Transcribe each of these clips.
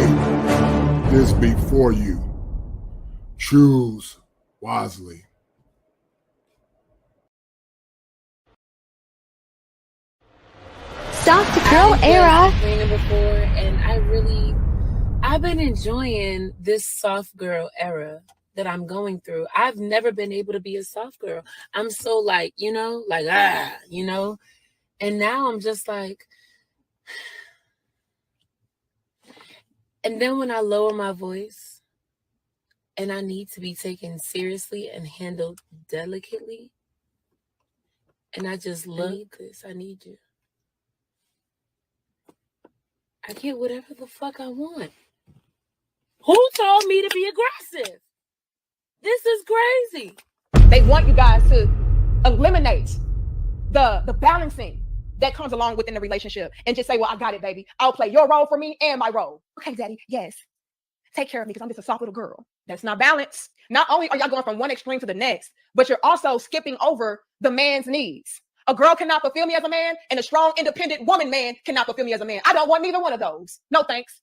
lay this before you. Choose wisely. Soft girl era. Before, and I've been enjoying this soft girl era that I'm going through. I've never been able to be a soft girl. I'm so like, and now I'm just like, and then when I lower my voice and I need to be taken seriously and handled delicately, and I just look, I need you. I get whatever the fuck I want. Who told me to be aggressive? This is crazy. They want you guys to eliminate the balancing that comes along within the relationship and just say, well, I got it, baby. I'll play your role for me and my role. Okay, daddy, yes. Take care of me because I'm just a soft little girl. That's not balance. Not only are y'all going from one extreme to the next, but you're also skipping over the man's needs. A girl cannot fulfill me as a man, and a strong, independent woman man cannot fulfill me as a man. I don't want neither one of those. No thanks.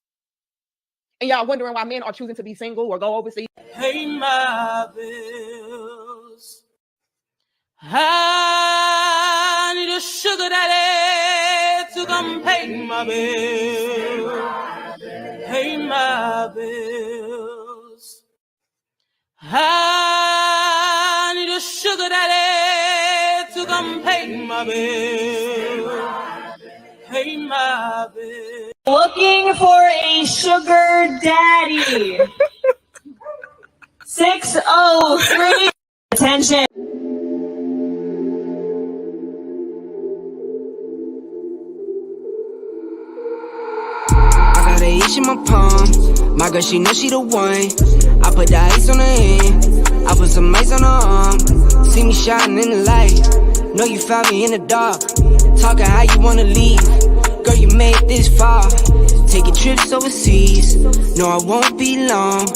And y'all wondering why men are choosing to be single or go overseas. Pay my bills. I need a sugar daddy to come pay my bills. Pay my bills. I need a sugar daddy to come pay my bills. Pay my bills. Looking for a sugar daddy. 603. Attention. I got an itch in my palm. My girl, she know she the one. I put the ice on her hand. I put some ice on her arm. See me shining in the light. Know you found me in the dark. Talking how you wanna leave. Girl, you made this far. Taking trips overseas. No, I won't be long.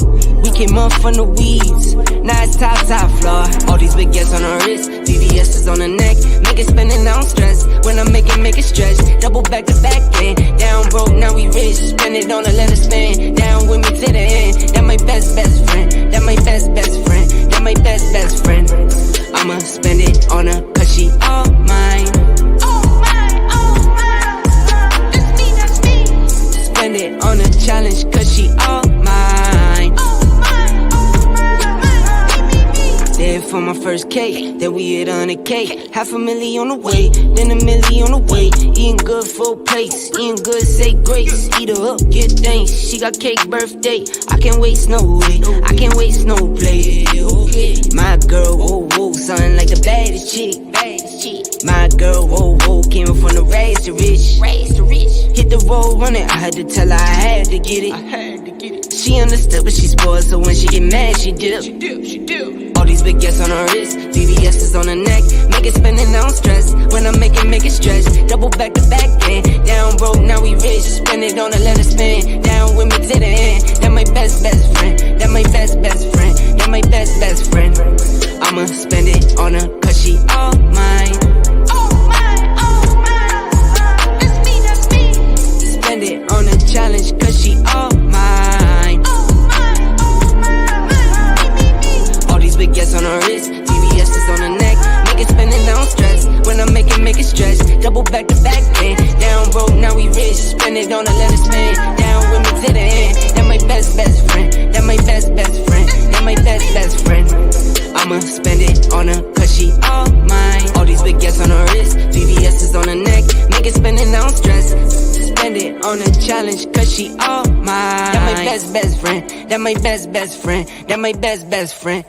We came up from the weeds. Now it's top floor. All these big gets on her wrist. VVS is on her neck. Make it spin and I don't stress. When I make it stretch. Double back to back end. Down broke, now we rich. Spend it on her, let her spin. Down with me to the end. That my best friend. That my best friend. That my best friend. I'ma spend it on her, cause she all mine. Spend it on a challenge, cause she all mine. There for my first cake, then we hit 100K. $500,000 on the way, then $1 million on the way. Eating good full plates, eating good, say grace. Eat her up, get thanks. She got cake birthday. I can't waste no way, I can't waste no play. My girl, whoa, something like the baddest chick. My girl, whoa, came up from the rags to rich. Hit the road running, I had to tell her I had to get it. She understood, but she spoiled, so when she get mad, she dip. All these big gets on her wrist, VVS is on her neck. Make it spin and I don't stress. When I make it stretch. Double back to back end. Down broke, now we rich. Spend it on her, let her spin. Down with me to the end. That my best friend. That my best friend. That my best friend. I'ma spend it on her, cause she all mine. Spend it on a challenge, cause she all mine. All these big gets on her wrist, VVS is on her neck. Make it spin and I don't stress. When I make it stretch. Double back to back end. Down broke, now we rich. Spend it on her, let her spin. Down with me to the end. That my best friend. That my best friend. That my best friend. I'ma spend it on her, cause she all mine. All these big gets on her wrist, VVS is on her neck. Make it spin and I don't stress. Spend it on a challenge, cause she all mine. That my best friend. That my best friend. That my best friend.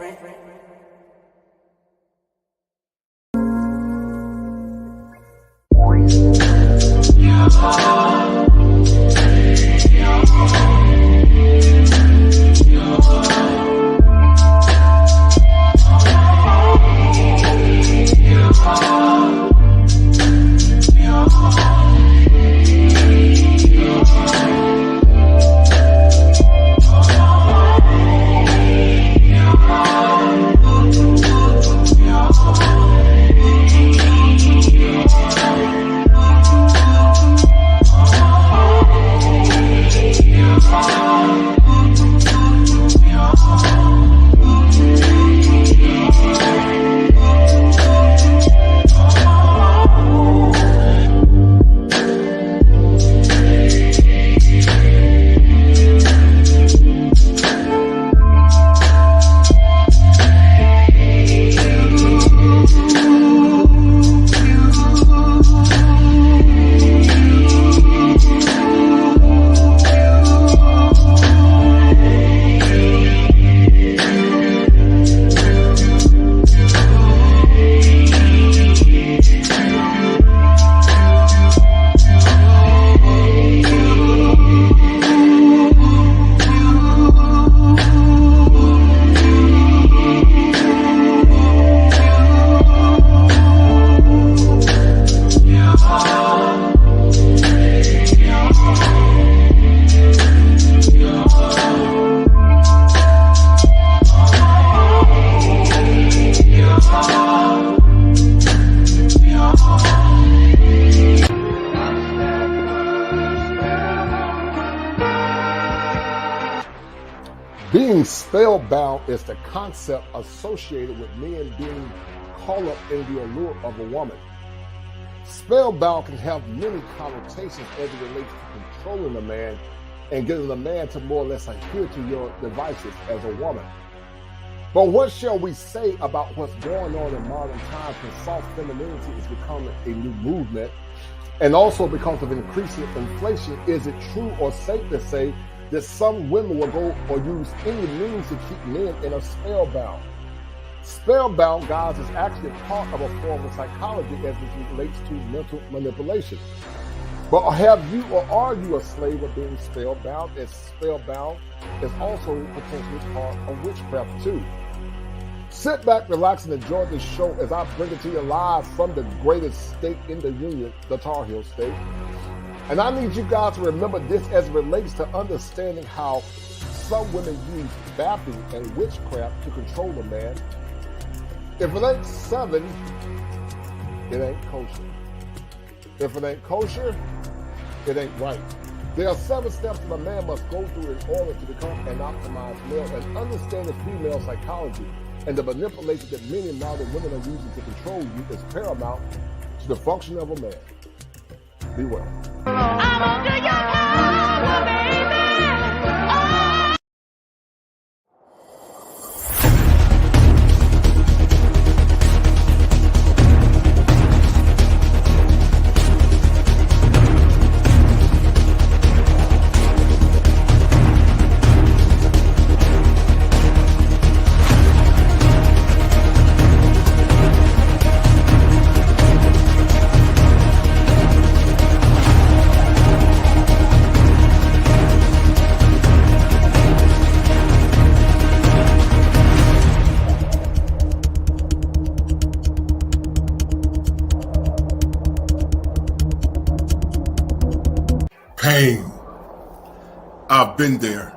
Being spellbound is the concept associated with men being caught up in the allure of a woman. Spellbound can have many connotations as it relates to controlling a man and getting a man to more or less adhere to your devices as a woman. But what shall we say about what's going on in modern times when soft femininity is becoming a new movement? And also because of increasing inflation, is it true or safe to say that some women will go or use any means to keep men in a spellbound? Spellbound, guys, is actually part of a form of psychology as it relates to mental manipulation. But have you or are you a slave of being spellbound? As spellbound is also potentially part of witchcraft too. Sit back, relax, and enjoy this show as I bring it to you live from the greatest state in the Union, the Tar Heel State. And I need you guys to remember this as it relates to understanding how some women use bathing and witchcraft to control a man. If it ain't 7, it ain't kosher. If it ain't kosher, it ain't right. There are 7 steps that a man must go through in order to become an optimized male and understand the female psychology and the manipulation that many modern women are using to control you is paramount to the function of a man. Be well. I'm under your power, baby. Pain. I've been there,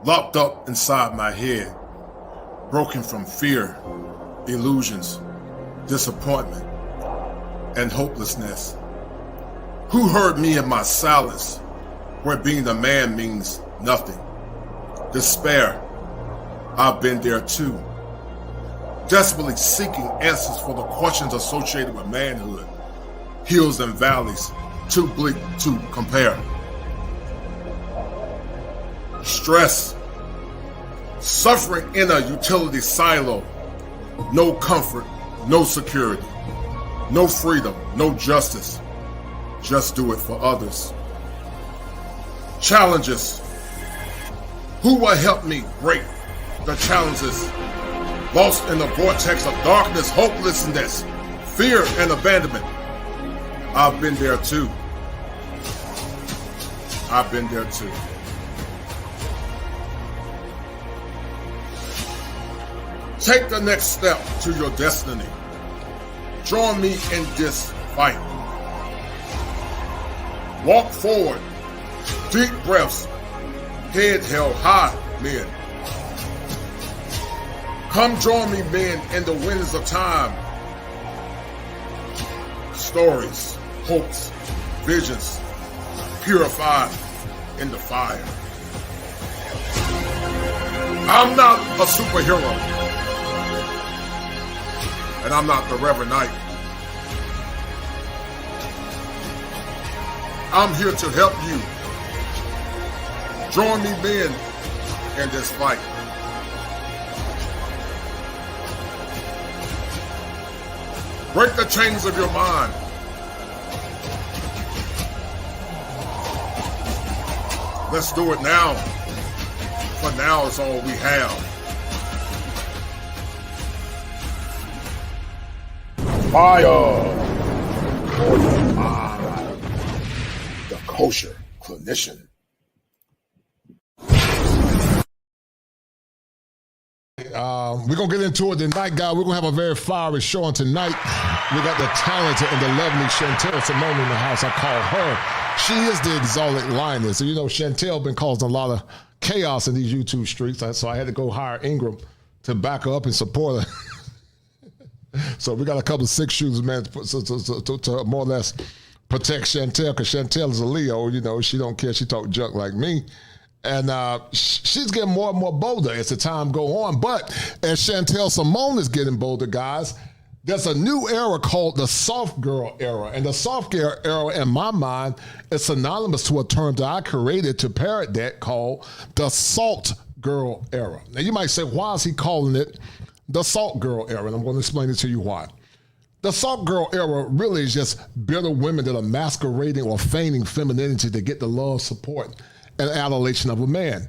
locked up inside my head, broken from fear, illusions, disappointment, and hopelessness. Who heard me in my silence, where being a man means nothing? Despair. I've been there too, desperately seeking answers for the questions associated with manhood, hills and valleys, too bleak to compare. Stress, suffering in a utility silo, no comfort, no security, no freedom, no justice, just do it for others. Challenges, who will help me break the challenges? Lost in the vortex of darkness, hopelessness, fear, and abandonment. I've been there too. I've been there too. Take the next step to your destiny. Join me in this fight. Walk forward. Deep breaths. Head held high, men. Come join me, men, in the winds of time. Stories, hopes, visions, purified in the fire. I'm not a superhero, and I'm not the Reverend Knight. I'm here to help you. Join me, men, in this fight. Break the chains of your mind. Let's do it now. For now is all we have. Fire for your mind. The kosher clinician. We're going to get into it tonight, guys. We're going to have a very fiery show on tonight. We got the talented and the lovely Chantelle Simone in the house. I call her. She is the exotic lioness. So, you know, Chantelle been causing a lot of chaos in these YouTube streets. So I had to go hire Ingram to back her up and support her. So we got a couple of 6 shooters, man, to more or less protect Chantelle, because Chantelle is a Leo. You know, she don't care. She talk junk like me. And she's getting more and more bolder as the time go on. But as Chantelle Simone is getting bolder, guys, there's a new era called the soft girl era. And the soft girl era, in my mind, is synonymous to a term that I created to parrot that called the salt girl era. Now, you might say, why is he calling it the salt girl era? And I'm going to explain it to you why. The salt girl era really is just bitter women that are masquerading or feigning femininity to get the love, support, and adulation of a man.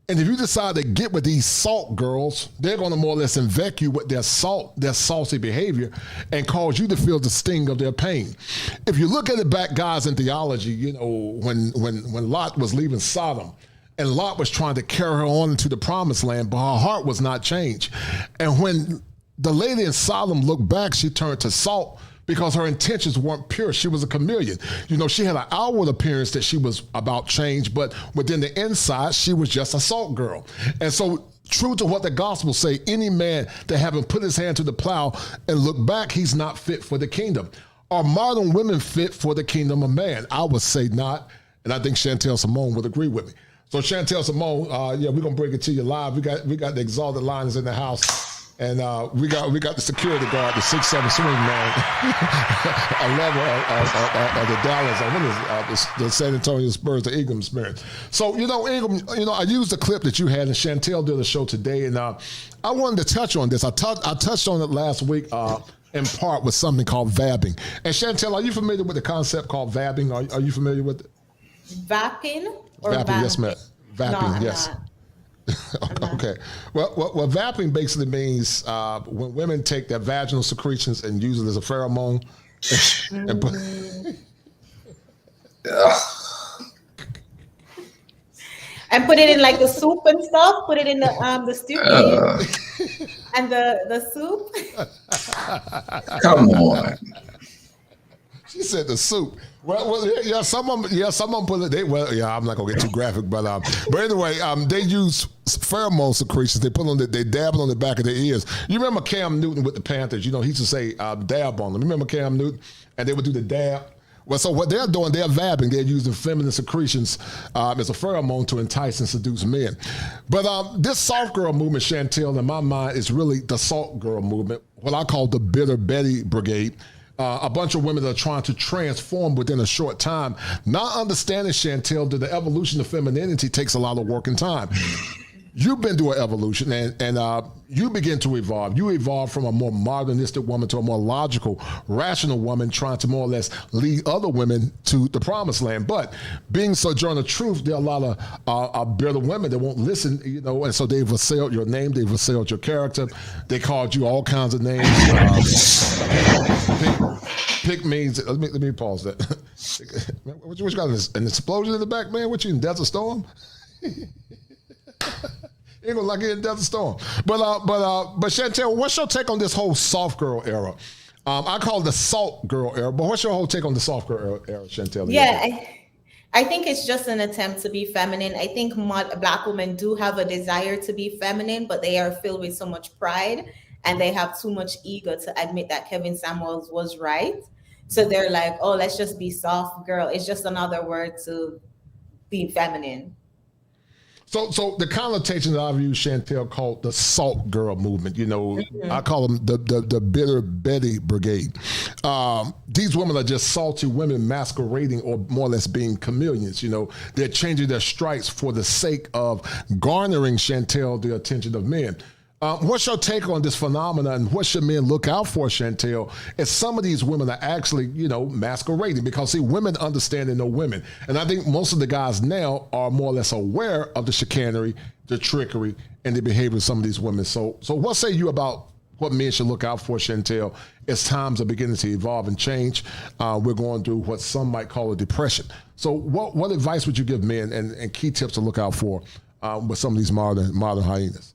And if you decide to get with these salt girls, they're going to more or less infect you with their salty behavior and cause you to feel the sting of their pain. If you look at it back, guys, in theology, you know, when Lot was leaving Sodom, and Lot was trying to carry her on into the promised land, but her heart was not changed. And when the lady in Sodom looked back, she turned to salt because her intentions weren't pure. She was a chameleon. You know, she had an outward appearance that she was about change, but within the inside, she was just a salt girl. And so, true to what the gospel say, any man that haven't put his hand to the plow and look back, he's not fit for the kingdom. Are modern women fit for the kingdom of man? I would say not, and I think Chantelle Simone would agree with me. So Chantelle Simone, yeah, we're gonna bring it to you live. We got the Exalted Liners in the house. And we got the security guard, the 6'7" swing man, a lover of the Dallas, the San Antonio Spurs, the Ingram Spirit. So Ingram, I used the clip that you had, and Chantelle did a show today, and I wanted to touch on this. I touched on it last week in part with something called vabbing. And Chantelle, are you familiar with the concept called vabbing? Are you familiar with it? Vaping or vapping? Yes, ma'am. Vapping, no, yes. Okay. Well, vapping basically means when women take their vaginal secretions and use it as a pheromone and put and put it in like the soup and stuff. Put it in the stew and the soup. Come on. She said the soup. Well, yeah, some of them put it. I'm not gonna get too graphic, but anyway, they use pheromone secretions. They put on they dab it on the back of their ears. You remember Cam Newton with the Panthers? He used to say dab on them. Remember Cam Newton? And they would do the dab. Well, so what they're doing, they're vabbing. They're using feminine secretions as a pheromone to entice and seduce men. But this soft girl movement, Chantelle, in my mind, is really the salt girl movement, what I call the Bitter Betty Brigade. A bunch of women that are trying to transform within a short time, not understanding, Chantelle, that the evolution of femininity takes a lot of work and time. You've been through an evolution, and you begin to evolve. You evolve from a more modernistic woman to a more logical, rational woman, trying to more or less lead other women to the promised land. But being Sojourner Truth, there are a lot of bitter women that won't listen, and so they've assailed your name, they've assailed your character, they called you all kinds of names. Pick means, let me pause that. What you got, an explosion in the back, man? What you in Desert Storm? Ain't gonna like it in Desert Storm. But Chantelle, what's your take on this whole soft girl era? I call it the salt girl era, but what's your whole take on the soft girl era, Chantelle? Yeah, I think it's just an attempt to be feminine. I think Black women do have a desire to be feminine, but they are filled with so much pride and they have too much ego to admit that Kevin Samuels was right. So they're like, oh, let's just be soft girl. It's just another word to be feminine. So the connotation that I've used, Chantelle, called the salt girl movement. I call them the Bitter Betty Brigade. These women are just salty women masquerading or more or less being chameleons. They're changing their stripes for the sake of garnering, Chantelle, the attention of men. What's your take on this phenomenon, and what should men look out for, Chantelle, as some of these women are actually, masquerading? Because, see, women understand and know women. And I think most of the guys now are more or less aware of the chicanery, the trickery, and the behavior of some of these women. So what say you about what men should look out for, Chantelle, as times are beginning to evolve and change? We're going through what some might call a depression. So what advice would you give men and key tips to look out for with some of these modern hyenas?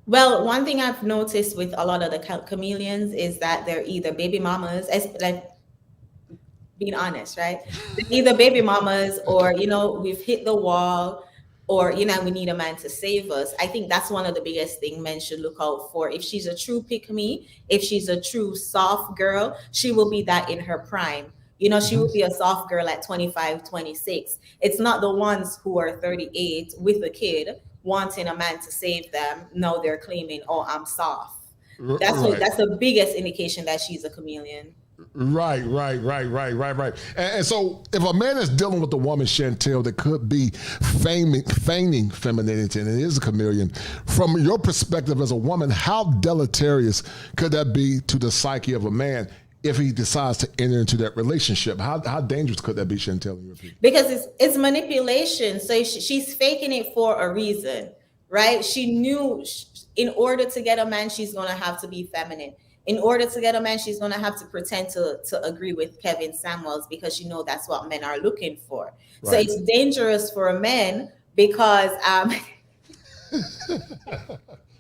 Well, one thing I've noticed with a lot of the chameleons is that they're either baby mamas, like being honest, right? They're either baby mamas or, we've hit the wall, or, we need a man to save us. I think that's one of the biggest things men should look out for. If she's a true pick-me, if she's a true soft girl, she will be that in her prime. You know, she would be a soft girl at 25, 26. It's not the ones who are 38 with a kid wanting a man to save them. No, they're claiming, oh, I'm soft. That's the biggest indication that she's a chameleon. Right. And so if a man is dealing with a woman, Chantelle, that could be feigning femininity, and it is a chameleon, from your perspective as a woman, how deleterious could that be to the psyche of a man if he decides to enter into that relationship? How dangerous could that be, Chantelle, in your opinion? Because it's manipulation. So she's faking it for a reason, right? She knew in order to get a man, she's going to have to be feminine. In order to get a man, she's going to have to pretend to agree with Kevin Samuels, because that's what men are looking for. Right. So it's dangerous for a man because I'm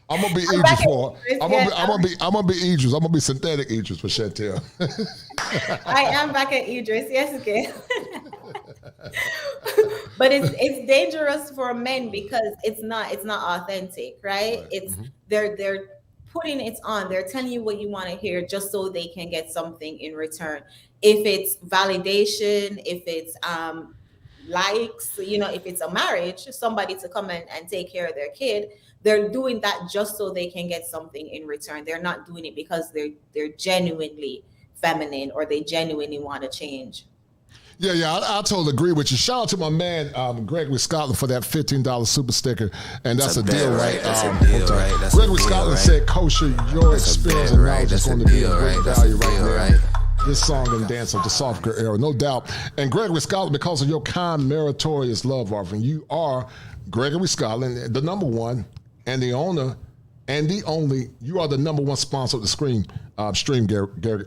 gonna be Idris for I'm gonna be Idris. I'm gonna be synthetic Idris for Chantelle. I am back at Idris, yes, okay. But it's dangerous for men because it's not authentic, right? It's they're putting it on. They're telling you what you want to hear just so they can get something in return. If it's validation, if it's likes, if it's a marriage, somebody to come and take care of their kid, they're doing that just so they can get something in return. They're not doing it because they're genuinely feminine or they genuinely want to change. Yeah, I totally agree with you. Shout out to my man, Gregory Scotland, for that $15 super sticker. And that's a deal, right? That's a deal, right? Gregory Scotland said, Kosher, your experience and knowledge is going to be a great value right now. This song and dance of the soft girl era, no doubt. And Gregory Scotland, because of your kind, meritorious love offering, you are Gregory Scotland, the number one and the owner and the only. You are the number one sponsor of the stream, Gary.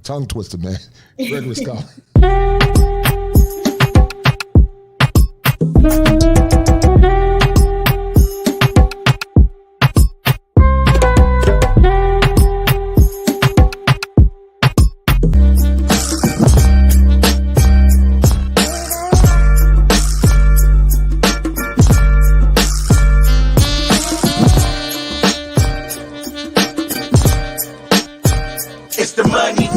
Tongue twister, man. Gregory Scotland. It's the money.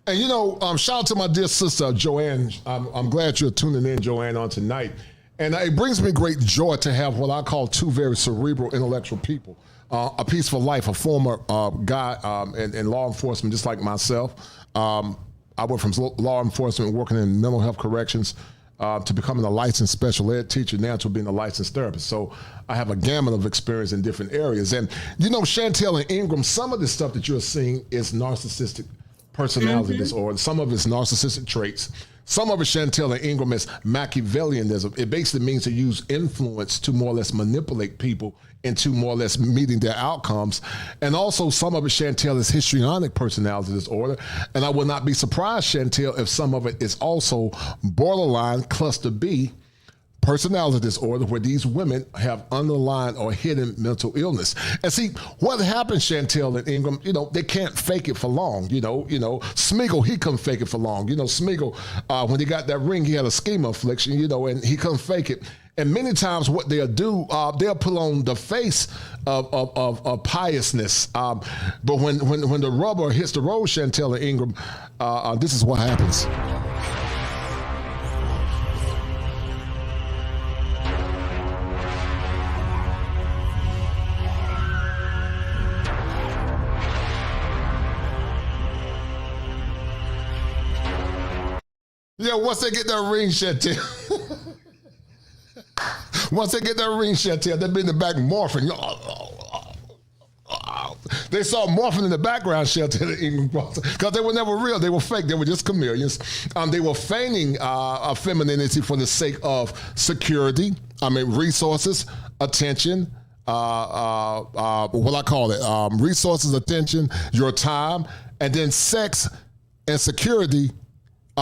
And shout out to my dear sister, Joanne. I'm glad you're tuning in, Joanne, on tonight. And it brings me great joy to have what I call two very cerebral, intellectual people. A Peaceful Life, a former guy in law enforcement, just like myself. I went from law enforcement, working in mental health corrections, to becoming a licensed special ed teacher, now to being a licensed therapist. So I have a gamut of experience in different areas. And, Chantelle and Ingram, some of the stuff that you're seeing is narcissistic personality disorder. Some of it's narcissistic traits. Some of it, Chantelle and Ingram, is Machiavellianism. It basically means to use influence to more or less manipulate people into more or less meeting their outcomes. And also some of it, Chantelle, is histrionic personality disorder. And I would not be surprised, Chantelle, if some of it is also borderline cluster B personality disorder, where these women have underlying or hidden mental illness. And see, what happens, Chantelle and Ingram, they can't fake it for long. Smeagol, he couldn't fake it for long. Smeagol, when he got that ring, he had a schema affliction, and he couldn't fake it. And many times what they'll do, they'll put on the face of piousness. But when the rubber hits the road, Chantelle and Ingram, this is what happens. Yeah, once they get that ring, Chantelle. Once they get that ring, Chantelle, they be in the back morphing. They saw morphing in the background, Chantelle, because they were never real. They were fake. They were just chameleons. They were feigning femininity for the sake of security, resources, attention, what I call it, resources, attention, your time, and then sex and security.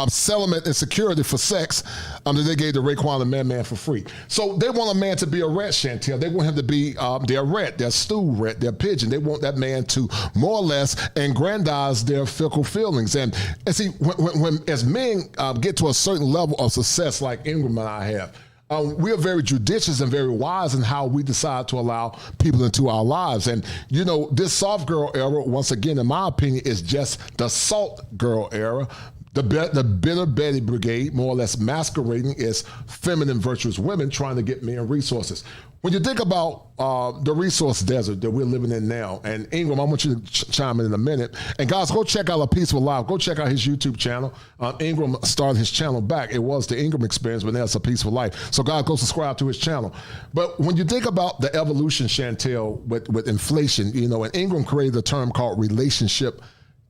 Settlement and security for sex that they gave to Raekwon and Man for free. So they want a man to be a rat, Chantelle. They want him to be their rat, their stool rat, their pigeon. They want that man to more or less aggrandize their fickle feelings. And see, when as men get to a certain level of success like Ingram and I have, we are very judicious and very wise in how we decide to allow people into our lives. And, you know, this soft girl era, once again, in my opinion, is just the salt girl era. The bitter Betty brigade, more or less masquerading as feminine, virtuous women trying to get men resources. When you think about the resource desert that we're living in now, and Ingram, I want you to chime in a minute. And guys, go check out A Peaceful Life. Go check out his YouTube channel. Ingram started his channel back. It was the Ingram Experience, but now it's A Peaceful Life. So guys, go subscribe to his channel. But when you think about the evolution, Chantelle, with inflation, you know, and Ingram created a term called relationship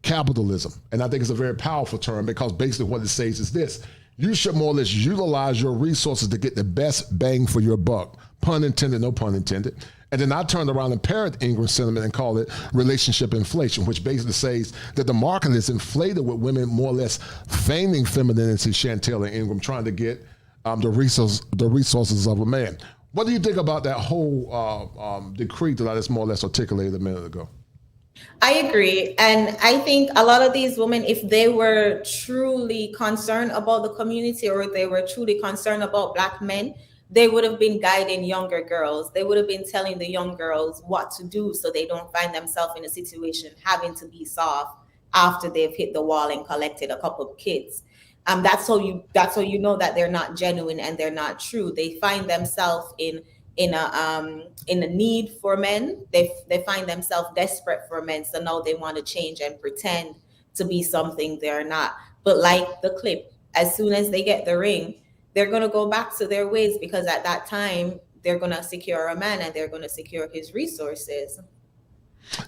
capitalism. And I think it's a very powerful term because basically what it says is this: you should more or less utilize your resources to get the best bang for your buck. Pun intended, no pun intended. And then I turned around and parroted Ingram's sentiment and called it relationship inflation, which basically says that the market is inflated with women more or less feigning femininity, Chantelle and Ingram, trying to get the resources of a man. What do you think about that whole decree that I just more or less articulated a minute ago? I agree. And I think a lot of these women, if they were truly concerned about the community, or if they were truly concerned about Black men, they would have been guiding younger girls. They would have been telling the young girls what to do so they don't find themselves in a situation having to be soft after they've hit the wall and collected a couple of kids. That's how you know that they're not genuine and they're not true. They find themselves in a need for men. They find themselves desperate for men. So now they want to change and pretend to be something they're not. But like the clip, as soon as they get the ring, they're going to go back to their ways, because at that time they're going to secure a man and they're going to secure his resources.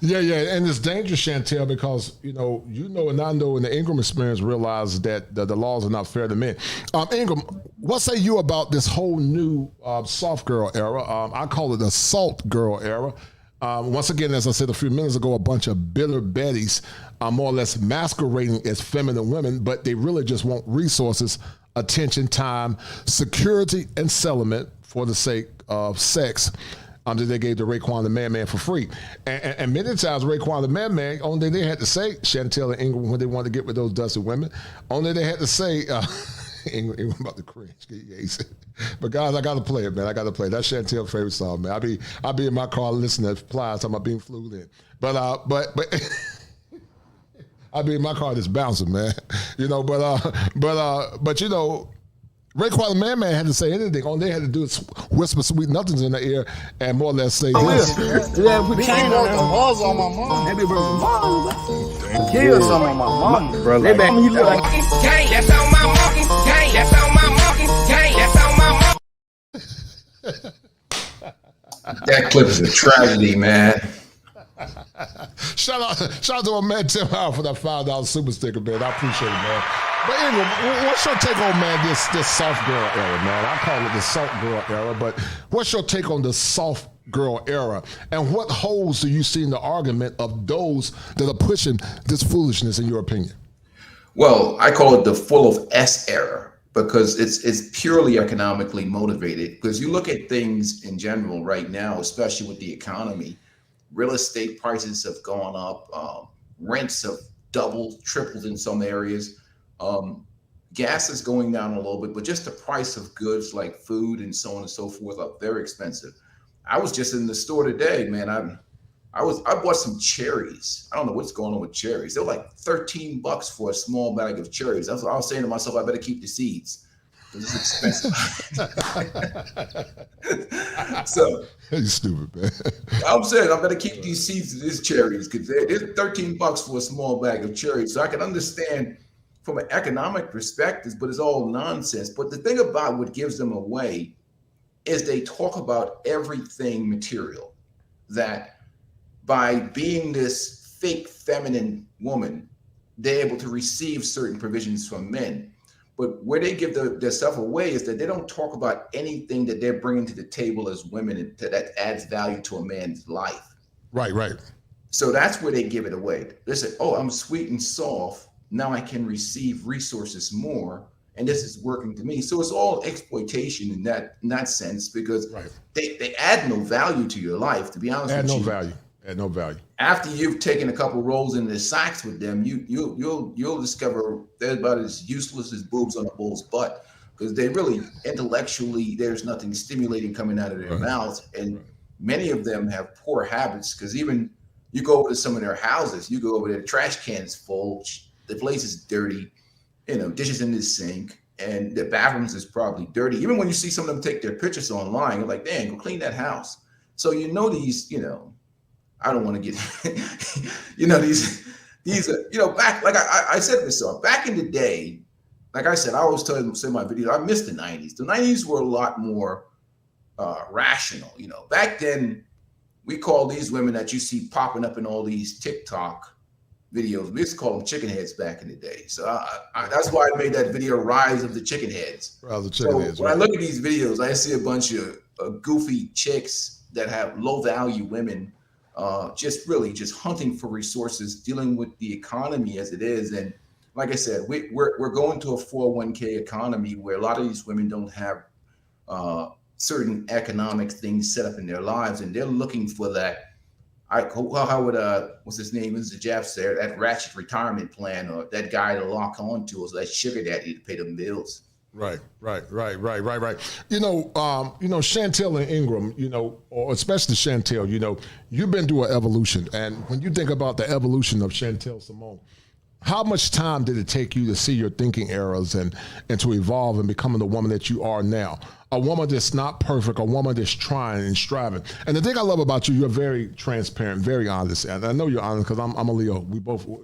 Yeah, and it's dangerous, Chantelle, because you know, and I know in the Ingram Experience realize that the laws are not fair to men. Ingram, what say you about this whole new soft girl era? I call it the salt girl era. Once again, as I said a few minutes ago, a bunch of bitter Bettys are more or less masquerading as feminine women, but they really just want resources, attention, time, security, and settlement for the sake of sex. That they gave to Raekwon the Man for free. And many times Raekwon the Man, only they had to say, Chantelle and Ingram, when they wanted to get with those dusty women, only they had to say, Ingram about to cringe. But guys, I got to play it, man. I got to play it. That's Chantelle's favorite song, man. I be in my car listening to Plies talking about being flued in. But I be in my car just bouncing, man. You know, but you know, Raekwon the Man had to say anything. All they had to do is whisper sweet nothings in their ear and more or less say this. Yeah, put chain on them. Balls on my mom. They be broken balls. Kill some of my mom. Bro, they back when you look like gang. That's on my mom. Gang. That's on my mom. Gang. That's on my mom. That clip is a tragedy, man. Shout out to my man Tim Howard for that $5 super sticker, man. I appreciate it, man. But anyway, what's your take on, man, this soft girl era, man? I call it the salt girl era, but what's your take on the soft girl era? And what holes do you see in the argument of those that are pushing this foolishness, in your opinion? Well, I call it the full of S era, because it's purely economically motivated. Because you look at things in general right now, especially with the economy, real estate prices have gone up, rents have doubled, tripled in some areas. Gas is going down a little bit, but just the price of goods like food and so on and so forth are very expensive. I was just in the store today, man. I bought some cherries. I don't know what's going on with cherries. They're like $13 for a small bag of cherries. That's what I was saying to myself. I better keep the seeds. It's expensive. So you stupid, man. I'm saying I better keep these seeds of these cherries, because they're $13 for a small bag of cherries. So I can understand from an economic perspective, but it's all nonsense. But the thing about what gives them away is they talk about everything material, that by being this fake feminine woman, they're able to receive certain provisions from men. But where they give their stuff away is that they don't talk about anything that they're bringing to the table as women that adds value to a man's life. Right. So that's where they give it away. They say, oh, I'm sweet and soft. Now I can receive resources more, and this is working to me. So it's all exploitation in that sense, because they add no value to your life, to be honest with you. Add no value. After you've taken a couple rolls in the sacks with them, you'll discover they're about as useless as boobs on a bull's butt. because they really intellectually, there's nothing stimulating coming out of their mouth. And many of them have poor habits, because even you go over to some of their houses, you go over there, the trash can's full, the place is dirty, dishes in the sink, and the bathrooms is probably dirty. Even when you see some of them take their pictures online, you're like, dang, go clean that house. So these, I don't want to get, back, like I said before, back in the day, like I said, I always say in my video, I miss the 90s. The 90s were a lot more rational. Back then, we call these women that you see popping up in all these TikTok videos, we used to call them chicken heads back in the day. So that's why I made that video, Rise of the Chicken Heads. When I look at these videos, I see a bunch of goofy chicks that have low value women, just hunting for resources, dealing with the economy as it is. And like I said, we're going to a 401k economy where a lot of these women don't have certain economic things set up in their lives, and they're looking for that. How would what's his name? Is Jeff there? That ratchet retirement plan, or that guy to lock onto, or that sugar daddy to pay them bills. Right. Chantelle and Ingram, or especially Chantelle, you've been through an evolution. And when you think about the evolution of Chantelle Simone, how much time did it take you to see your thinking errors and to evolve and becoming the woman that you are now? A woman that's not perfect, a woman that's trying and striving. And the thing I love about you, you're very transparent, very honest. And I know you're honest because I'm a Leo.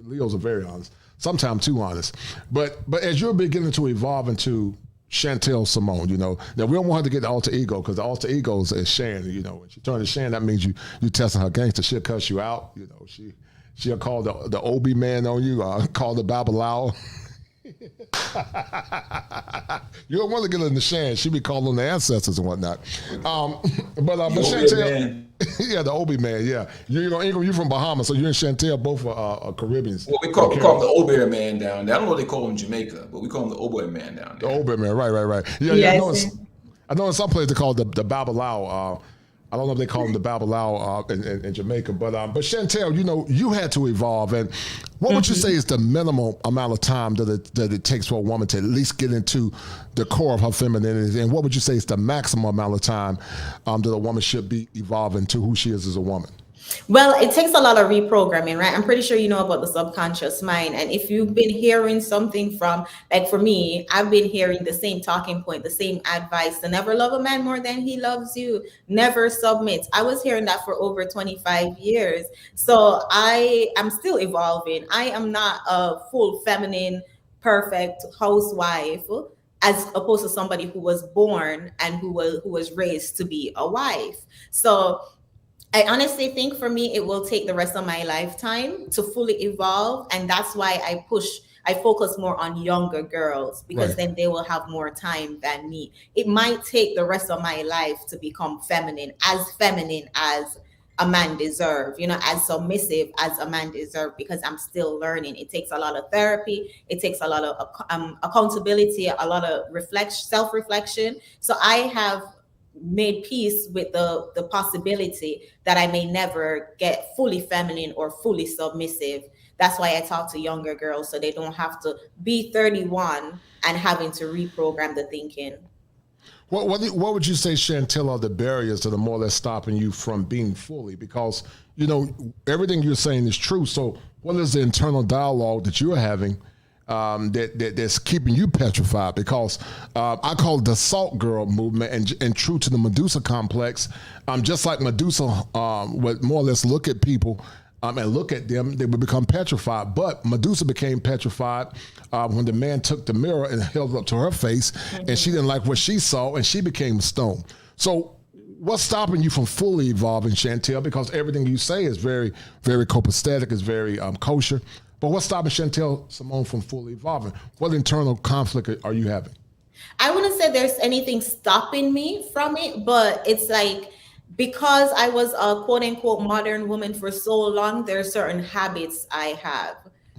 Leos are very honest, sometimes too honest. But as you're beginning to evolve into Chantelle Simone, now we don't want her to get the alter ego, because the alter ego is Shan. When she turns to Shan, that means you testing her gangster. She'll cuss you out. She'll call the Obi man on you, call the Babalao. You don't want to get in the Shan. She be calling the ancestors and whatnot. But Chantelle, yeah, the Obi man, yeah. Ingram, you're from Bahamas, so you and Chantelle both are Caribbeans. Well, we call him the Obi man down there. I don't know what they call him in Jamaica, but we call him the Obi man down there. The Obi man, right. Yeah. I know in some places they call it the Babalao. I don't know if they call them the Babalao in Jamaica, but Chantelle, you had to evolve. And what would you say is the minimal amount of time that it takes for a woman to at least get into the core of her femininity? And what would you say is the maximum amount of time that a woman should be evolving to who she is as a woman? Well, it takes a lot of reprogramming, right? I'm pretty sure you know about the subconscious mind. And if you've been hearing something from, like for me, I've been hearing the same talking point, the same advice, to never love a man more than he loves you, never submit. I was hearing that for over 25 years. So I am still evolving. I am not a full feminine, perfect housewife, as opposed to somebody who was born and who was raised to be a wife. So I honestly think for me, it will take the rest of my lifetime to fully evolve. And that's why I focus more on younger girls, because then they will have more time than me. It might take the rest of my life to become feminine as a man deserves, as submissive as a man deserves, because I'm still learning. It takes a lot of therapy. It takes a lot of accountability, a lot of self-reflection. So I have made peace with the possibility that I may never get fully feminine or fully submissive. That's why I talk to younger girls, so they don't have to be 31 and having to reprogram the thinking. What would you say, Chantelle, are the barriers that are more or less stopping you from being fully? Because, everything you're saying is true. So what is the internal dialogue that you're having that's keeping you petrified? Because I call it the salt girl movement, and true to the Medusa complex, just like Medusa would more or less look at people and look at them, they would become petrified. But Medusa became petrified when the man took the mirror and held it up to her face, and she didn't like what she saw, and she became a stone. So what's stopping you from fully evolving, Chantelle? Because everything you say is very, very copacetic, is very kosher. But what's stopping Chantelle Simone from fully evolving? What internal conflict are you having? I wouldn't say there's anything stopping me from it, but it's like, because I was a quote unquote modern woman for so long, there are certain habits I have,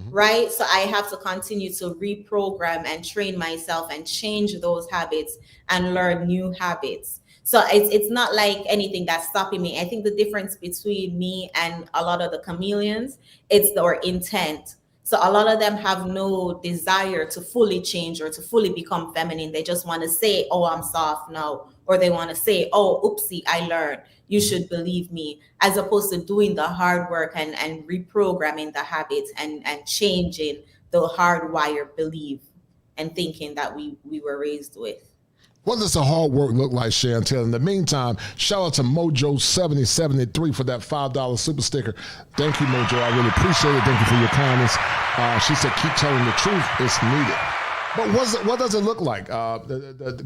right? So I have to continue to reprogram and train myself and change those habits and learn new habits. So it's not like anything that's stopping me. I think the difference between me and a lot of the chameleons, it's our intent. So a lot of them have no desire to fully change or to fully become feminine. They just want to say, oh, I'm soft now. Or they want to say, oh, oopsie, I learned. You should believe me, as opposed to doing the hard work and reprogramming the habits and changing the hardwired belief and thinking that we were raised with. What does the hard work look like, Chantelle? In the meantime, shout out to Mojo7073 for that $5 super sticker. Thank you, Mojo. I really appreciate it. Thank you for your kindness. She said, keep telling the truth. It's needed. But what does it look like?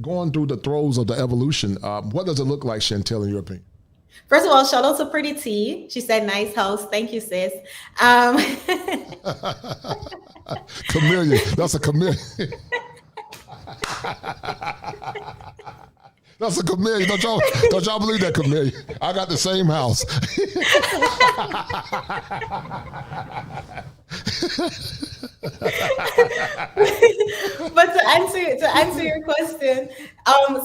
Going through the throes of the evolution, what does it look like, Chantelle, in your opinion? First of all, shout out to Pretty T. She said, nice house. Thank you, sis. Chameleon. That's a chameleon. That's a chameleon. Don't y'all believe that chameleon? I got the same house. But to answer your question,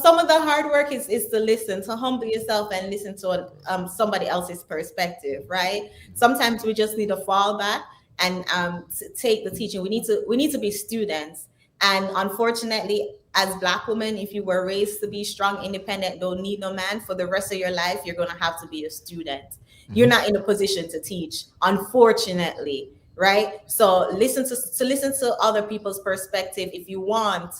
some of the hard work is to listen, to humble yourself and listen to somebody else's perspective, right? Sometimes we just need to fall back and take the teaching. We need to be students. And unfortunately, as Black women, if you were raised to be strong, independent, don't need no man for the rest of your life, you're going to have to be a student. Mm-hmm. You're not in a position to teach, unfortunately, right? So listen to other people's perspective. If you want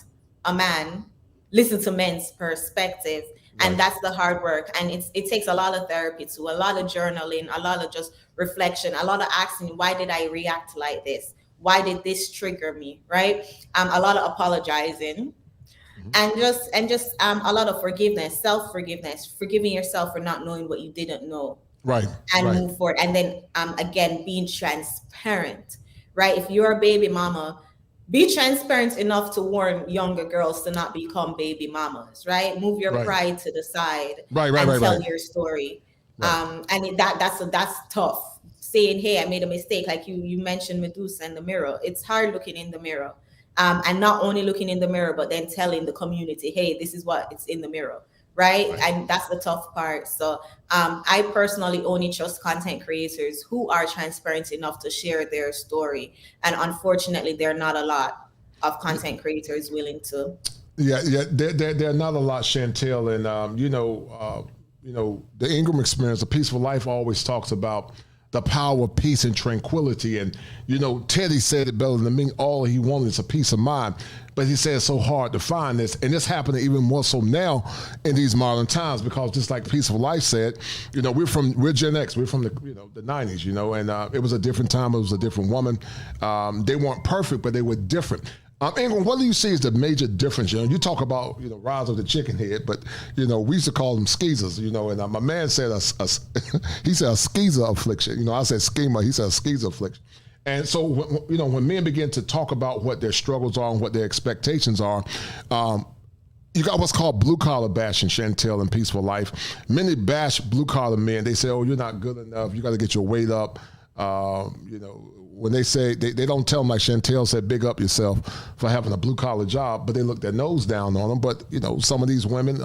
a man, listen to men's perspective. Right. And that's the hard work. And it takes a lot of therapy too, a lot of journaling, a lot of just reflection, a lot of asking, why did I react like this? Why did this trigger me, right? A lot of apologizing, and just a lot of forgiveness, self-forgiveness, forgiving yourself for not knowing what you didn't know, right? And move forward. And then again, being transparent, right? If you're a baby mama, be transparent enough to warn younger girls to not become baby mamas, right? Move your pride to the side, and tell your story. And that's tough. Saying, hey, I made a mistake, like you mentioned Medusa in the mirror. It's hard looking in the mirror, and not only looking in the mirror, but then telling the community, hey, this is what it's in the mirror, right? And that's the tough part. So I personally only trust content creators who are transparent enough to share their story, and unfortunately, there are not a lot of content creators willing to. Yeah, there are not a lot, Chantelle, and the Ingram experience, the Peaceful Life, always talks about the power of peace and tranquility. And, Teddy said it better than me. All he wanted is a peace of mind. But he said it's so hard to find this. And it's happening even more so now in these modern times, because just like Peaceful Life said, we're Gen X. We're from the 90s, and it was a different time. It was a different woman. They weren't perfect, but they were different. Ingram, what do you see as the major difference? You talk about, rise of the chicken head, but, we used to call them skeezers, and my man said, he said a skeezer affliction. I said schema, he said a skeezer affliction. And so, when men begin to talk about what their struggles are and what their expectations are, you got what's called blue collar bashing, Chantelle, in Peaceful Life. Many bash blue collar men. They say, oh, you're not good enough. You got to get your weight up. When they say, they don't tell them, like Chantelle said, big up yourself for having a blue collar job, but they look their nose down on them. But, some of these women,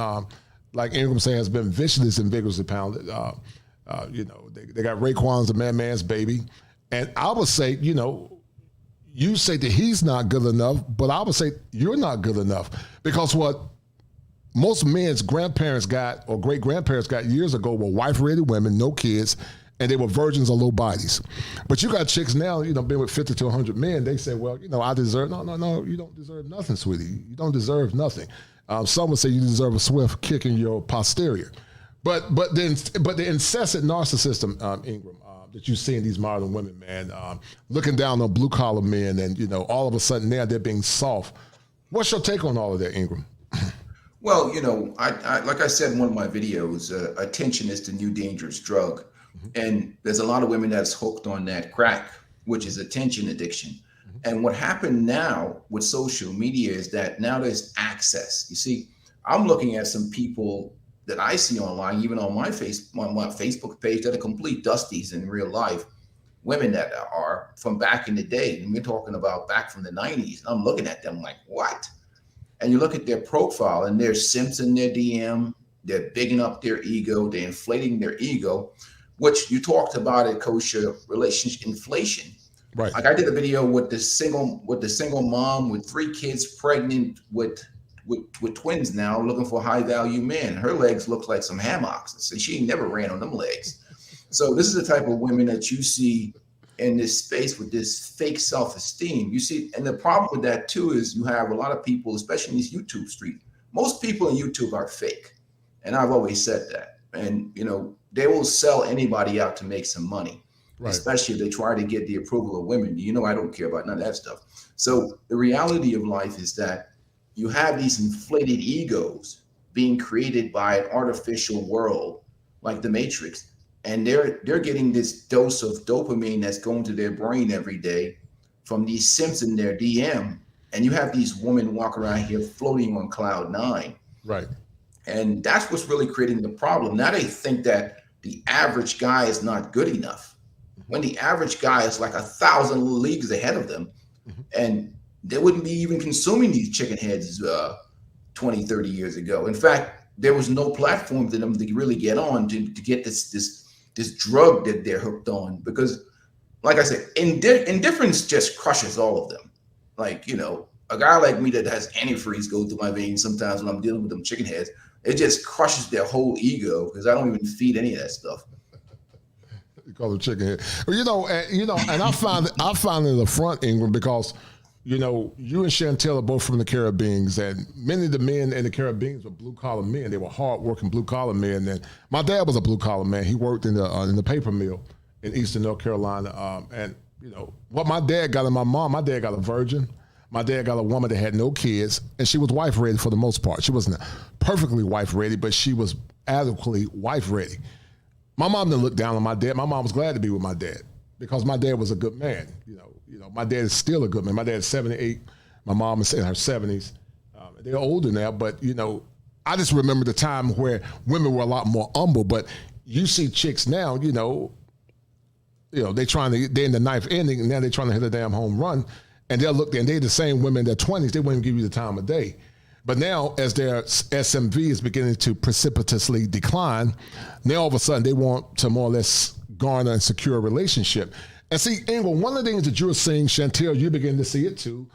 like Ingram said, has been viciously and vigorously pounded. They got Raekwon's a man's baby. And I would say, you say that he's not good enough, but I would say you're not good enough, because what most men's grandparents got or great grandparents got years ago were wife-rated women, no kids, and they were virgins of low bodies. But you got chicks now, been with 50 to 100 men. They say, well, I deserve, no, you don't deserve nothing, sweetie. You don't deserve nothing. Some would say you deserve a swift kick in your posterior. But the incessant narcissism, Ingram, that you see in these modern women, man, looking down on blue collar men, and, all of a sudden now they're being soft. What's your take on all of that, Ingram? Well, I like I said in one of my videos, attention is the new dangerous drug. And there's a lot of women that's hooked on that crack, which is attention addiction. And what happened now with social media is that now there's access. You see, I'm looking at some people that I see online, even on my Facebook page, that are complete dusties in real life, women that are from back in the day. And we're talking about back from the 90s. I'm looking at them like, what? And you look at their profile, and there's simps in their DM. They're bigging up their ego. They're inflating their ego, which you talked about at Kosher relationship inflation. Right. Like I did a video with the single mom with 3 kids, pregnant with twins now, looking for high value men. Her legs look like some hammocks. So she never ran on them legs. So this is the type of women that you see in this space with this fake self-esteem. You see, and the problem with that too is you have a lot of people, especially in these YouTube streets. Most people in YouTube are fake. And I've always said that. And you know, they will sell anybody out to make some money. Right. Especially if they try to get the approval of women. You know, I don't care about none of that stuff. So the reality of life is that you have these inflated egos being created by an artificial world like the Matrix, and they're getting this dose of dopamine that's going to their brain every day from these simps in their DM, and you have these women walking around here floating on cloud 9. Right. And that's what's really creating the problem. Now they think that the average guy is not good enough, when the average guy is like 1,000 leagues ahead of them, and they wouldn't be even consuming these chicken heads 20, 30 years ago. In fact, there was no platform for them to really get on to get this drug that they're hooked on. Because, like I said, indifference just crushes all of them. Like, you know, a guy like me that has antifreeze go through my veins sometimes when I'm dealing with them chicken heads, it just crushes their whole ego because I don't even feed any of that stuff. You call them chicken head. Well, and I find it an affront, Ingram, because you know, you and Chantelle are both from the Caribbean, and many of the men in the Caribbean were blue-collar men. They were hard-working blue-collar men. And my dad was a blue-collar man. He worked in the paper mill in Eastern North Carolina. And, you know, what my dad got and my dad got a virgin. My dad got a woman that had no kids, and she was wife-ready for the most part. She wasn't perfectly wife-ready, but she was adequately wife-ready. My mom didn't look down on my dad. My mom was glad to be with my dad because my dad was a good man, you know. My dad is still a good man. My dad's 78. My mom is in her 70s. They're older now, but, you know, I just remember the time where women were a lot more humble. But you see chicks now, you know, they're in the 9th inning, and now they're trying to hit a damn home run. And they're the same women in their 20s. They wouldn't give you the time of day. But now, as their SMV is beginning to precipitously decline, now all of a sudden they want to more or less garner and secure a relationship. And see, Ingram, one of the things that you're seeing, Chantelle, you begin to see it too,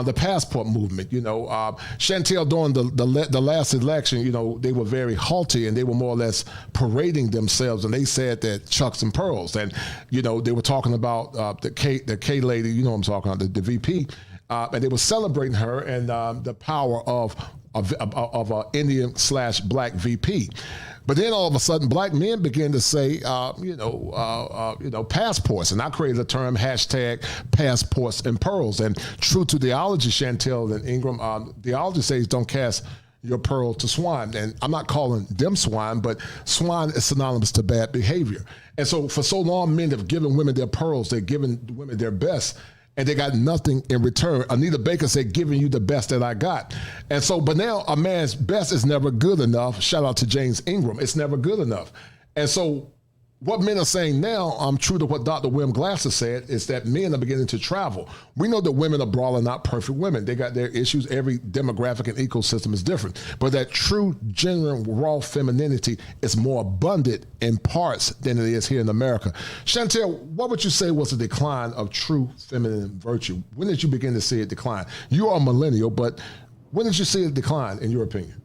the passport movement. You know, Chantelle, during the last election, you know, they were very haughty and they were more or less parading themselves, and they said that chucks and pearls. And, you know, they were talking about the K lady, you know what I'm talking about, the VP, and they were celebrating her and the power of an Indian/Black VP. But then all of a sudden, Black men began to say, passports. And I created a term, #passports and pearls. And true to theology, Chantelle and Ingram, theology says don't cast your pearl to swine. And I'm not calling them swine, but swine is synonymous to bad behavior. And so for so long, men have given women their pearls. They've given women their best, and they got nothing in return. Anita Baker said, giving you the best that I got. And so, but now a man's best is never good enough. Shout out to James Ingram. It's never good enough. And so what men are saying now, true to what Dr. William Glasser said, is that men are beginning to travel. We know that women abroad are not perfect women. They got their issues. Every demographic and ecosystem is different. But that true, genuine, raw femininity is more abundant in parts than it is here in America. Chantelle, what would you say was the decline of true feminine virtue? When did you begin to see it decline? You are a millennial, but when did you see it decline, in your opinion?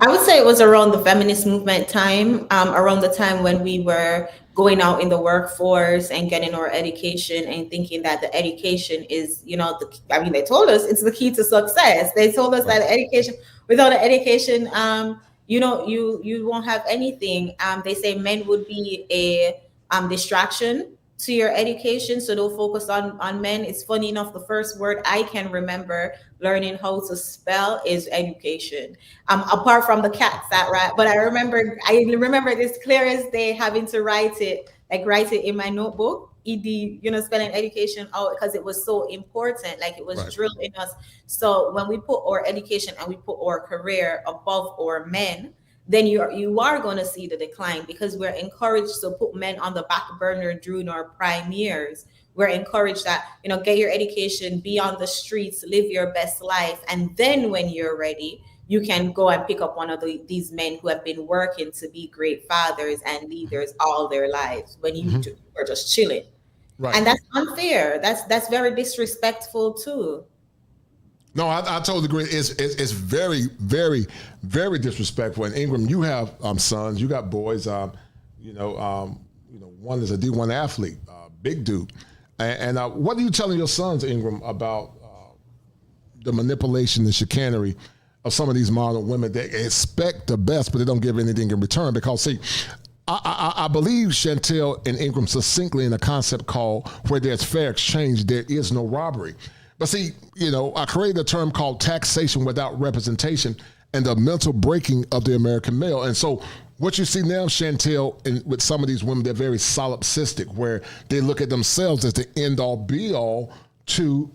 I would say it was around the feminist movement time, around the time when we were going out in the workforce and getting our education and thinking that the education is, you know, they told us it's the key to success. They told us that education, without an education, you won't have anything. They say men would be a distraction to your education, so they'll focus on men. It's funny enough, the first word I can remember learning how to spell is education. Apart from the cats that right, but I remember this clear as day, having to write it in my notebook, spelling education out, because it was so important, like it was drilled in us. So when we put our education and we put our career above our men, then you are going to see the decline, because we're encouraged to put men on the back burner during our prime years. We're encouraged that, get your education, be on the streets, live your best life. And then when you're ready, you can go and pick up one of these men who have been working to be great fathers and leaders all their lives, when you are just chilling. Right. And that's unfair. That's very disrespectful too. No, I totally agree. It's very, very, very disrespectful. And Ingram, you have sons, you got boys. One is a D1 athlete, big dude. And what are you telling your sons, Ingram, about the manipulation and chicanery of some of these modern women that expect the best, but they don't give anything in return? Because see, I believe Chantelle and Ingram succinctly in a concept called where there's fair exchange, there is no robbery. But see, I created a term called taxation without representation and the mental breaking of the American male. And so what you see now, Chantelle, with some of these women, they're very solipsistic, where they look at themselves as the end-all, be-all to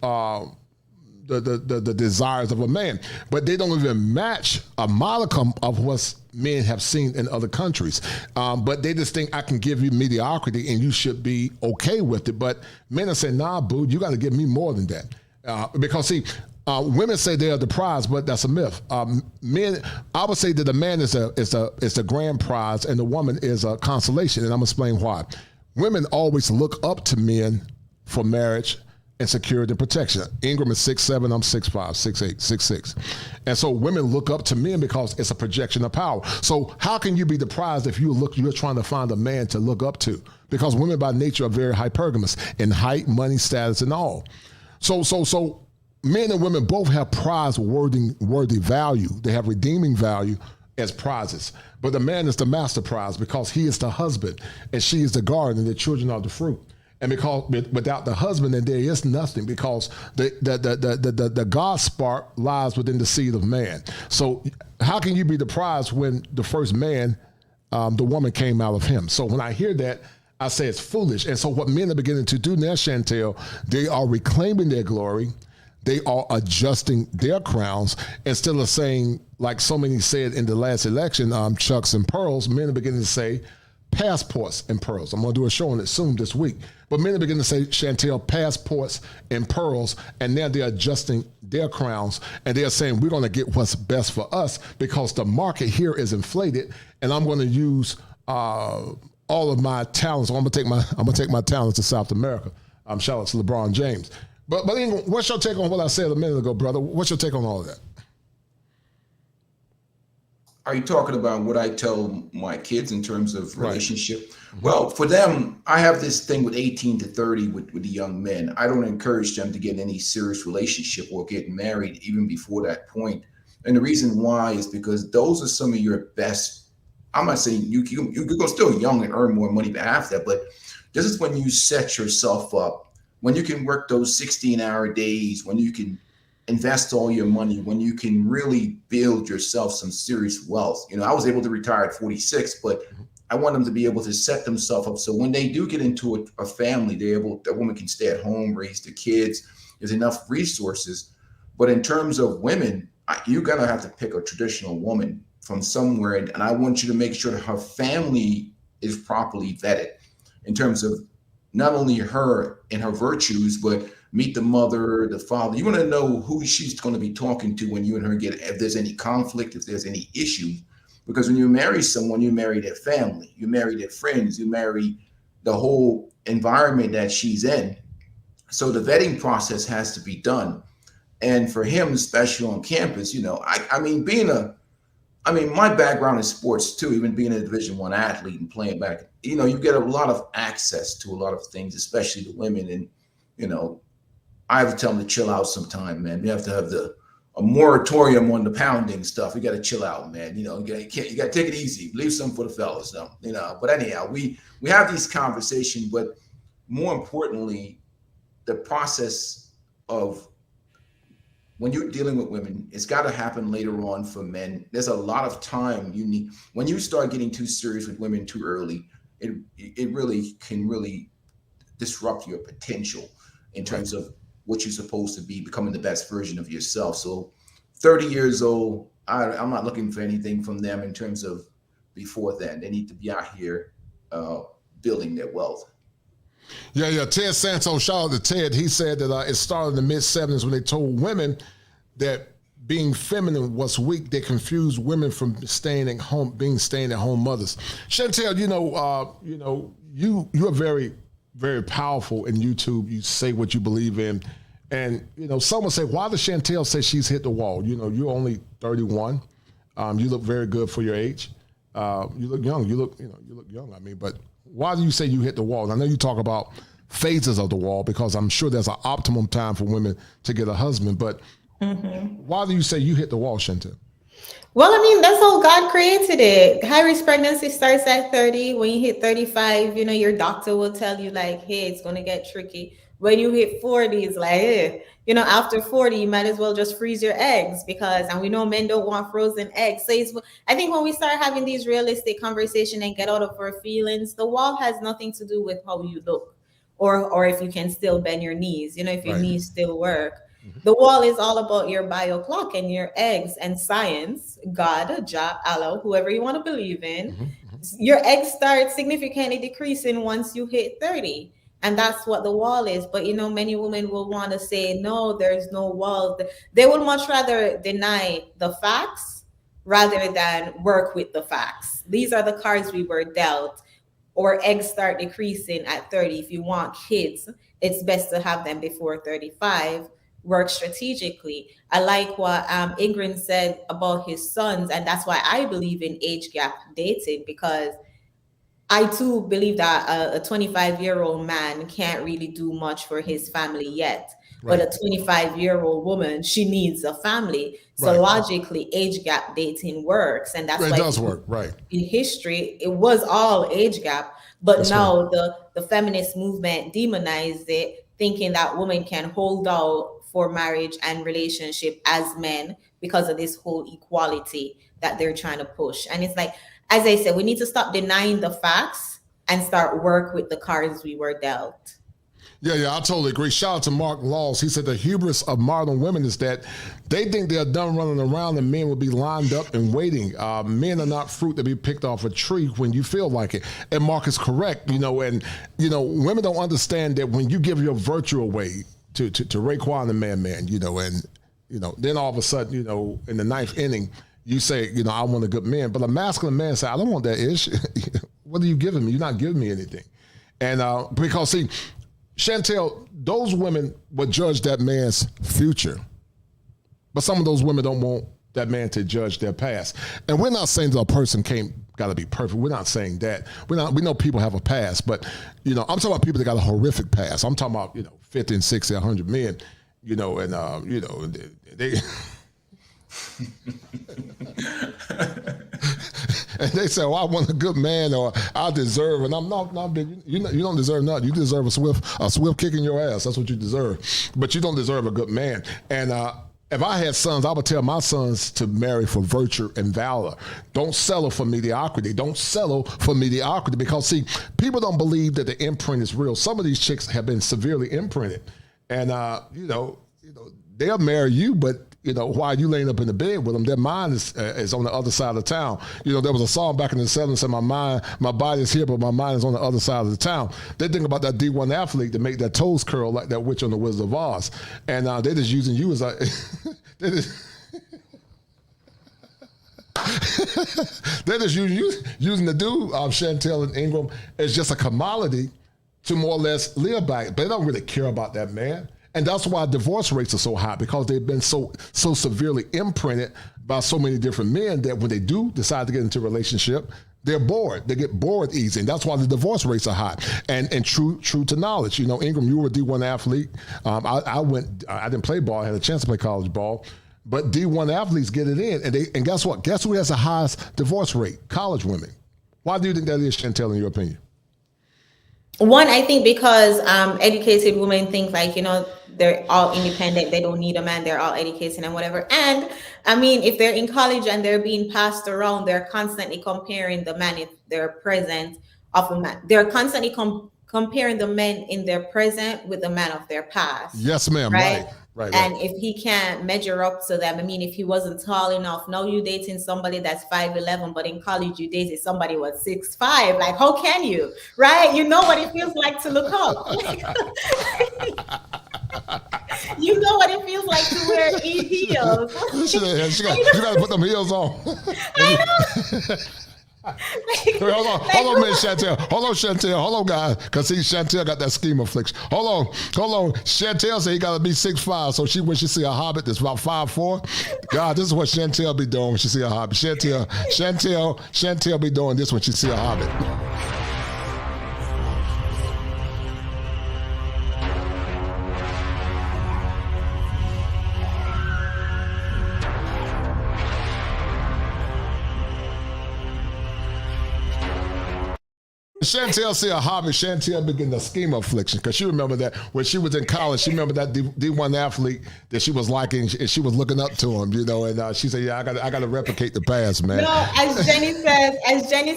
the desires of a man. But they don't even match a modicum of what men have seen in other countries. But they just think, I can give you mediocrity and you should be okay with it. But men are saying, nah, boo, you got to give me more than that. Because see, women say they are the prize, but that's a myth. Men, I would say that the man is the grand prize and the woman is a consolation, and I'm gonna explain why. Women always look up to men for marriage and security and protection. Ingram is 6'7", I'm 6'5", 6'8", 6'6". And so women look up to men because it's a projection of power. So how can you be the prize if you're trying to find a man to look up to? Because women by nature are very hypergamous in height, money, status, and all. So men and women both have prize-worthy value. They have redeeming value as prizes. But the man is the master prize because he is the husband and she is the garden and the children are the fruit. And because without the husband, then there is nothing, because the God spark lies within the seed of man. So how can you be the prize when the first man, the woman came out of him? So when I hear that, I say it's foolish. And so what men are beginning to do now, Chantelle, they are reclaiming their glory. They are adjusting their crowns instead of saying, like so many said in the last election, chucks and pearls. Men are beginning to say passports and pearls. I'm going to do a show on it soon this week. But men are beginning to say, Chantelle, passports and pearls, and now they're adjusting their crowns, and they're saying we're going to get what's best for us because the market here is inflated, and I'm going to use all of my talents. So I'm gonna take my talents to South America. Shout out to LeBron James. But Ingram, what's your take on what I said a minute ago, brother? What's your take on all of that? Are you talking about what I tell my kids in terms of relationship? Right. Well, for them, I have this thing with 18 to 30 with the young men. I don't encourage them to get in any serious relationship or get married even before that point. And the reason why is because those are some of your best. I'm not saying you're still young and earn more money after that, but this is when you set yourself up, when you can work those 16-hour days, when you can invest all your money, when you can really build yourself some serious wealth. I was able to retire at 46, but I want them to be able to set themselves up so when they do get into a family, that woman can stay at home, raise the kids. There's enough resources. But in terms of women, you're gonna have to pick a traditional woman from somewhere, and I want you to make sure that her family is properly vetted in terms of not only her and her virtues, but meet the mother, the father. You want to know who she's going to be talking to when you and her get, if there's any conflict, if there's any issues. Because when you marry someone, you marry their family, you marry their friends, you marry the whole environment that she's in. So the vetting process has to be done. And for him, especially on campus, my background is sports too, even being a Division I athlete and playing back, you get a lot of access to a lot of things, especially the women. And, I have to tell them to chill out sometime, man. You have to have a moratorium on the pounding stuff. You got to chill out, man. You got to take it easy. Leave some for the fellas, though. But anyhow, we have these conversations, but more importantly, the process of when you're dealing with women, it's got to happen later on for men. There's a lot of time you need. When you start getting too serious with women too early, it really can disrupt your potential in terms of what you're supposed to be, becoming the best version of yourself. So 30 years old, I'm not looking for anything from them in terms of before then. They need to be out here building their wealth. Yeah. Ted Santos, shout out to Ted. He said that it started in the mid-70s when they told women that being feminine was weak. They confused women from staying at home mothers. Chantelle, you're very very powerful in YouTube. You say what you believe in. And, you know, someone say, why does Chantelle say she's hit the wall? You know, you're only 31. You look very good for your age. You look young. You look young. I mean, but why do you say you hit the wall? I know you talk about phases of the wall because I'm sure there's an optimum time for women to get a husband. But why do you say you hit the wall, Chantelle? Well, I mean, that's how God created it. High risk pregnancy starts at 30. When you hit 35, you know, your doctor will tell you like, hey, it's going to get tricky. When you hit 40, it's like, hey, you know, after 40, you might as well just freeze your eggs because, and we know men don't want frozen eggs. So I think when we start having these realistic conversations and get out of our feelings, the wall has nothing to do with how you look or if you can still bend your knees, you know, if your knees still work. The wall is all about your bio clock and your eggs and science, God, Jah, Allah, whoever you want to believe in. Your eggs start significantly decreasing once you hit 30. And that's what the wall is. But, you know, many women will want to say, no, there's no wall. They would much rather deny the facts rather than work with the facts. These are the cards we were dealt. Or eggs start decreasing at 30. If you want kids, it's best to have them before 35. Work strategically. I like what Ingrid said about his sons, and that's why I believe in age gap dating, because I too believe that a 25-year-old man can't really do much for his family yet. But a 25-year-old woman, she needs a family. So logically, age gap dating works, and that's why it does work. In history, it was all age gap, but that's now the feminist movement demonized it, thinking that women can hold out for marriage and relationship as men because of this whole equality that they're trying to push. And it's like, as I said, we need to stop denying the facts and start work with the cards we were dealt. Yeah, I totally agree. Shout out to Mark Laws. He said the hubris of modern women is that they think they're done running around and men will be lined up and waiting. Men are not fruit to be picked off a tree when you feel like it. And Mark is correct, you know, and, you know, women don't understand that when you give your virtue away to Raekwon the Man, you know, and, you know, then all of a sudden, you know, in the ninth inning, you say, you know, I want a good man. But a masculine man say, I don't want that ish. What are you giving me? You're not giving me anything. And because, see, Chantelle, those women would judge that man's future. But some of those women don't want that man to judge their past. And we're not saying that a person got to be perfect. We're not saying that. We know people have a past, but, you know, I'm talking about people that got a horrific past. I'm talking about, you know, 50 and 60, 100 men, you know, and, you know, they and they say, "Oh, I want a good man, or I deserve." And I'm not big. You don't deserve nothing. You deserve a swift kick in your ass. That's what you deserve. But you don't deserve a good man. And if I had sons, I would tell my sons to marry for virtue and valor. Don't settle for mediocrity. Don't settle for mediocrity, because see, people don't believe that the imprint is real. Some of these chicks have been severely imprinted, and you know, they'll marry you, but you know, while you laying up in the bed with them, their mind is on the other side of town. You know, there was a song back in the 70s that my body is here, but my mind is on the other side of the town. They think about that D1 athlete to make their toes curl like that witch on the Wizard of Oz. And they're just using you as a... they're just using the dude, Chantelle and Ingram, as just a commodity to more or less live by it. But they don't really care about that man. And that's why divorce rates are so high, because they've been so severely imprinted by so many different men that when they do decide to get into a relationship, they're bored. They get bored easy. And that's why the divorce rates are high. And true to knowledge, you know, Ingram, you were a D1 athlete. I didn't play ball. I had a chance to play college ball. But D1 athletes get it in. And guess what? Guess who has the highest divorce rate? College women. Why do you think that is, Chantelle, in your opinion? One, I think because educated women think like, you know, they're all independent. They don't need a man. They're all educated and whatever. And I mean, if they're in college and they're being passed around, they're constantly comparing the man in their present of a man. They're constantly comparing the men in their present with the man of their past. Yes, ma'am. Right. And if he can't measure up to them, I mean, if he wasn't tall enough, now you're dating somebody that's 5'11", but in college you dated somebody was 6'5". Like, how can you? Right? You know what it feels like to look up. You know what it feels like to wear heels. You gotta put them heels on. I know. Hold on a minute, Chantelle. Hold on, Chantelle. Hold on, guys. Because see, Chantelle got that scheme affliction. Hold on. Chantelle said he got to be 6'5", so when she see a hobbit that's about 5'4", God, this is what Chantelle be doing when she see a hobbit. Chantelle be doing this when she see a hobbit. Chantelle see a hobby. Chantelle begin the scheme affliction because she remember that when she was in college. She remember that D1 athlete that she was liking, and she was looking up to him, and she said, "Yeah, I got to replicate the past, man." No, as Jenny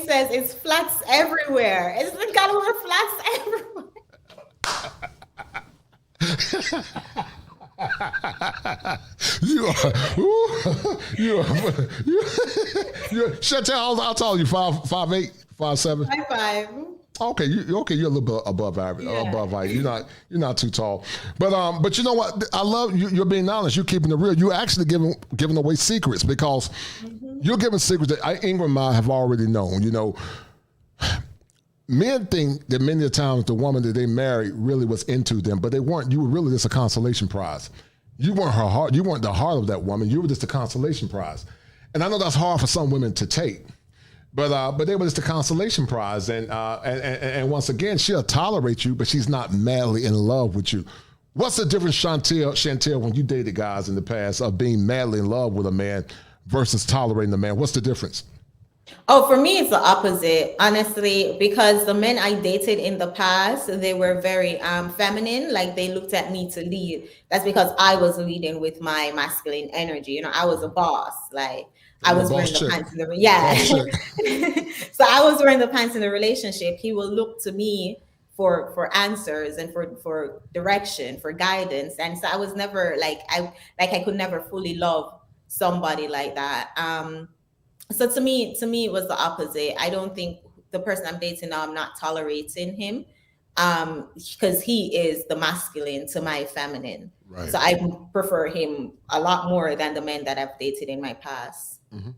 says, it's flats everywhere. It's got to wear flats everywhere. Chantelle, how tall are you? 5'8", 5'7"? 5'5". Okay, you're a little bit above average, above height. You're not too tall, but you know what? I love you. You're being honest. You're keeping it real. You're actually giving away secrets because you're giving secrets that Ingram and I have already known. Men think that many times the woman that they married really was into them, but they weren't. You were really just a consolation prize. You weren't her heart. You weren't the heart of that woman. You were just a consolation prize, and I know that's hard for some women to take. But they were just a consolation prize, and once again, she'll tolerate you, but she's not madly in love with you. What's the difference, Chantelle, when you dated guys in the past of being madly in love with a man versus tolerating the man? What's the difference? Oh, for me, it's the opposite, honestly, because the men I dated in the past, they were very feminine, like they looked at me to lead. That's because I was leading with my masculine energy. I was a boss, like. I was wearing the pants in the So I was wearing the pants in the relationship. He will look to me for answers and for direction, for guidance. And so I was never I could never fully love somebody like that. So to me it was the opposite. I don't think the person I'm dating now, I'm not tolerating him because he is the masculine to my feminine. Right. So I prefer him a lot more than the men that I've dated in my past. You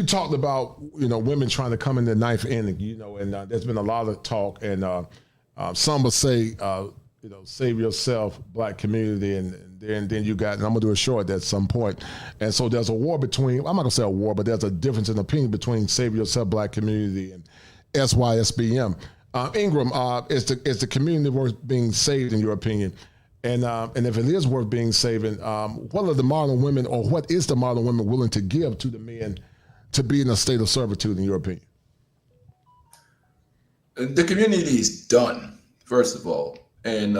talked about women trying to come in the knife ending, and there's been a lot of talk, and some will say save yourself, Black community, and then you got, and I'm gonna do a short at some point, and so there's a war between, I'm not gonna say a war, but there's a difference in opinion between save yourself, Black community, and SYSBM. Ingram, is the community worth being saved in your opinion? And if it is worth being saving, what are the modern women, or what is the modern women willing to give to the men to be in a state of servitude, in your opinion? The community is done, first of all. And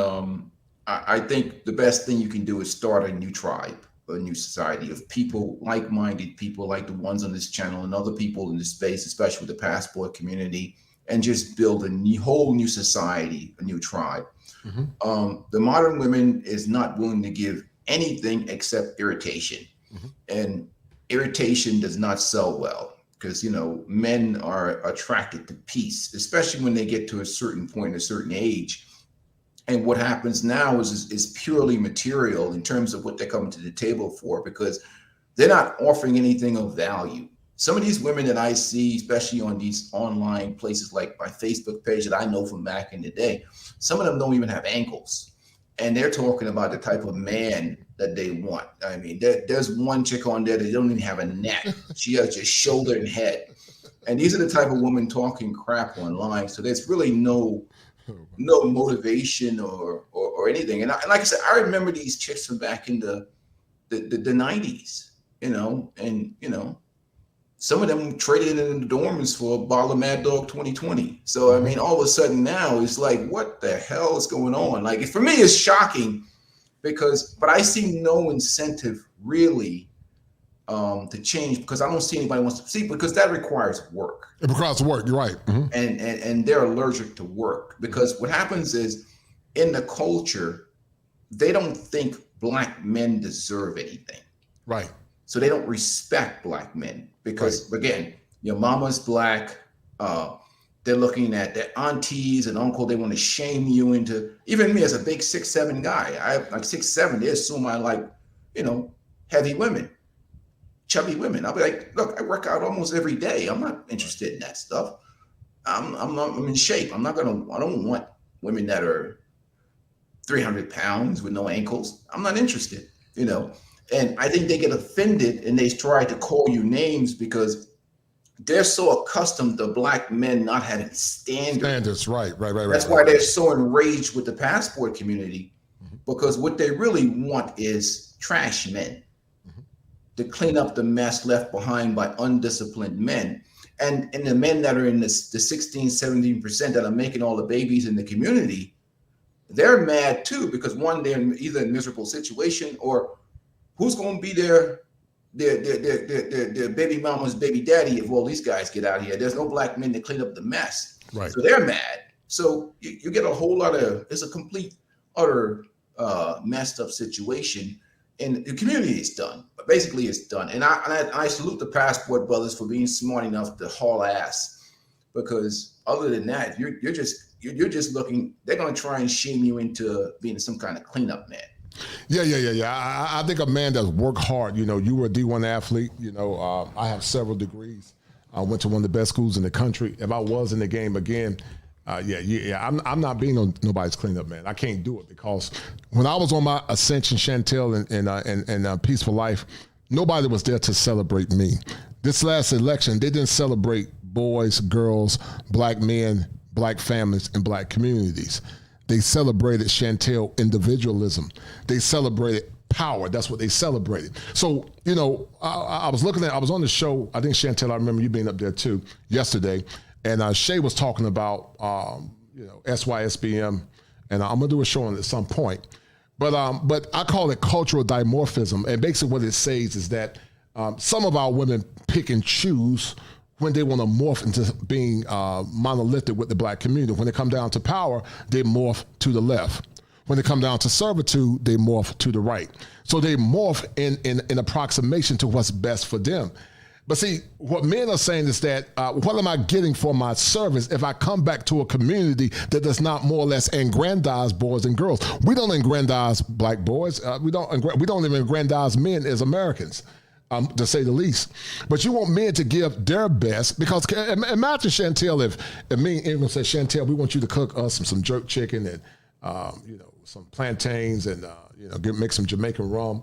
I think the best thing you can do is start a new tribe, a new society of people, like-minded people like the ones on this channel and other people in this space, especially with the passport community, and just build a whole new society, a new tribe. The modern women is not willing to give anything except irritation. And irritation does not sell well because, men are attracted to peace, especially when they get to a certain point, a certain age. And what happens now is purely material in terms of what they're coming to the table for, because they're not offering anything of value. Some of these women that I see, especially on these online places like my Facebook page that I know from back in the day, some of them don't even have ankles. And they're talking about the type of man that they want. I mean, there's one chick on there that don't even have a neck. She has just shoulder and head. And these are the type of women talking crap online. So there's really no motivation or anything. And like I said, I remember these chicks from back in the 90s, some of them traded in the dorms for a bottle of Mad Dog 2020. So, I mean, all of a sudden now it's like, what the hell is going on? Like, for me, it's shocking but I see no incentive really to change, because I don't see anybody wants to see, because that requires work. It requires work, you're right. And they're allergic to work, because what happens is in the culture, they don't think Black men deserve anything. Right. So they don't respect Black men because, again, your mama's Black. They're looking at their aunties and uncle. They want to shame you into, even me as a big 6'7" guy. I'm like 6'7". They assume I like, heavy women. chubby women. I'll be like, look, I work out almost every day. I'm not interested in that stuff. I'm in shape. I don't want women that are 300 pounds with no ankles. I'm not interested, you know. And I think they get offended and they try to call you names because they're so accustomed to black men not having standards. Right. That's why they're so enraged with the passport community, because what they really want is trash men to clean up the mess left behind by undisciplined men. And the men that are in the 16, 17% that are making all the babies in the community, they're mad too, because one, they're either in a miserable situation, or who's going to be their baby mama's baby daddy if all these guys get out here? There's no black men to clean up the mess. Right. So they're mad. So you get a whole lot of, it's a complete, utter messed up situation. And the community is done, but basically it's done. And I salute the passport brothers for being smart enough to haul ass, because other than that, you're just looking. They're going to try and shame you into being some kind of cleanup man. Yeah. I think a man that's worked hard. You know, you were a D1 athlete. You know, I have several degrees. I went to one of the best schools in the country. If I was in the game again, I'm not being nobody's cleanup man. I can't do it, because when I was on my ascension, Chantelle, and Peaceful Life, nobody was there to celebrate me. This last election, they didn't celebrate boys, girls, black men, black families, and black communities. They celebrated Chantelle individualism. They celebrated power. That's what they celebrated. So, you know, I was on the show, I think Chantelle, I remember you being up there too, yesterday. And Shay was talking about, SYSBM, and I'm gonna do a show on it at some point. But I call it cultural dimorphism. And basically what it says is that some of our women pick and choose when they want to morph into being monolithic with the black community. When they come down to power, they morph to the left. When they come down to servitude, they morph to the right. So they morph in approximation to what's best for them. But see, what men are saying is that, what am I getting for my service if I come back to a community that does not more or less aggrandize boys and girls? We don't aggrandize black boys. We don't even aggrandize men as Americans, to say the least. But you want men to give their best, because imagine, Chantelle, if me and Ingram said, Chantelle, we want you to cook us some jerk chicken and some plantains and make some Jamaican rum.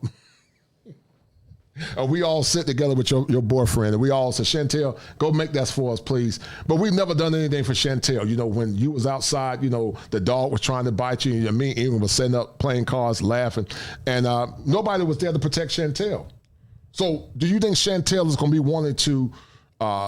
We all sit together with your boyfriend, and we all say, Chantelle, go make that for us, please. But we've never done anything for Chantelle. You know, when you was outside, the dog was trying to bite you, and me and Ingram was setting up playing cards, laughing, and nobody was there to protect Chantelle. So do you think Chantelle is going to be wanting to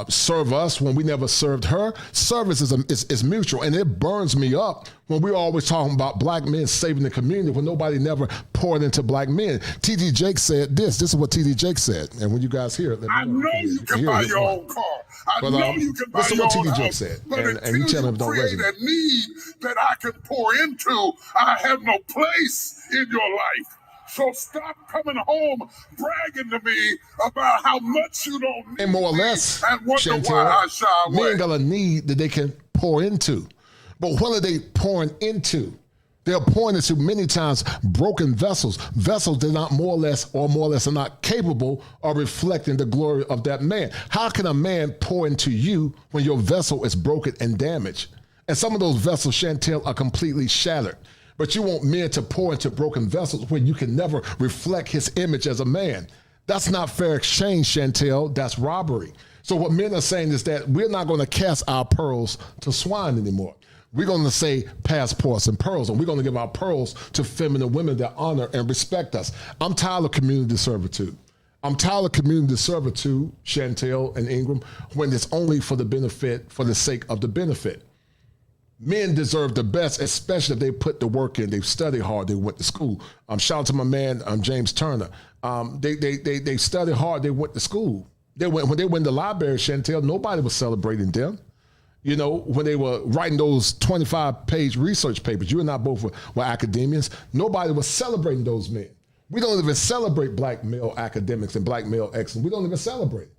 serve us when we never served her? Service is mutual, and it burns me up when we're always talking about black men saving the community when nobody never poured into black men. T.D. Jakes said this. This is what T.D. Jakes said. And when you guys hear it, I know you can buy your own car. I know you can buy your own house. Said. But and you tell me if it don't resonate. A need that I can pour into, I have no place in your life. So stop coming home bragging to me about how much you don't need. And more or less, and wonder Chantelle, why I shy away. Men got a need that they can pour into. But what are they pouring into? They're pouring into many times broken vessels that are not more or less are not capable of reflecting the glory of that man. How can a man pour into you when your vessel is broken and damaged? And some of those vessels, Chantelle, are completely shattered. But you want men to pour into broken vessels when you can never reflect his image as a man. That's not fair exchange, Chantelle. That's robbery. So what men are saying is that we're not going to cast our pearls to swine anymore. We're going to say passports and pearls, and we're going to give our pearls to feminine women that honor and respect us. I'm tired of community servitude. I'm tired of community servitude, Chantelle and Ingram, when it's only for the benefit, for the sake of the benefit. Men deserve the best, especially if they put the work in. They've studied hard. They went to school. Shout out to my man, James Turner. They studied hard. They went to school. When they went to the library, Chantelle, nobody was celebrating them. When they were writing those 25-page research papers, you and I both were academians, nobody was celebrating those men. We don't even celebrate black male academics and black male excellence. We don't even celebrate.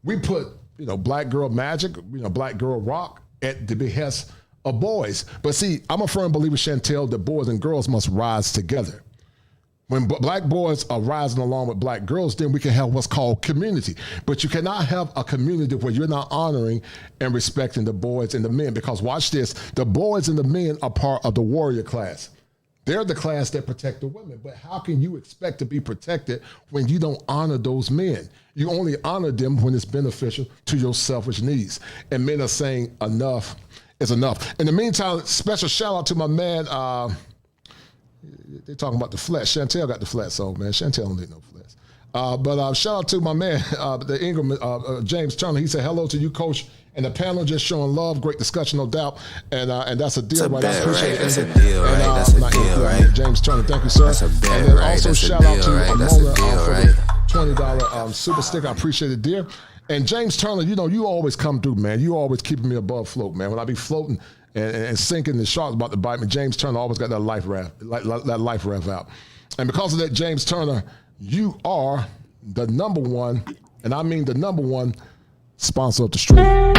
We put, black girl magic, black girl rock at the behest of boys. But see, I'm a firm believer, Chantelle, that boys and girls must rise together. When black boys are rising along with black girls, then we can have what's called community. But you cannot have a community where you're not honoring and respecting the boys and the men. Because watch this, the boys and the men are part of the warrior class. They're the class that protect the women. But how can you expect to be protected when you don't honor those men? You only honor them when it's beneficial to your selfish needs. And men are saying enough is enough. In the meantime, special shout out to my man, they're talking about the flesh. Chantelle got the flesh on, man. Chantelle don't need no flesh. But shout out to my man, the Ingram, James Turner. He said, hello to you, Coach, and the panel, just showing love. Great discussion, no doubt. And that's a deal, right? I appreciate it. That's a deal, right? That's a deal, right? James Turner, thank you, sir. That's a bet, and then also shout out to Mona for the $20 super sticker. I appreciate it, dear. And James Turner, you always come through, man. You always keeping me above float, man. When I be floating and sinking, the shark's about to bite me, James Turner always got that life raft out. And because of that, James Turner, you are the number one, and I mean the number one sponsor of the stream.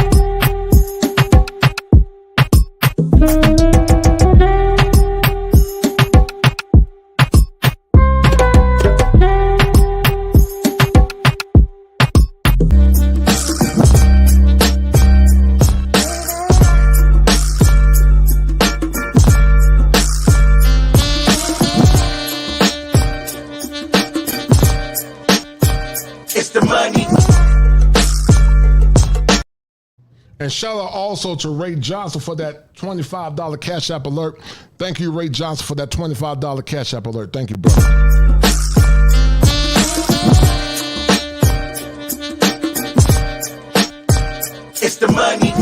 And shout out also to Ray Johnson for that $25 Cash App alert. Thank you, Ray Johnson, for that $25 Cash App alert. Thank you, brother. It's the money.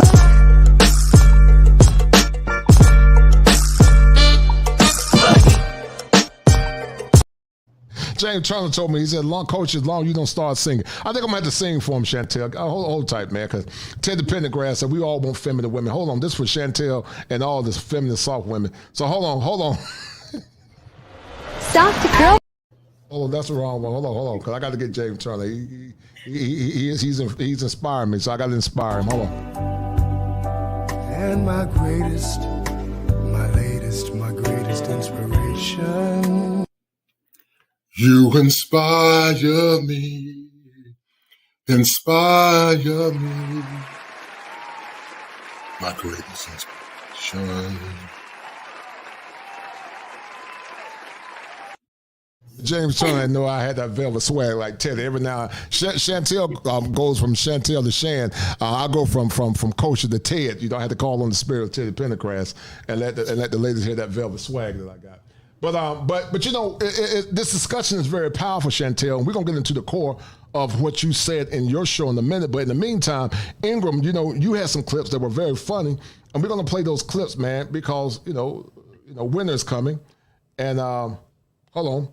James Turner told me, he said, Coach, as long as you don't start singing. I think I'm going to have to sing for him, Chantelle. Hold tight, man, because Ted the Pendergrass said we all want feminine women. Hold on, this for Chantelle and all this feminine soft women. So hold on. Stop the girl. Hold on, that's the wrong one. Hold on, because I got to get James Turner. He's inspiring me, so I got to inspire him. Hold on. And my greatest inspiration. You inspire me, my greatest inspiration. James Turner, I know I had that velvet swag like Teddy. Every now and Chantelle goes from Chantelle to Shan. I go from Coach to Ted. I had to call on the spirit of Teddy Pendergrass and let the ladies hear that velvet swag that I got. But this discussion is very powerful, Chantelle, and we're going to get into the core of what you said in your show in a minute. But in the meantime, Ingram, you had some clips that were very funny, and we're going to play those clips, man, because, winter's coming. And hold on.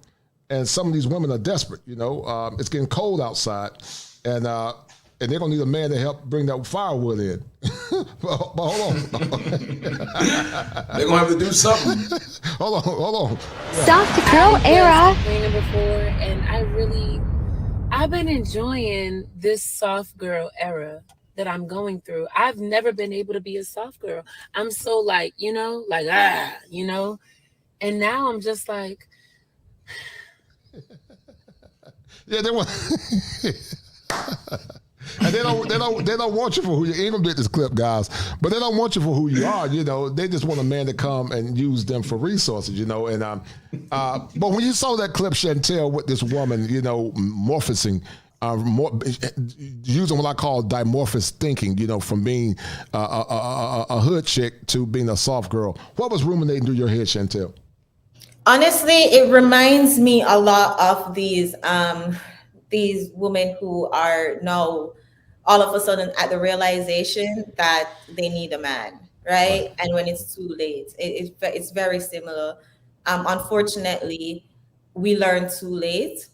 And some of these women are desperate, It's getting cold outside, and they're going to need a man to help bring that firewood in. but hold on. They're going to have to do something. Hold on. Soft girl era. Before, and I've been enjoying this soft girl era that I'm going through. I've never been able to be a soft girl. I'm so and now I'm just like. Yeah, they want. And they don't want you for who you. Ingram did this clip, guys, but they don't want you for who you are. They just want a man to come and use them for resources. And but when you saw that clip, Chantelle, with this woman, morphosing, using what I call dimorphous thinking, from being a hood chick to being a soft girl. What was ruminating through your head, Chantelle? Honestly, it reminds me a lot of these women who are now all of a sudden at the realization that they need a man, right? And when it's too late, it's very similar. Unfortunately, we learn too late,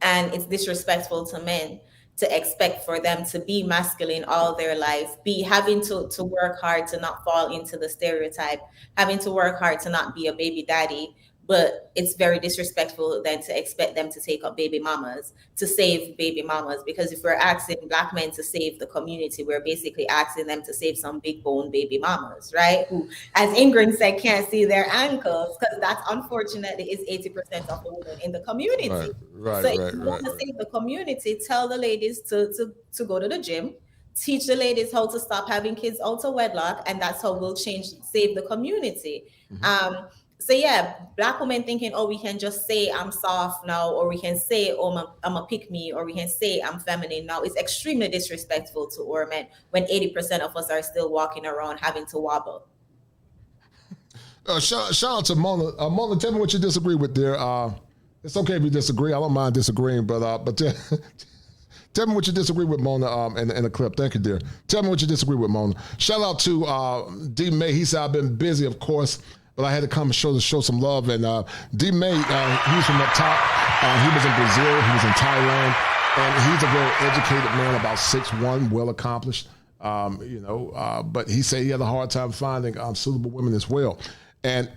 and it's disrespectful to men to expect for them to be masculine all their life, having to work hard to not fall into the stereotype, having to work hard to not be a baby daddy, But it's very disrespectful then to expect them to take up baby mamas, to save baby mamas, because if we're asking Black men to save the community, we're basically asking them to save some big bone baby mamas, right? Who, as Ingrid said, can't see their ankles, because that unfortunately is 80% of the women in the community. So if you want to save the community, tell the ladies to go to the gym, teach the ladies how to stop having kids out of wedlock, and that's how we'll save the community. So yeah, Black women thinking, oh, we can just say I'm soft now, or we can say, oh, I'm a pick me, or we can say I'm feminine now. It's extremely disrespectful to our men when 80% of us are still walking around having to wobble. Shout out to Mona. Mona, tell me what you disagree with there. It's okay if you disagree. I don't mind disagreeing, but tell me what you disagree with, Mona, in the clip. Thank you, dear. Tell me what you disagree with, Mona. Shout out to D. May. He said, I've been busy, of course, but I had to come and show some love. And D. May, he's from up top. He was in Brazil. He was in Thailand. And he's a very educated man, about 6'1", well accomplished. But he said he had a hard time finding suitable women as well. And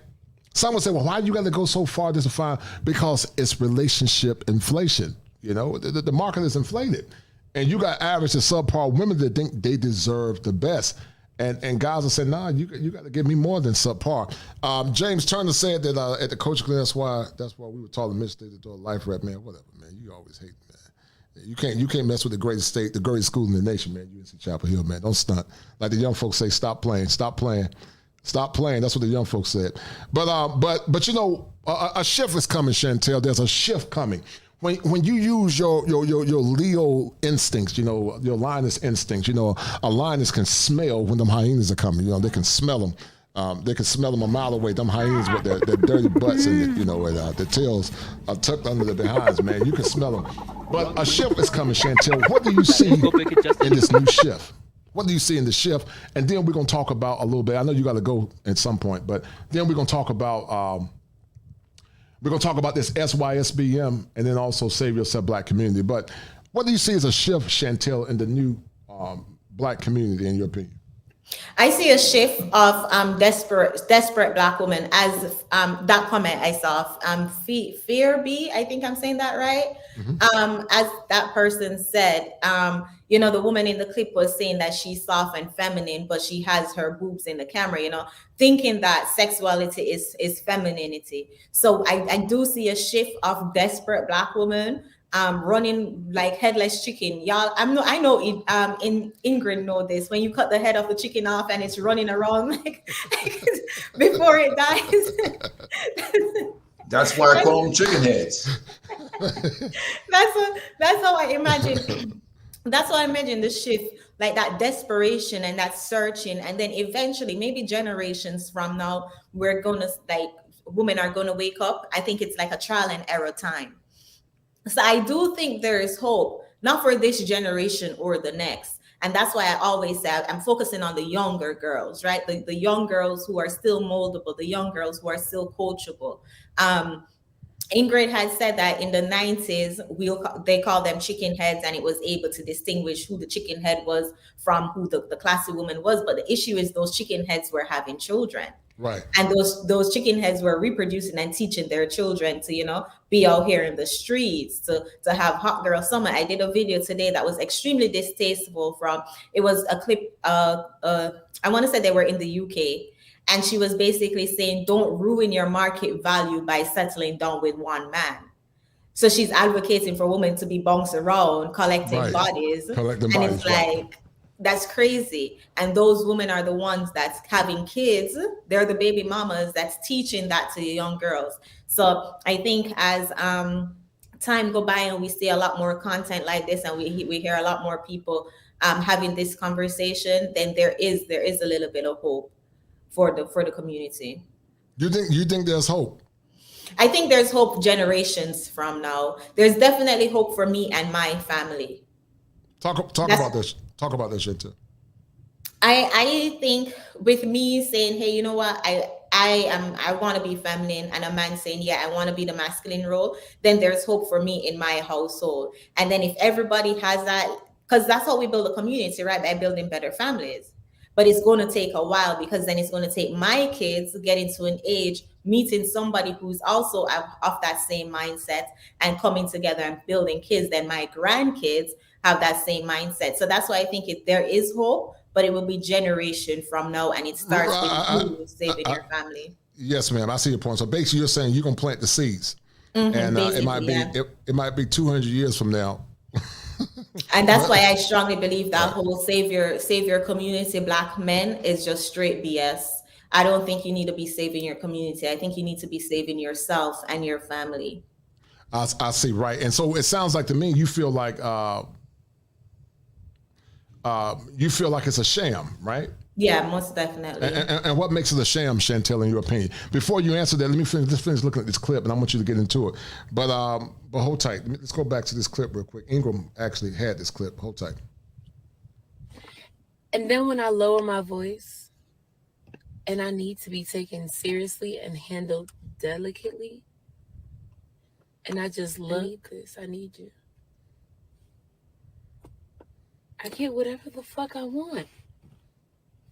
someone said, well, why you got to go so far to find? Because it's relationship inflation. You know, the market is inflated. And you got average and subpar women that think they deserve the best. And guys will say, nah, you got to give me more than subpar. James Turner said that at the coaching class, that's why we were taught in Michigan State to do a life rep, man. Whatever, man. You always hate, man. You can't mess with the greatest state, the greatest school in the nation, man. UNC Chapel Hill, man. Don't stunt. Like the young folks say, stop playing. Stop playing. Stop playing. That's what the young folks said. But you know, a shift is coming, Chantelle. There's a shift coming. When you use your Leo instincts, you know, your lioness instincts, you know, a lioness can smell when them hyenas are coming. You know, they can smell them. They can smell them a mile away. Them hyenas with their dirty butts and their tails are tucked under their behinds, man. You can smell them. But a shift is coming, Chantelle. What do you see in this new shift? What do you see in the shift? And then we're going to talk about a little bit. I know you got to go at some point, but then we're going to talk about this SYSBM and then also Save Yourself Black Community. But what do you see as a shift, Chantelle, in the new Black community, in your opinion? I see a shift of desperate Black women, as that comment I saw, Fear B, I think I'm saying that right. As that person said, the woman in the clip was saying that she's soft and feminine, but she has her boobs in the camera, thinking that sexuality is femininity. So I do see a shift of desperate Black women running like headless chicken. Y'all, I know Ingrid know this. When you cut the head of the chicken off and it's running around like before it dies. That's why I call them chicken heads. That's how I imagine. That's how I imagine the shift, like that desperation and that searching, and then eventually, maybe generations from now, women are gonna wake up. I think it's like a trial and error time. So I do think there is hope, not for this generation or the next. And that's why I always say I'm focusing on the younger girls, right? The young girls who are still moldable, the young girls who are still coachable. Ingrid had said that in the 90s, they called them chicken heads, and it was able to distinguish who the chicken head was from who the classy woman was. But the issue is those chicken heads were having children. Right. And those chicken heads were reproducing and teaching their children to, be out here in the streets, to have hot girl summer. I did a video today that was extremely distasteful it was a clip, I want to say they were in the UK. And she was basically saying, don't ruin your market value by settling down with one man. So she's advocating for women to be bounced around, collecting bodies. It's like, that's crazy. And those women are the ones that's having kids. They're the baby mamas that's teaching that to the young girls. So I think as time go by and we see a lot more content like this, and we hear a lot more people having this conversation, then there is a little bit of hope for the community. You think there's hope? I think there's hope generations from now. There's definitely hope for me and my family. Talk about this. Talk about this, Chantelle. I think with me saying, hey, you know what, I want to be feminine, and a man saying, yeah, I want to be the masculine role, then there's hope for me in my household. And then if everybody has that, because that's how we build a community, right? By building better families. but it's going to take a while, because then it's going to take my kids to get into an age meeting somebody who's also of that same mindset and coming together and building kids. Then my grandkids have that same mindset. So that's why I think there is hope, but it will be generation from now, and it starts with you saving your family. Yes, ma'am. I see your point. So basically, you're saying you're gonna plant the seeds, and it might be 200 years from now. And that's why I strongly believe that whole savior community, Black men, is just straight BS. I don't think you need to be saving your community. I think you need to be saving yourself and your family. I see, right. And so it sounds like to me you feel like it's a sham, right? Yeah, most definitely. And what makes it a sham, Chantelle, in your opinion? Before you answer that, let me finish looking at this clip, and I want you to get into it. But hold tight. Let's go back to this clip real quick. Ingram actually had this clip. Hold tight. And then when I lower my voice and I need to be taken seriously and handled delicately, and I just look this, I need you. I get whatever the fuck I want.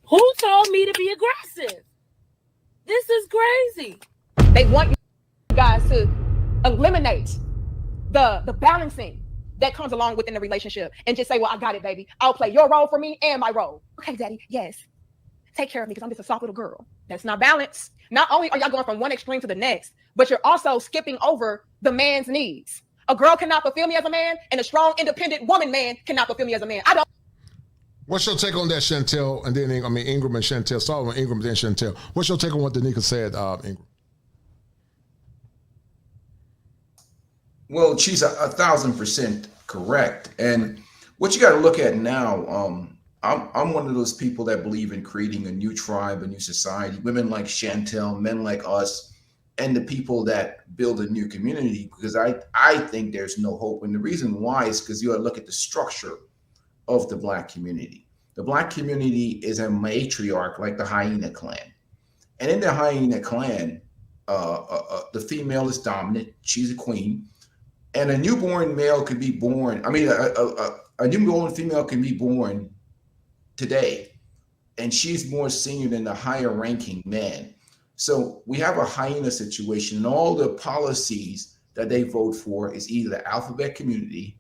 Who told me to be aggressive? This is crazy. They want you guys to eliminate the balancing that comes along within the relationship and just say, well, I got it, baby. I'll play your role for me and my role. Okay, daddy, yes. Take care of me because I'm just a soft little girl. That's not balance. Not only are y'all going from one extreme to the next, but you're also skipping over the man's needs. A girl cannot fulfill me as a man, and a strong, independent woman man cannot fulfill me as a man. I don't. What's your take on that, Chantelle? And then, Ingram and Chantelle. Start with Ingram, then Chantelle. What's your take on what Danica said, Ingram? Well, she's 1,000% correct. And what you got to look at now, I'm one of those people that believe in creating a new tribe, a new society, women like Chantelle, men like us, and the people that build a new community, because I think there's no hope. And the reason why is because you got to look at the structure of the Black community. The Black community is a matriarch like the hyena clan. And in the hyena clan, the female is dominant. She's a queen. And a newborn male could be born. A newborn female can be born today, and she's more senior than the higher ranking man. So we have a hyena situation, and all the policies that they vote for is either the alphabet community,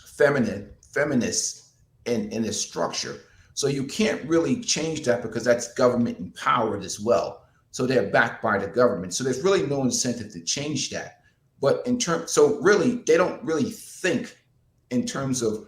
feminist in its structure. So you can't really change that because that's government empowered as well. So they're backed by the government. So there's really no incentive to change that. But so really, they don't really think in terms of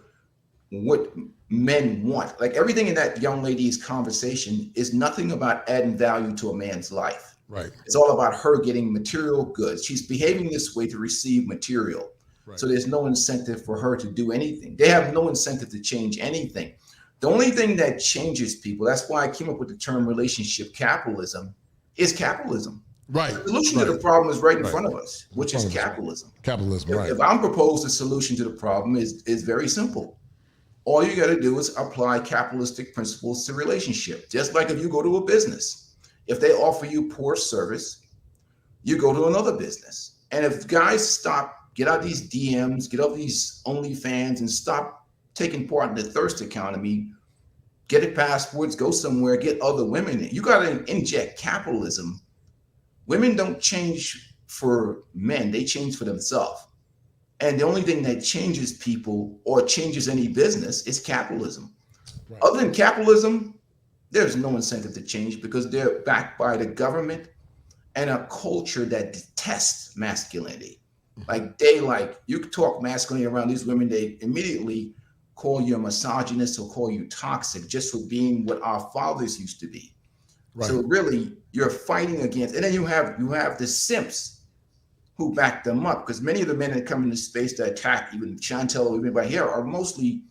what men want. Like everything in that young lady's conversation is nothing about adding value to a man's life. Right. It's all about her getting material goods. She's behaving this way to receive material. Right. So there's no incentive for her to do anything. They have no incentive to change anything. The only thing that changes people, that's why I came up with the term relationship capitalism, is capitalism. Right. The solution to the problem is right in front of us, which is capitalism. Capitalism, right. If I'm proposed a solution to the problem is very simple. All you got to do is apply capitalistic principles to relationship. Just like if you go to a business, if they offer you poor service, you go to another business. And if guys get out these DMs, get off these OnlyFans and stop taking part in the thirst economy, get a passports, go somewhere, get other women. You got to inject capitalism. Women don't change for men, they change for themselves. And the only thing that changes people or changes any business is capitalism. Right. Other than capitalism, there's no incentive to change because they're backed by the government and a culture that detests masculinity. Like you talk masculinity around these women, they immediately call you a misogynist or call you toxic just for being what our fathers used to be. Right. So really, you're fighting against, and then you have the simps who back them up, because many of the men that come into space to attack even Chantelle or everybody here are mostly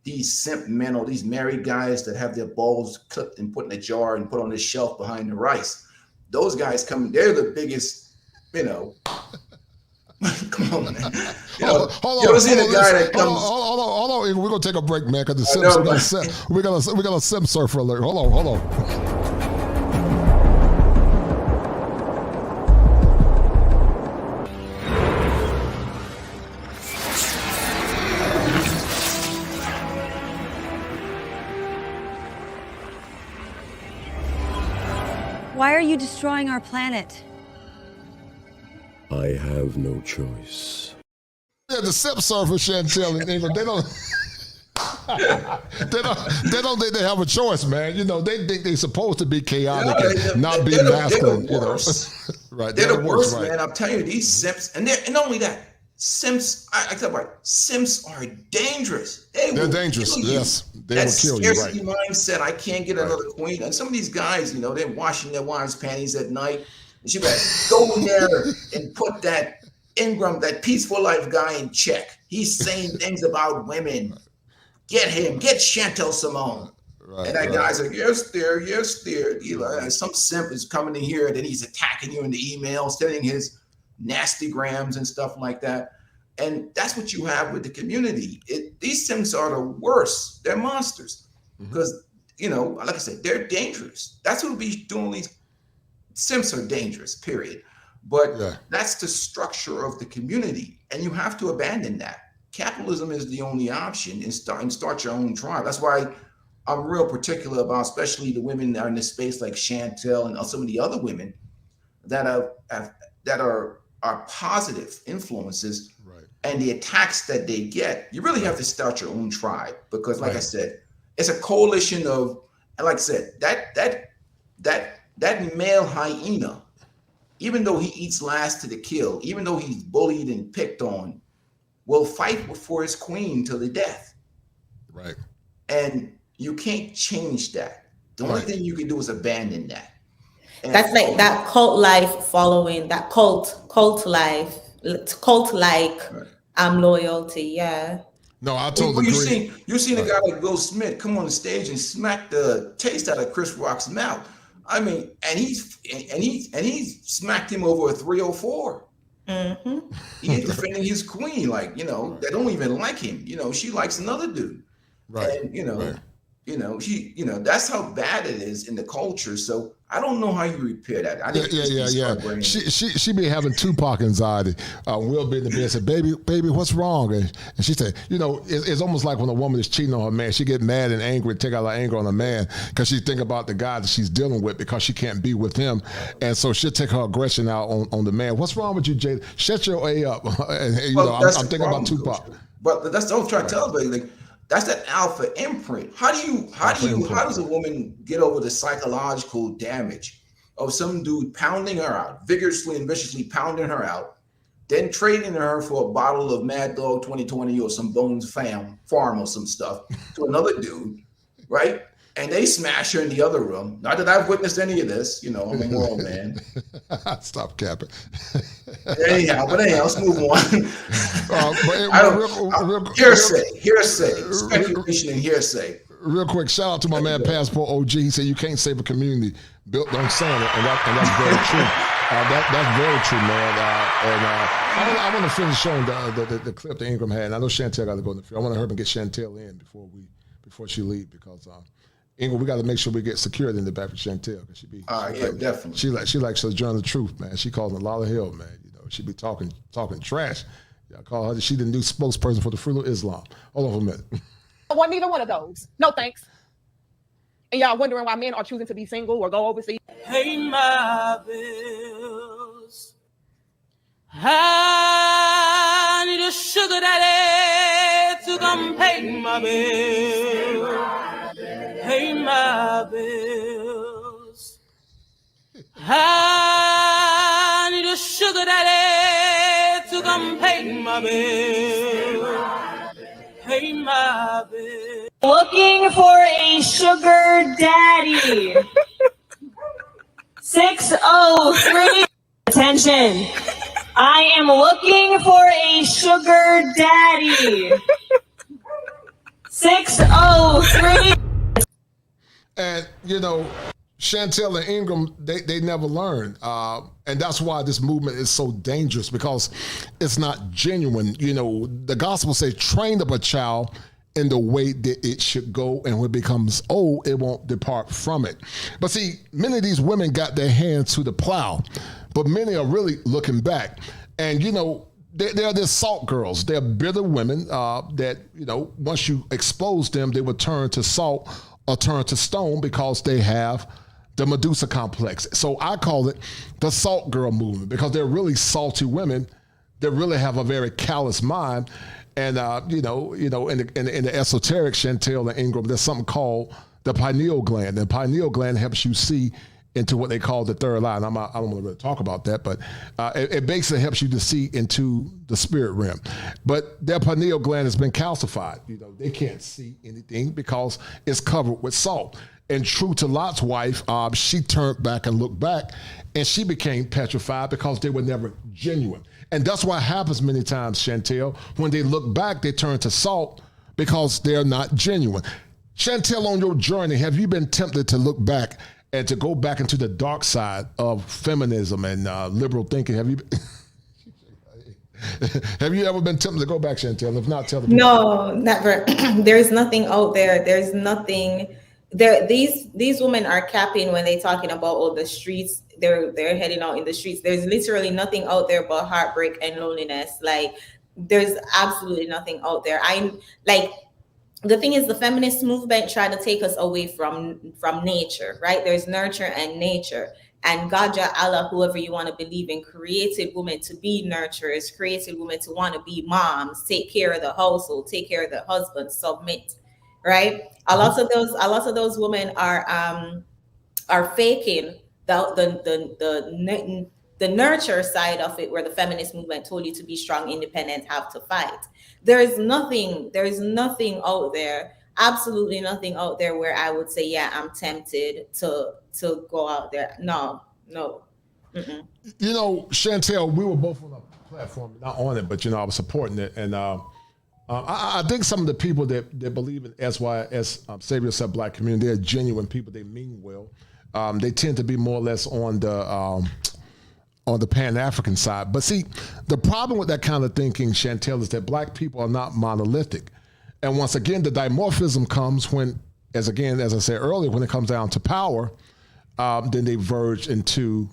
these simp men or these married guys that have their balls clipped and put in a jar and put on the shelf behind the rice. Those guys they're the biggest, Come on, man. Hold on. Hold on. We're gonna take a break, man, because we're gonna simp surfer alert. Hold on. Why are you destroying our planet? I have no choice. Yeah, the simp surfer Chantelle and Ingram, they don't think they have a choice, man. You know, they think they're supposed to be chaotic and not be masculine. They're the worst. Right? They're the worst, right. man. I'm telling you, these simps, and not only that, simps. I tell you what, simps are dangerous. They're dangerous. Yes, they will kill you. Right? Scarcity mindset. I can't get another queen. And some of these guys, you know, they're washing their wives' panties at night. And she better go in there and put that Ingram, that peaceful life guy, in check. He's saying things about women. Get him. Get Chantelle Simone. Right, and that guy's like, yes, dear. You know, some simp is coming in here, and then he's attacking you in the email, sending his nasty grams and stuff like that. And that's what you have with the community. These simps are the worst. They're monsters because, you know, like I said, they're dangerous. That's what we doing. These simps are dangerous, period. But that's the structure of the community, and you have to abandon that. Capitalism is the only option, and start your own tribe. That's why I'm real particular about, especially the women that are in this space, like Chantelle and some of the other women that are positive influences, and the attacks that they get. You really have to start your own tribe because, like I said, it's a coalition of, and like I said, that male hyena, even though he eats last to the kill, even though he's bullied and picked on, will fight for his queen till the death. Right. And you can't change that. The only thing you can do is abandon that. And that's like that cult life following, that cult life, cult-like loyalty. Yeah. No, I totally agree. You seen a guy like Will Smith come on the stage and smack the taste out of Chris Rock's mouth. I mean, and he's smacked him over a 304. He ain't defending his queen, like, you know, they don't even like him. You know, she likes another dude. Right. And you know, she, you know, that's how bad it is in the culture. So I don't know how you repair that. I think She be having Tupac anxiety. Will be in the bed and said, baby, what's wrong? And she said, you know, it's almost like when a woman is cheating on her man, she get mad and angry, take out her anger on a man because she think about the guy that she's dealing with because she can't be with him. And so she'll take her aggression out on the man. What's wrong with you, Jay? Shut your A up. And, you know, I'm thinking about Tupac. But that's what I'm trying to tell everybody. Like, that's that alpha imprint. How does a woman get over the psychological damage of some dude pounding her out, vigorously and viciously pounding her out, then trading her for a bottle of Mad Dog 2020 or some Bones Farm or some stuff to another dude, right? And they smash her in the other room. Not that I've witnessed any of this, you know, I'm a moral man. Stop capping. Anyhow, let's move on. Hearsay, speculation and hearsay. Real quick, shout out to my man Passport OG. He said you can't save a community built on sand, and that's very true. That's very true, man. I want to finish showing the clip that Ingram had. And I know Chantelle got to go in the field. I want to hurry and get Chantelle in before she leaves because Ingram, we got to make sure we get security in the back for Chantelle because she be. Definitely. She likes to join the truth, man. She calls a lot of hell, man. You know, she be talking trash. I call her. She the new spokesperson for the Fruit of Islam. Hold on for a minute. I want neither one of those. No thanks. And y'all wondering why men are choosing to be single or go overseas. Pay my bills. I need a sugar daddy to come pay my bills. Pay my bills. I need a sugar daddy to come pay my bills. Pay my bills. Looking for a sugar daddy. 603. Attention. I am looking for a sugar daddy. 603. And, you know, Chantelle and Ingram, they never learn. And that's why this movement is so dangerous because it's not genuine. You know, the gospel says, train up a child in the way that it should go, and when it becomes old, it won't depart from it. But see, many of these women got their hands to the plow, but many are really looking back. And, you know, they're the salt girls. They're bitter women that, you know, once you expose them, they will turn to salt or turn to stone because they have the Medusa complex. So I call it the salt girl movement, because they're really salty women that really have a very callous mind. And in the esoteric, Chantelle and Ingram, there's something called the pineal gland. The pineal gland helps you see into what they call the third eye. And I don't want to really talk about that, but it basically helps you to see into the spirit realm. But their pineal gland has been calcified. They can't see anything because it's covered with salt. And true to Lot's wife, she turned back and looked back, and she became petrified because they were never genuine. And that's what happens many times, Chantelle. When they look back, they turn to salt because they're not genuine. Chantelle, on your journey, have you been tempted to look back and to go back into the dark side of feminism and liberal thinking? Have you ever been tempted to go back, Chantelle? If not, tell the people. No, never. There's nothing out there. There's nothing there. These women are capping when they're talking about the streets. They're heading out in the streets. There's literally nothing out there but heartbreak and loneliness. Like, there's absolutely nothing out there. The thing is, the feminist movement tried to take us away from nature, right? There's nurture and nature. And God, Allah, whoever you want to believe in, created women to be nurturers, created women to want to be moms, take care of the household, take care of the husband, submit, right? A lot of those women are faking the nurture side of it, where the feminist movement told you to be strong, independent, have to fight. There is nothing out there, absolutely nothing out there where I would say, yeah, I'm tempted to go out there. No. Mm-mm. Chantelle, we were both on a platform, not on it, but I was supporting it. And I think some of the people that believe in SYS, Save Yourself Black Community, they're genuine people, they mean well. They tend to be more or less on the Pan-African side. But see, the problem with that kind of thinking, Chantelle, is that Black people are not monolithic. And once again, the dimorphism comes when, as I said earlier, when it comes down to power, then they verge into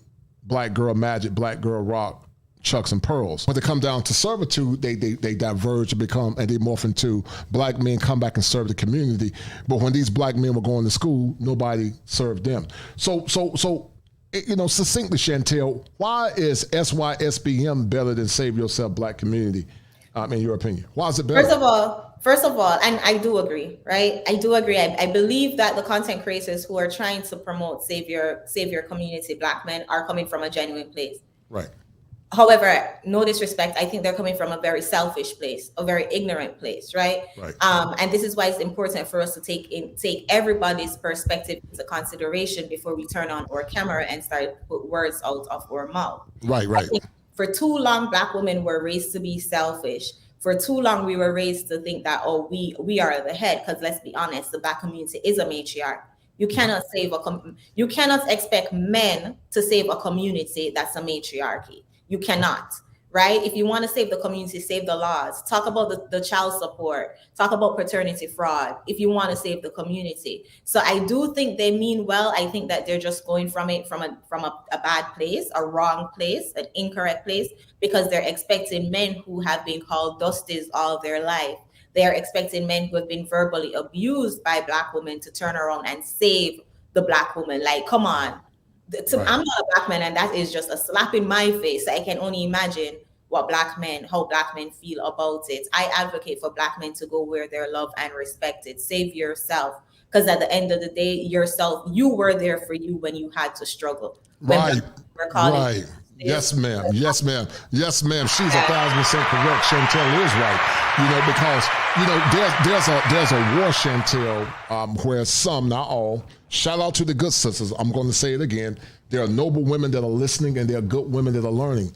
Black girl magic, Black girl rock, chucks and pearls. When they come down to servitude, they diverge and they morph into Black men come back and serve the community. But when these Black men were going to school, nobody served them. So succinctly, Chantelle, why is SYSBM better than Save Yourself Black Community, in your opinion? Why is it better? First of all, and I do agree, right? I do agree. I believe that the content creators who are trying to promote Save Your Community Black men are coming from a genuine place. Right. However, no disrespect, I think they're coming from a very selfish place, a very ignorant place, right? Right. And this is why it's important for us to take everybody's perspective into consideration before we turn on our camera and start to put words out of our mouth. Right. I think for too long, Black women were raised to be selfish. For too long, we were raised to think that, we are the head, because let's be honest, the Black community is a matriarch. You cannot you cannot expect men to save a community that's a matriarchy. You cannot, right? If you want to save the community, save the laws. Talk about the child support. Talk about paternity fraud if you want to save the community. So I do think they mean well. I think that they're just going from a bad place, a wrong place, an incorrect place, because they're expecting men who have been called dusties all their life. They are expecting men who have been verbally abused by Black women to turn around and save the Black woman. Like, come on. I'm not a Black man, and that is just a slap in my face. I can only imagine how Black men feel about it. I advocate for Black men to go where they're loved and respected. Save yourself, because at the end of the day, you were there for you when you had to struggle. Right. Yes, ma'am. Yes, ma'am. Yes, ma'am. She's 1,000% correct. Chantelle is right. Because there's a war, Chantelle, where some, not all, shout out to the good sisters. I'm going to say it again. There are noble women that are listening, and there are good women that are learning.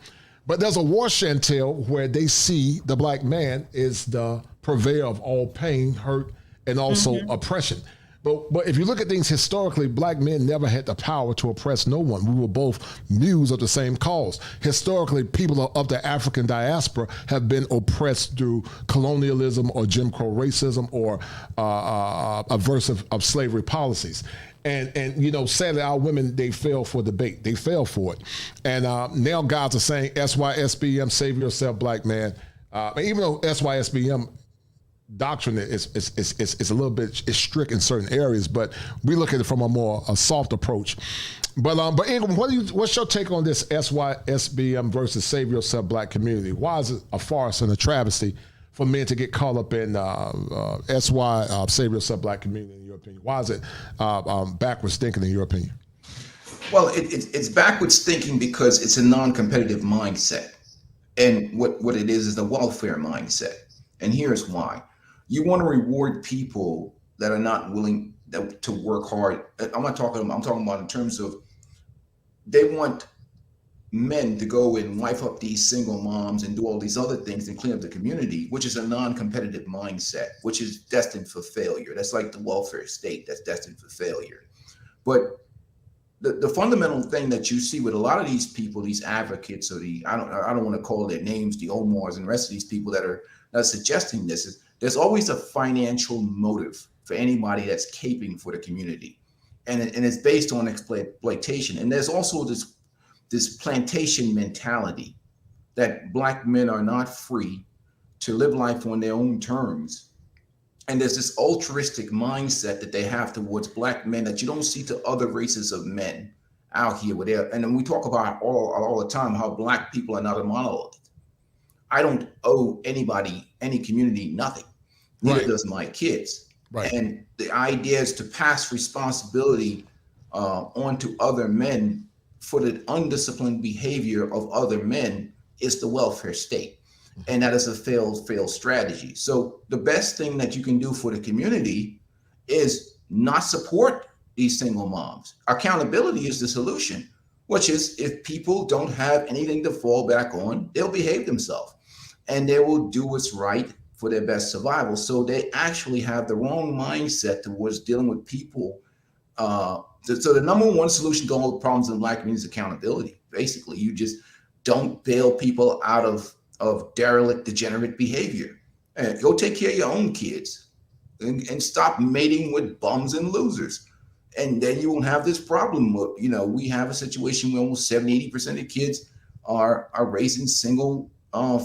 But there's a war, Chantelle, where they see the Black man is the purveyor of all pain, hurt, and also oppression. But if you look at things historically, Black men never had the power to oppress no one. We were both mules of the same cause. Historically, people of the African diaspora have been oppressed through colonialism or Jim Crow racism or aversive of slavery policies. And sadly, our women, they fell for the bait. They fell for it. And now guys are saying SYSBM, Save Yourself Black Man. Even though SYSBM doctrine is a little bit is strict in certain areas, but we look at it from a soft approach. But Ingram, what's your take on this SYSBM versus Save Yourself Black community? Why is it a farce and a travesty for men to get caught up in Save Yourself Black community, in your opinion? Why is it backwards thinking, in your opinion? Well, it's backwards thinking because it's a non-competitive mindset. And what it is a welfare mindset. And here's why. You want to reward people that are not willing to work hard. I'm talking about in terms of they want men to go and wife up these single moms and do all these other things and clean up the community, which is a non-competitive mindset, which is destined for failure. That's like the welfare state that's destined for failure. But the fundamental thing that you see with a lot of these people, these advocates, or I don't want to call their names, the Omars and the rest of these people that are suggesting this, is there's always a financial motive for anybody that's caping for the community, and it's based on exploitation. And there's also this plantation mentality that Black men are not free to live life on their own terms. And there's this altruistic mindset that they have towards Black men that you don't see to other races of men out here with their, and then we talk about all the time how Black people are not a monolith. I don't owe anybody, any community, nothing. Neither does my kids. Right. And the idea is to pass responsibility on to other men for the undisciplined behavior of other men is the welfare state. And that is a failed strategy. So the best thing that you can do for the community is not support these single moms. Accountability is the solution, which is if people don't have anything to fall back on, they'll behave themselves and they will do what's right for their best survival. So they actually have the wrong mindset towards dealing with people. So the number one solution to all the problems in Black community is accountability. Basically, you just don't bail people out of derelict, degenerate behavior. And go take care of your own kids and stop mating with bums and losers. And then you won't have this problem. We have a situation where almost 70, 80% of kids are raised in single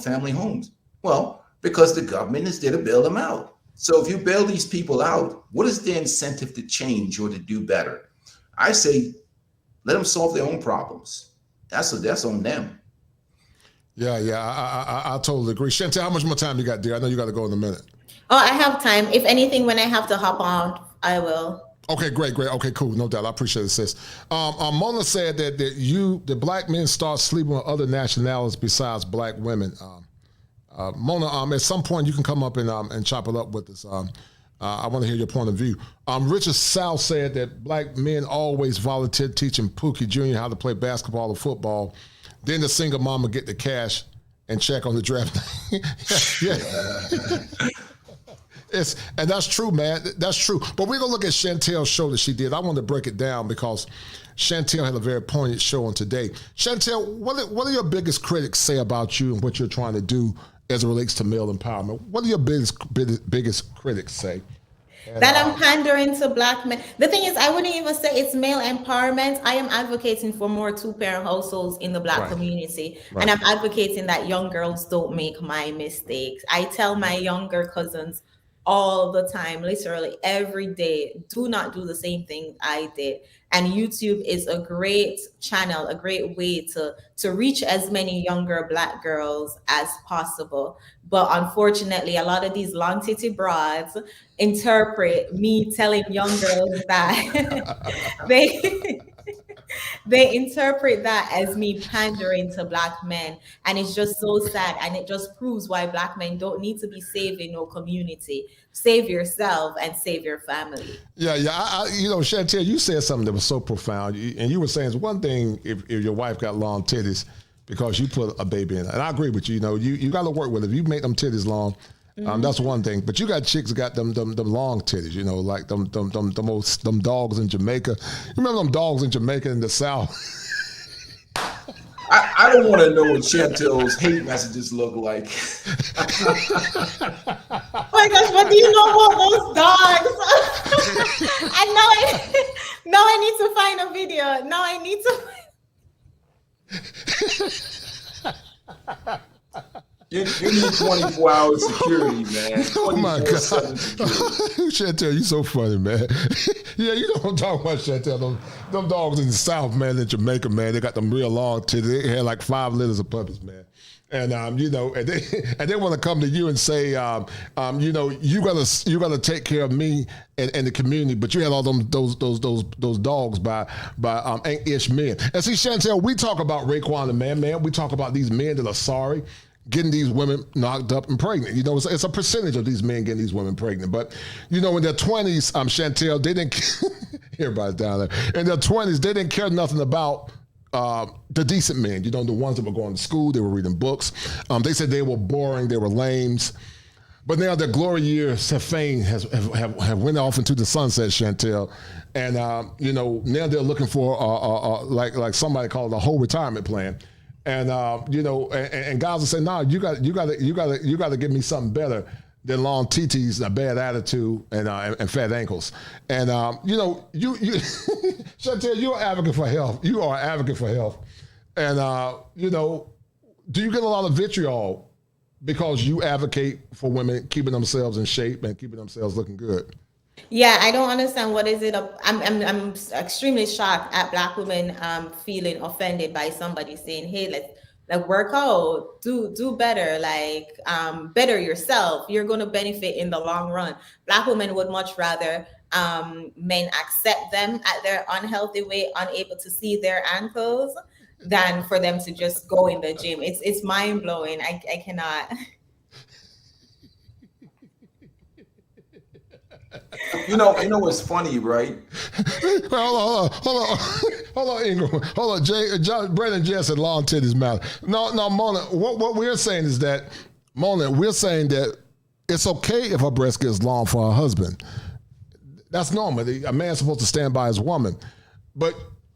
family homes. Well, because the government is there to bail them out. So if you bail these people out, what is their incentive to change or to do better? I say, let them solve their own problems. That's on them. Yeah, I totally agree. Chantelle, how much more time you got, dear? I know you got to go in a minute. Oh, I have time. If anything, when I have to hop on, I will. Okay, great. Okay, cool. No doubt. I appreciate it, sis. Mona said that the Black men start sleeping with other nationalities besides Black women. Mona, at some point you can come up and chop it up with us. I want to hear your point of view. Richard South said that Black men always volunteer teaching Pookie Jr. how to play basketball or football. Then the single mama get the cash and check on the draft. And that's true, man. That's true. But we're going to look at Chantelle's show that she did. I want to break it down because Chantelle had a very poignant show on today. Chantelle, what do your biggest critics say about you and what you're trying to do as it relates to male empowerment? What do your biggest critics say? That I'm pandering to Black men. The thing is, I wouldn't even say it's male empowerment. I am advocating for more two-parent households in the Black community. And I'm advocating that young girls don't make my mistakes. I tell my younger cousins all the time, literally every day, do not do the same thing I did. And YouTube is a great channel, a great way to reach as many younger Black girls as possible. But unfortunately, a lot of these long titty broads interpret me telling young girls that they interpret that as me pandering to Black men. And it's just so sad. And it just proves why Black men don't need to be saving no community. Save yourself and save your family. Yeah. Chantelle, you said something that was so profound. And you were saying it's one thing if your wife got long titties because you put a baby in it. And I agree with you. You got to work with it. If you make them titties long, that's one thing. But you got chicks got them long titties, like them dogs in Jamaica. You remember them dogs in Jamaica in the South? I don't want to know what Chantelle's hate messages look like. Oh my gosh, what do you know about those dogs? I need to find a video. Now I need to. You need 24-hour security, man. Oh my God. 24/7 security. Chantelle, you so funny, man. Yeah, you know what I'm talking about, Chantelle. Them dogs in the South, man, in Jamaica, man, they got them real long titties. They had like 5 litters of puppies, man. And you know, and they want to come to you and say, you know, you gotta take care of me and the community, but you had all those dogs by ain't-ish men. And see, Chantelle, we talk about Raekwon and man. We talk about these men that are sorry, getting these women knocked up and pregnant. You know, it's a percentage of these men getting these women pregnant. But, you know, in their 20s, Chantelle, they didn't, everybody's down there, in their 20s, they didn't care nothing about the decent men, you know, the ones that were going to school, they were reading books. They said they were boring, they were lames. But now their glory years of fame have went off into the sunset, Chantelle. And, you know, now they're looking for, like somebody called a whole retirement plan. And you know, and guys will say, "No, you got to give me something better than long TTs, a bad attitude, and fat ankles." And you know, you Chantelle, you're an advocate for health. You are an advocate for health. And you know, do you get a lot of vitriol because you advocate for women keeping themselves in shape and keeping themselves looking good? Yeah, I don't understand what is it. I'm extremely shocked at Black women feeling offended by somebody saying, "Hey, let's work out, do better, like better yourself. You're going to benefit in the long run." Black women would much rather men accept them at their unhealthy way, unable to see their ankles, than for them to just go in the gym. It's mind blowing. I cannot. You know what's funny, right? Hold on, Ingram. Hold on, Brandon Jess said long titties matter. No, Mona. What we're saying is that, Mona, we're saying that it's okay if her breast gets long for her husband. That's normal. A man's supposed to stand by his woman. But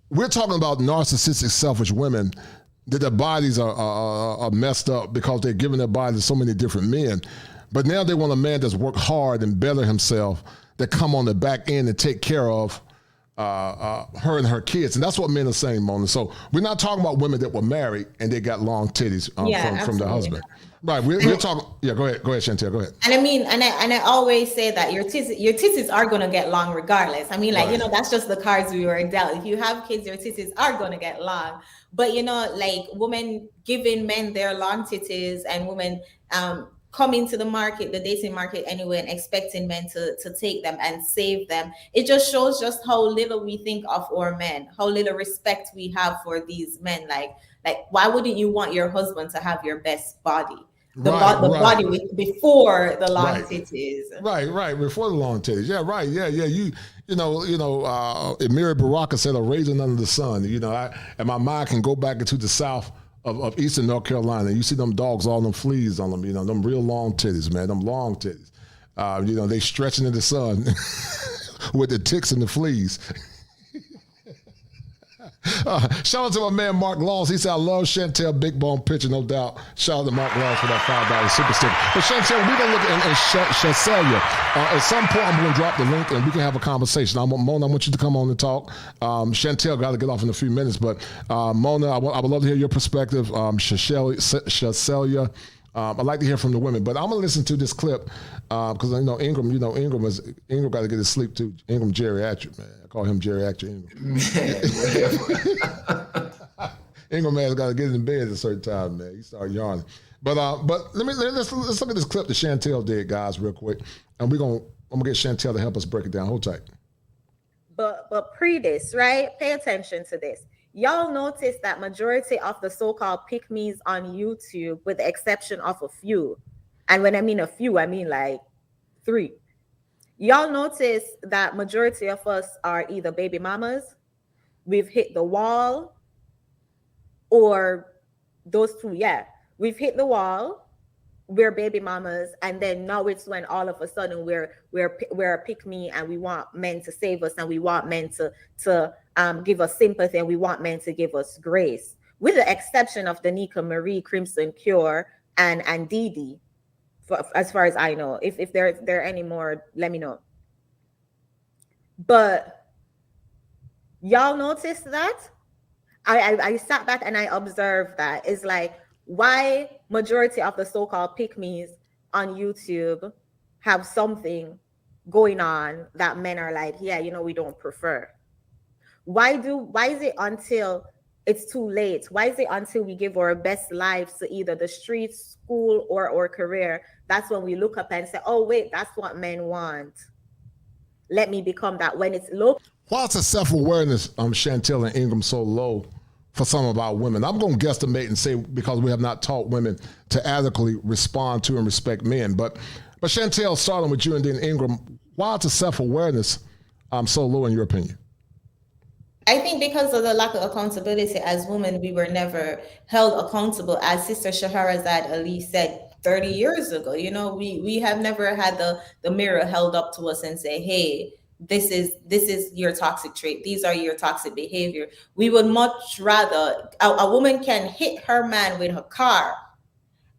we're talking about narcissistic, selfish women that their bodies are messed up because they're giving their body to so many different men. But now they want a man that's worked hard and better himself, that come on the back end and take care of her and her kids. And that's what men are saying, Mona. So we're not talking about women that were married and they got long titties from their husband. Right, we're talking, yeah, go ahead, Chantelle, go ahead. And I mean, and I always say that your titties are going to get long regardless. I mean, like, right. You know, that's just the cards we were dealt. If you have kids, your titties are going to get long. But, you know, like women giving men their long titties and women coming to the market, the dating market anyway, and expecting men to take them and save them. It just shows just how little we think of our men, how little respect we have for these men. Like why wouldn't you want your husband to have your best body? The body before the long titties. Right, before the long titties. Yeah, right. Yeah. You know, Amiri Baraka said a raisin under the sun. You know, and my mind can go back into the South of Eastern North Carolina. You see them dogs, all them fleas on them, you know, them real long titties, man, them long titties. You know, they stretching in the sun with the ticks and the fleas. Shout out to my man Mark Laws. He said, "I love Chantelle Big Bone picture, no doubt." Shout out to Mark Laws for that $5 super sticker. But Chantelle, we're gonna look at Chantelle. At some point, I'm gonna drop the link and we can have a conversation. Mona, I want you to come on and talk. Chantelle got to get off in a few minutes, but Mona, I would love to hear your perspective. Chantelle, I'd like to hear from the women, but I'm gonna listen to this clip because I know Ingram. You know, Ingram got to get his sleep too. Ingram geriatric, man. I call him geriatric Ingram. Ingram man's got to get in bed at a certain time, man. He start yawning. But let's look at this clip that Chantelle did, guys, real quick, and I'm gonna get Chantelle to help us break it down. Hold tight. But pre this, right? Pay attention to this. Y'all notice that majority of the so-called pick-me's on YouTube, with the exception of a few, and when I mean a few, I mean like 3. Y'all notice that majority of us are either baby mamas, we've hit the wall, or those 2, yeah. We've hit the wall, we're baby mamas, and then now it's when all of a sudden we're a pick-me and we want men to save us and we want men to give us sympathy and we want men to give us grace, with the exception of Danica Marie, Crimson Cure, and Dee Dee, as far as I know. If there are any more, let me know. But y'all notice that? I sat back and I observed that. It's like, why majority of the so-called pick-me's on YouTube have something going on that men are like, yeah, you know, we don't prefer. Why is it until it's too late? Why is it until we give our best lives to either the streets, school, or our career? That's when we look up and say, oh, wait, that's what men want. Let me become that. When it's low. Why is the self-awareness, Chantelle and Ingram, so low for some of our women? I'm going to guesstimate and say because we have not taught women to adequately respond to and respect men. But Chantelle, starting with you and then Ingram, why is the self-awareness so low in your opinion? I think because of the lack of accountability as women, we were never held accountable. As Sister Shahrazad Ali said 30 years ago, you know, we have never had the mirror held up to us and say, hey, this is your toxic trait. These are your toxic behavior. We would much rather, a woman can hit her man with her car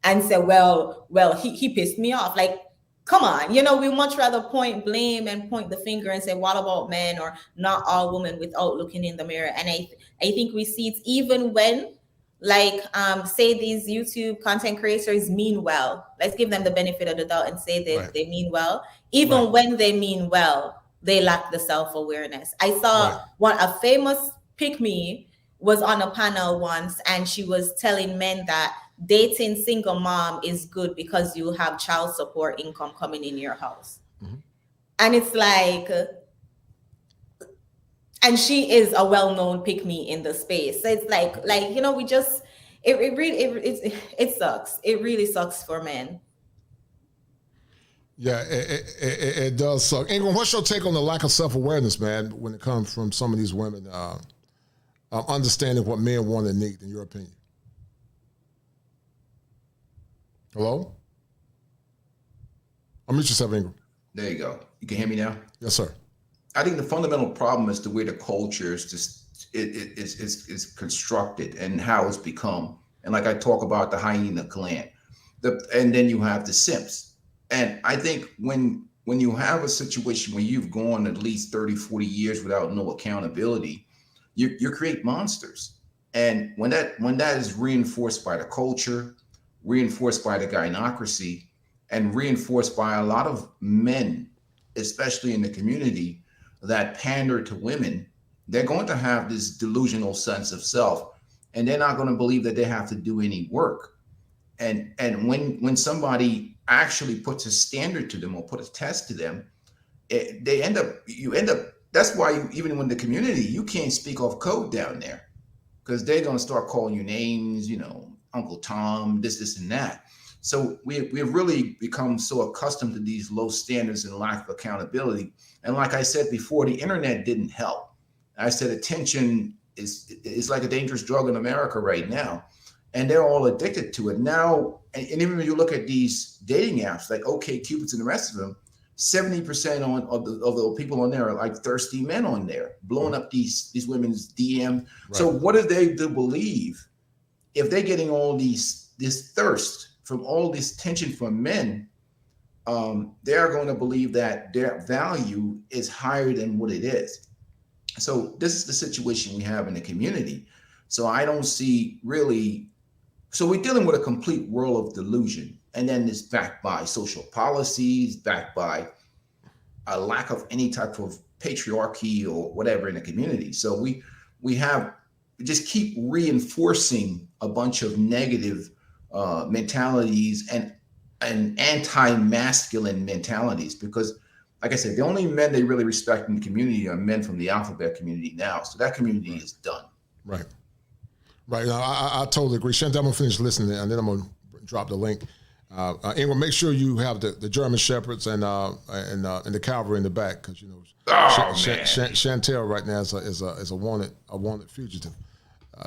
and say, well, he pissed me off. Like, come on, you know, we much rather point blame and point the finger and say, what about men or not all women without looking in the mirror. And I think we see it even when, like, say these YouTube content creators mean well. Let's give them the benefit of the doubt and say that they mean well. Even when they mean well, they lack the self-awareness. I saw a famous pick-me was on a panel once, and she was telling men that dating single mom is good because you have child support income coming in your house. Mm-hmm. And it's like, and she is a well-known pick-me in the space. So it's like, you know, we just, it sucks. It really sucks for men. Yeah, it does suck. Ingram, what's your take on the lack of self-awareness, man, when it comes from some of these women understanding what men want and need, in your opinion? Hello? Unmute yourself, Ingram. There you go. You can hear me now? Yes, sir. I think the fundamental problem is the way the culture is just it's constructed and how it's become. And like I talk about the hyena clan, and then you have the simps. And I think when you have a situation where you've gone at least 30, 40 years without no accountability, you create monsters. And when that is reinforced by the culture, reinforced by the gynocracy, and reinforced by a lot of men, especially in the community, that pander to women, they're going to have this delusional sense of self, and they're not going to believe that they have to do any work. And when somebody actually puts a standard to them or put a test to them, you end up. That's why even when the community, you can't speak off code down there, because they're going to start calling you names, you know, Uncle Tom, this and that. So we've really become so accustomed to these low standards and lack of accountability. And like I said before, the internet didn't help. I said attention is like a dangerous drug in America right now. And they're all addicted to it now. And even when you look at these dating apps like OkCupid and the rest of them, 70% of the people on there are like thirsty men on there, blowing up these women's DM. Right. So what do they believe if they're getting all this thirst from all this tension from men? They are going to believe that their value is higher than what it is. So this is the situation we have in the community. So I don't see really. So we're dealing with a complete world of delusion, and then it's backed by social policies, backed by a lack of any type of patriarchy or whatever in the community. So we just keep reinforcing a bunch of negative mentalities and anti-masculine mentalities, because, like I said, the only men they really respect in the community are men from the alphabet community now. So that community is done. Right. Right. I totally agree. Chantelle, I'm going to finish listening, and then I'm going to drop the link. Ingram, make sure you have the German Shepherds and the cavalry in the back, because, you know, Chantelle right now is a wanted fugitive.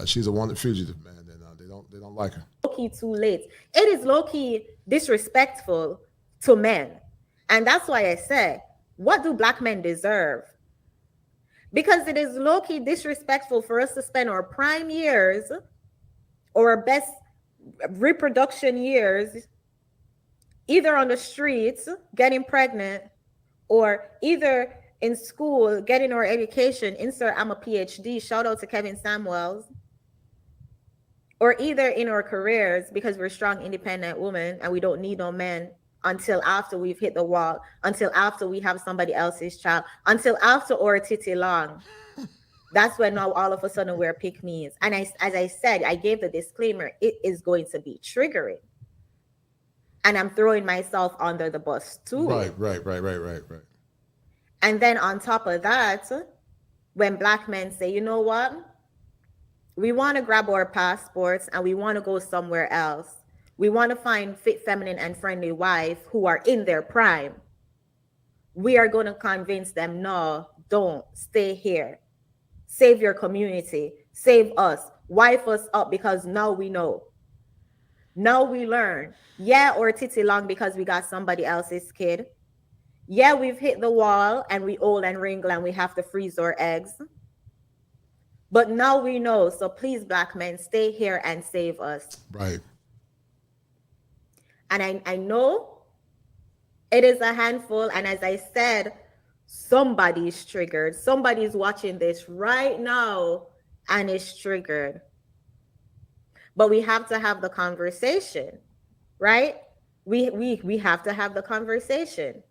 She's a wanted fugitive, man, and they don't like her. Low-key too late. It is low-key disrespectful to men, and that's why I say, what do Black men deserve? Because it is low-key disrespectful for us to spend our prime years or our best reproduction years either on the streets getting pregnant, or either in school getting our education, insert I'm a PhD, shout out to Kevin Samuels, or either in our careers, because we're strong, independent women and we don't need no men until after we've hit the wall, until after we have somebody else's child, until after our titty long. That's when now all of a sudden we're pick-me's. And as I said, I gave the disclaimer, it is going to be triggering. And I'm throwing myself under the bus too. Right. And then on top of that, when Black men say, you know what? We want to grab our passports and we want to go somewhere else. We want to find fit, feminine, and friendly wife who are in their prime. We are going to convince them, no, don't, stay here. Save your community. Save us. Wife us up, because now we know. Now we learn. Yeah, or titty long because we got somebody else's kid. Yeah, we've hit the wall and we old and wrinkle and we have to freeze our eggs. But now we know. So please, Black men, stay here and save us. Right. And I know it is a handful. And as I said, somebody's triggered. Somebody's watching this right now and is triggered. But we have to have the conversation, right? We have to have the conversation.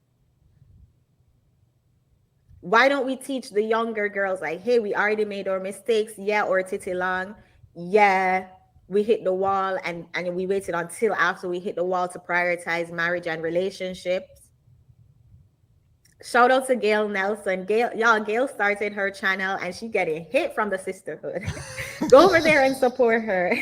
Why don't we teach the younger girls, like, hey, we already made our mistakes. Yeah, or titty long. Yeah, we hit the wall and we waited until after we hit the wall to prioritize marriage and relationships. Shout out to Gail Nelson. Gail started her channel and she getting hit from the sisterhood. Go over there and support her.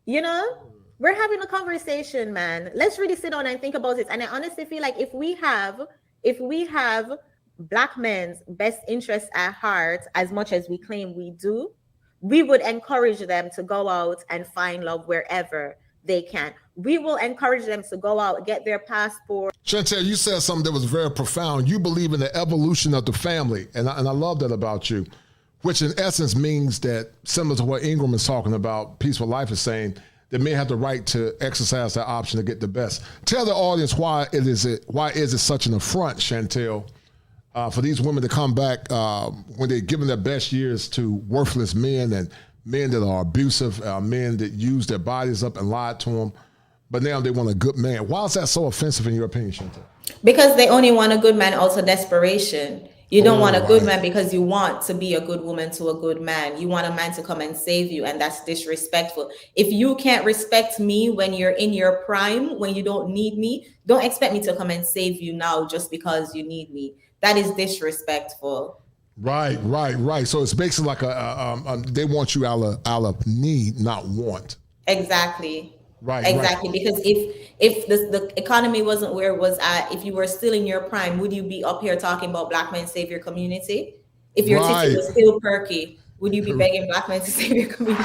You know, we're having a conversation, man. Let's really sit down and think about it. And I honestly feel like if we have Black men's best interests at heart as much as we claim we do, we would encourage them to go out and find love wherever they can. We will encourage them to go out, get their passport. Chantelle, you said something that was very profound. You believe in the evolution of the family, and I love that about you, which in essence means that, similar to what Ingram is talking about, Peaceful Life is saying, they may have the right to exercise that option to get the best. Tell the audience why is it such an affront, Chantelle, for these women to come back when they're giving their best years to worthless men and men that are abusive, men that use their bodies up and lied to them, but now they want a good man. Why is that so offensive in your opinion, Chantelle? Because they only want a good man out of desperation. You don't want a good man because you want to be a good woman to a good man. You want a man to come and save you, and that's disrespectful. If you can't respect me when you're in your prime, when you don't need me, don't expect me to come and save you now just because you need me. That is disrespectful. Right. So it's basically like they want you out of need, not want. Exactly. Right. Exactly. Because if the economy wasn't where it was at, if you were still in your prime, would you be up here talking about Black men save your community? If your titty was still perky, would you be begging Black men to save your community?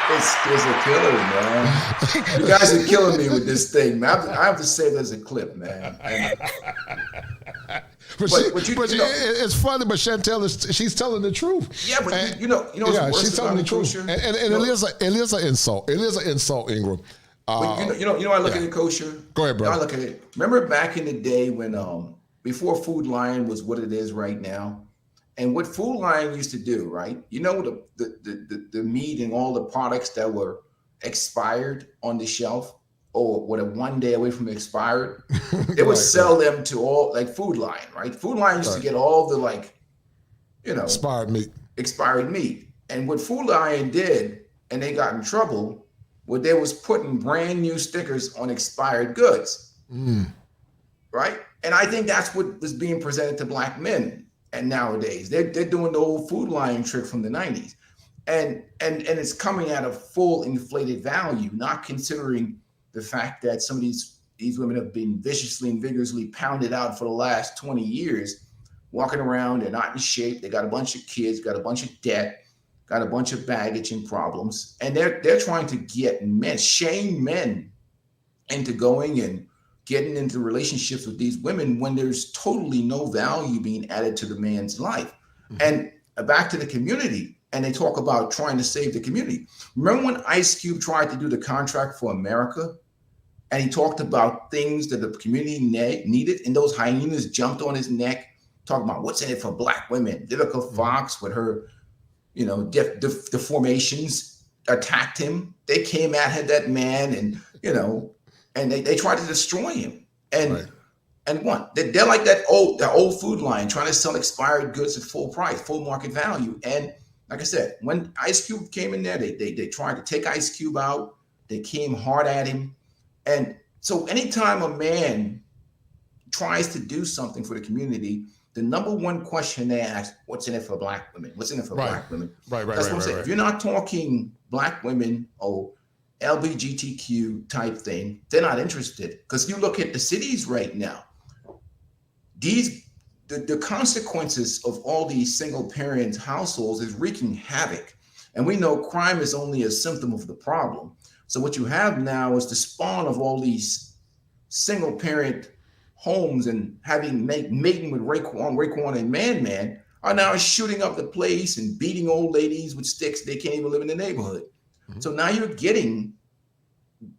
It's a killer, man. You guys are killing me with this thing, man. I have to say there's a clip, man. It's funny, but Chantelle she's telling the truth. Yeah, but you know, she's telling the truth, and it is an insult. It is an insult, Ingram. But you know, I look at it, Kosher. Go ahead, bro. I look at it. Remember back in the day when before Food Lion was what it is right now. And what Food Lion used to do, right? You know, the meat and all the products that were expired on the shelf, or what, 1 day away from expired, they would sell them to all, like Food Lion, right? Food Lion used to get all the expired meat. And what Food Lion did, and they got in trouble, what they was putting brand new stickers on expired goods, right? And I think that's what was being presented to Black men. And nowadays they're doing the old Food Lion trick from the 90s, and it's coming at a full inflated value, not considering the fact that some of these women have been viciously and vigorously pounded out for the last 20 years, walking around. They're not in shape. They got a bunch of kids, got a bunch of debt, got a bunch of baggage and problems, and they're trying to get shame men into going and getting into relationships with these women when there's totally no value being added to the man's life. And back to the community, and they talk about trying to save the community. Remember when Ice Cube tried to do the contract for America, and he talked about things that the community needed, and those hyenas jumped on his neck, talking about what's in it for Black women. Vivica Fox with her deformations attacked him. They came at that man, and and they tried to destroy him. And what? They're like that old food line trying to sell expired goods at full price, full market value. And like I said, when Ice Cube came in there, they tried to take Ice Cube out. They came hard at him. And so anytime a man tries to do something for the community, the number one question they ask, what's in it for Black women? What's in it for Black women? That's what I'm saying. If you're not talking Black women or LGBTQ type thing, they're not interested. Because you look at the cities right now, the consequences of all these single parent households is wreaking havoc. And we know crime is only a symptom of the problem. So what you have now is the spawn of all these single parent homes and mating with Raekwon and Man are now shooting up the place and beating old ladies with sticks. They can't even live in the neighborhood. Mm-hmm. So now you're getting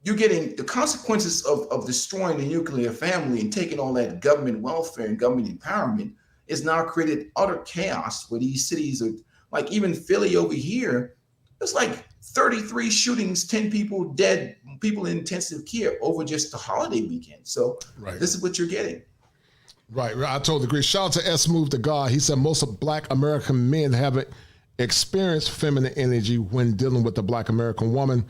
the consequences of destroying the nuclear family and taking all that government welfare and government empowerment is now created utter chaos where these cities are like, even Philly over here, it's like 33 shootings, 10 people dead, people in intensive care over just the holiday weekend. So this is what you're getting. Right. I totally agree. Shout out to S Move to God. He said most of Black American men haven't experienced feminine energy when dealing with the Black American woman.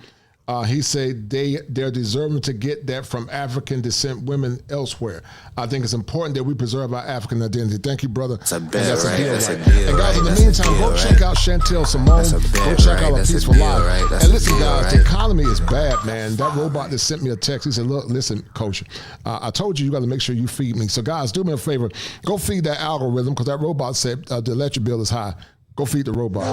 He said they're deserving to get that from African descent women elsewhere. I think it's important that we preserve our African identity. Thank you, brother. That's a deal, And guys, in the meantime, go check out Chantelle Simone. Go check out A Peaceful Life. And listen, guys, the economy is bad, man. That robot that sent me a text, he said, look, listen, coach, I told you got to make sure you feed me. So guys, do me a favor. Go feed that algorithm, because that robot said the electric bill is high. Go feed the robot.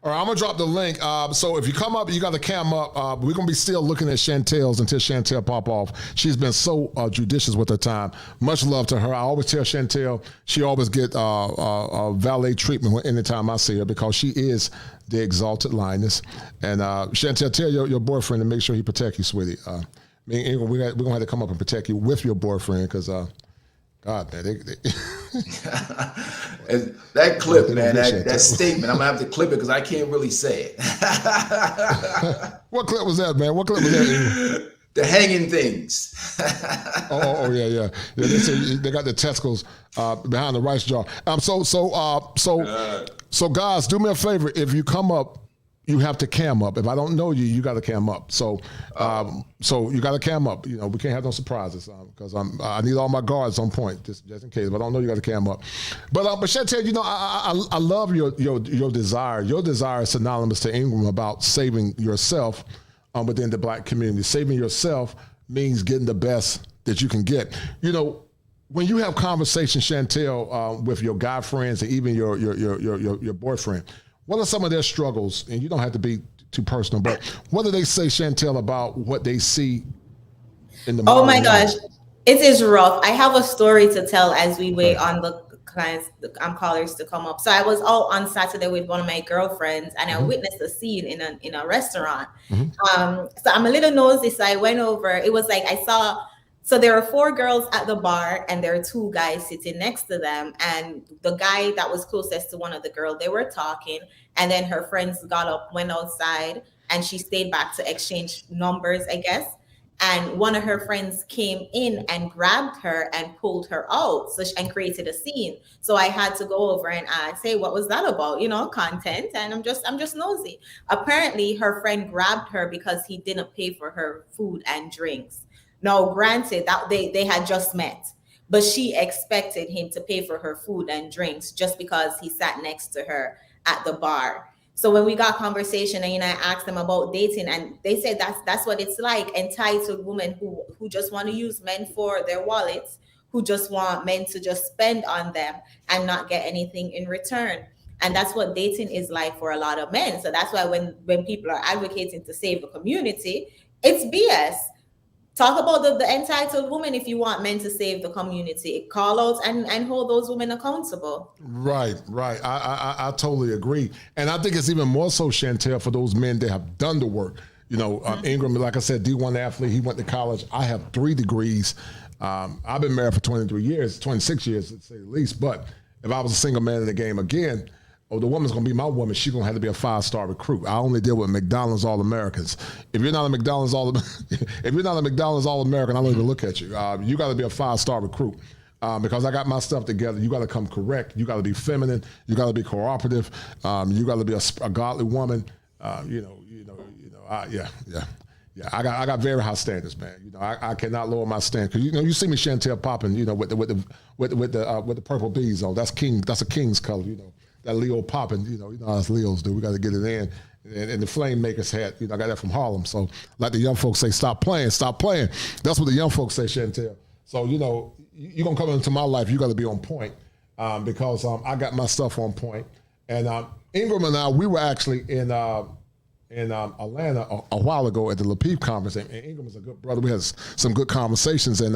All right, I'm gonna drop the link. So if you come up, you got the cam up. We're gonna be still looking at Chantelle's until Chantelle pop off. She's been so judicious with her time. Much love to her. I always tell Chantelle she always get valet treatment anytime I see her, because she is the exalted lioness. And Chantelle, tell your boyfriend to make sure he protect you, sweetie. We're gonna have to come up and protect you with your boyfriend, because God, man, that clip, man, that statement, I'm gonna have to clip it because I can't really say it. What clip was that, man? What clip was that? The hanging things. Yeah. They say they got the testicles behind the rice jar. So guys, do me a favor. If you come up, you have to cam up. If I don't know you, you got to cam up. So you got to cam up. We can't have no surprises because I need all my guards on point just in case. If I don't know, you got to cam up. But Chantelle, I love your desire. Your desire is synonymous to Ingram about saving yourself within the Black community. Saving yourself means getting the best that you can get. When you have conversations, Chantelle, with your guy friends and even your boyfriend, what are some of their struggles? And you don't have to be too personal, but what do they say, Chantelle, about what they see in the Oh my gosh, it is rough. I have a story to tell as we wait on the clients, callers to come up. So I was out on Saturday with one of my girlfriends, and I witnessed a scene in a restaurant. So I'm a little nosy, so I went over. It was like I saw. So there are 4 girls at the bar, and there are 2 guys sitting next to them. And the guy that was closest to one of the girls, they were talking. And then her friends got up, went outside, and she stayed back to exchange numbers, I guess. And one of her friends came in and grabbed her and pulled her out, and created a scene. So I had to go over and say, what was that about? Content. And I'm just nosy. Apparently, her friend grabbed her because he didn't pay for her food and drinks. Now, granted that they had just met, but she expected him to pay for her food and drinks just because he sat next to her at the bar. So when we got conversation, and I asked them about dating, and they said that's what it's like. Entitled women who just want to use men for their wallets, who just want men to just spend on them and not get anything in return. And that's what dating is like for a lot of men. So that's why when people are advocating to save the community, it's BS. Talk about the entitled woman if you want men to save the community. Call out and hold those women accountable. Right. I totally agree. And I think it's even more so, Chantelle, for those men that have done the work. You know, Ingram, like I said, D1 athlete, he went to college. I have 3 degrees. I've been married for 23 years, 26 years, to say the least. But if I was a single man in the game again, the woman's going to be my woman. She's going to have to be a 5-star recruit. I only deal with McDonald's All-Americans. If you're not a McDonald's All-American, I don't even look at you. You got to be a 5-star recruit. Because I got my stuff together. You got to come correct. You got to be feminine. You got to be cooperative. You got to be a godly woman. Yeah. I got very high standards, man. You know, I cannot lower my standards. Cause you see me, Chantelle, popping, with the purple beads on. That's a king's color. You know, that Leo popping. You know how us Leos do. We got to get it in. And the flame maker's hat. I got that from Harlem. So like the young folks say, stop playing. That's what the young folks say, Chantelle. So you're gonna come into my life. You got to be on point because I got my stuff on point. And Ingram and I, we were actually in Atlanta a while ago at the LaPeep conference, and Ingram is a good brother. We had some good conversations, and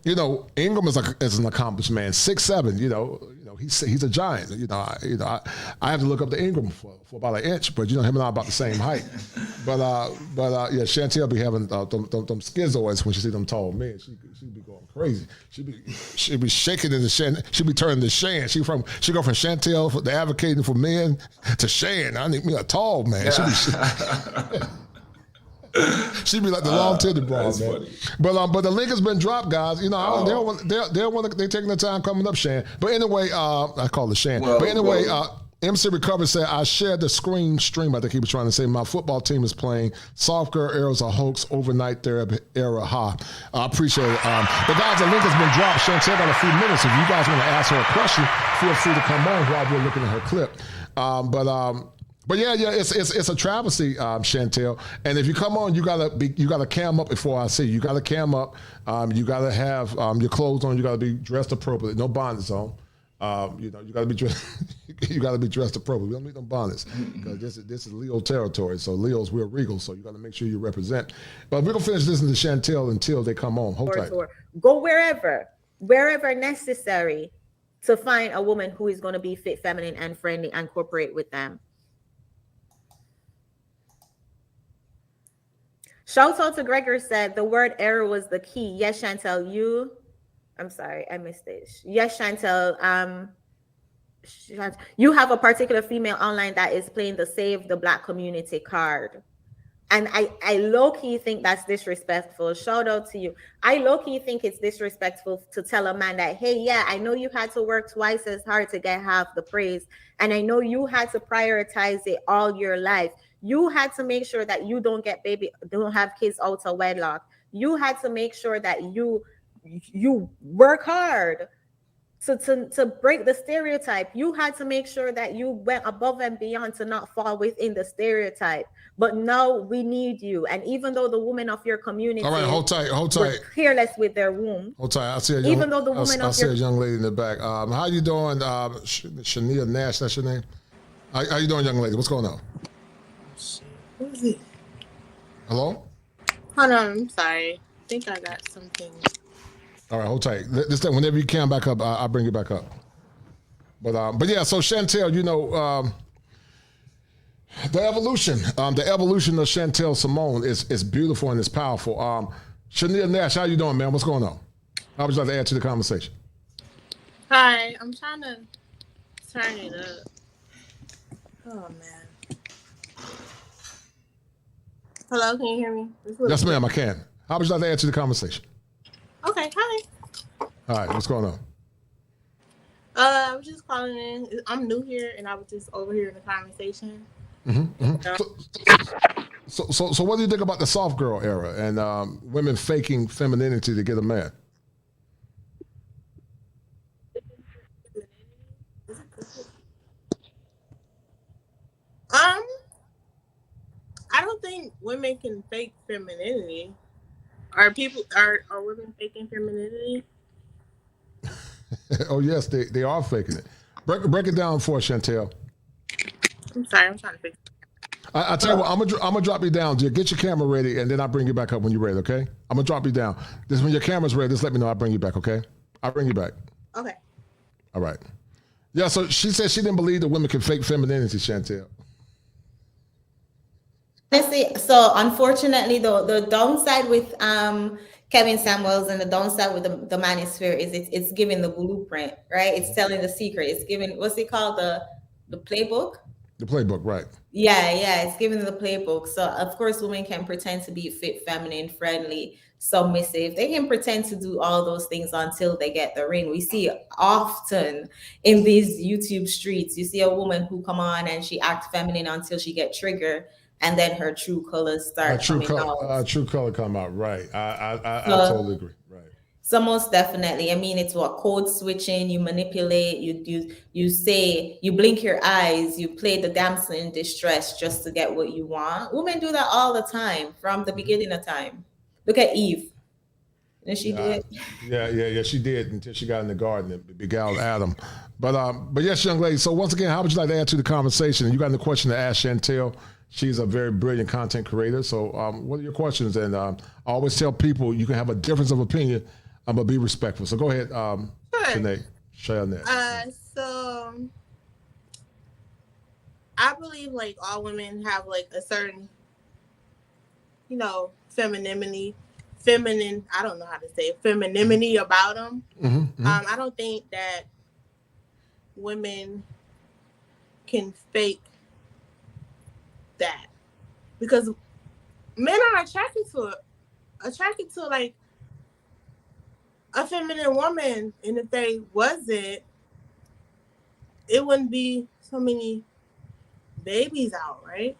Ingram is an accomplished man, 6'7". He's a giant. I have to look up to Ingram for about an inch, but him and I are about the same height. But yeah, Chantelle be having them schizoids when she see them tall men. She be going crazy. She be shaking in the Shan. She be turning to Shan. She go from Chantelle the advocating for men to Shan. I need me a tall man. She'd be like the long-titted broad, man. Funny. But the link has been dropped, guys. They're taking the time coming up, Shan. But anyway, I call it Shan. But anyway, MC Recover said, I shared the stream. I think he was trying to say, my football team is playing. Soft girl era is a hoax. Overnight therapy era. Ha. I appreciate it. But guys, the link has been dropped. Chantelle got a few minutes. If you guys want to ask her a question, feel free to come on while we're looking at her clip. But yeah, it's a travesty, Chantelle. And if you come on, you gotta cam up before I see you. You gotta cam up. You gotta have your clothes on. You gotta be dressed appropriately. No bonnets on. You gotta be dressed. You gotta be dressed appropriately. We don't need no bonnets because this is Leo territory. So Leo's we're regal. So you gotta make sure you represent. But we're gonna finish listening to Chantelle until they come on. Hold tight. Go wherever necessary to find a woman who is going to be fit, feminine, and friendly, and cooperate with them. Shout out to Gregor said the word error was the key. Yes, Chantelle, I'm sorry, I missed it. Yes, Chantelle, you have a particular female online that is playing the Save the Black Community card. And I low-key think that's disrespectful. Shout out to you. I low-key think it's disrespectful to tell a man that, hey, yeah, I know you had to work twice as hard to get half the praise. And I know you had to prioritize it all your life. You had to make sure that you don't have kids out of wedlock. You had to make sure that you work hard to break the stereotype. You had to make sure that you went above and beyond to not fall within the stereotype. But now we need you. And even though the women of your community, all right, hold tight, were careless with their womb. Hold tight. I see a young lady in the back. How you doing, Shania Nash? That's your name. How you doing, young lady? What's going on? Who is it? Hello? Hold on, I'm sorry. I think I got something. All right, hold tight. This time, whenever you can back up, I'll bring you back up. But yeah, so Chantelle, the evolution of Chantelle Simone is beautiful and it's powerful. Shania Nash, how you doing, man? What's going on? I would just like to add to the conversation. Hi, I'm trying to turn it up. Oh man. Hello, can you hear me? Yes, ma'am, I can. How would you like to add to the conversation? Okay, hi. All right, what's going on? I was just calling in. I'm new here, and I was just overhearing the conversation. So what do you think about the soft girl era and women faking femininity to get a man? I don't think women can fake femininity. Are women faking femininity? Oh yes, they are faking it. Break it down for us, Chantelle. I'm sorry, I'm trying to fix it. I tell you what, I'm gonna drop you down. Just get your camera ready, and then I'll bring you back up when you're ready. Okay? I'm gonna drop you down. Just when your camera's ready, just let me know. I'll bring you back. Okay? I'll bring you back. Okay. All right. Yeah. So she said she didn't believe that women can fake femininity, Chantelle. Honestly, so unfortunately, the downside with Kevin Samuels and the downside with the manosphere is it's giving the blueprint, right? It's telling the secret. It's giving, what's it called, the playbook. The playbook, right? Yeah, it's giving the playbook. So of course, women can pretend to be fit, feminine, friendly, submissive. They can pretend to do all those things until they get the ring. We see often in these YouTube streets, you see a woman who come on and she acts feminine until she get triggered, and then her true colors start coming out. True color come out, right? I totally agree. Right. So most definitely, I mean, it's what code switching. You manipulate. You say, you blink your eyes. You play the damsel in distress just to get what you want. Women do that all the time from the beginning of time. Look at Eve. Didn't she do it? Yeah, she did until she got in the garden and beguiled Adam. But yes, young lady. So once again, how would you like to add to the conversation? You got any question to ask Chantelle? She's a very brilliant content creator. So what are your questions? And I always tell people you can have a difference of opinion, but be respectful. So go ahead, Shanae. So I believe like all women have like a certain, femininity, I don't know how to say it, femininity about them. I don't think that women can fake that, because men are attracted to like a feminine woman, and if they wasn't, it wouldn't be so many babies out, right?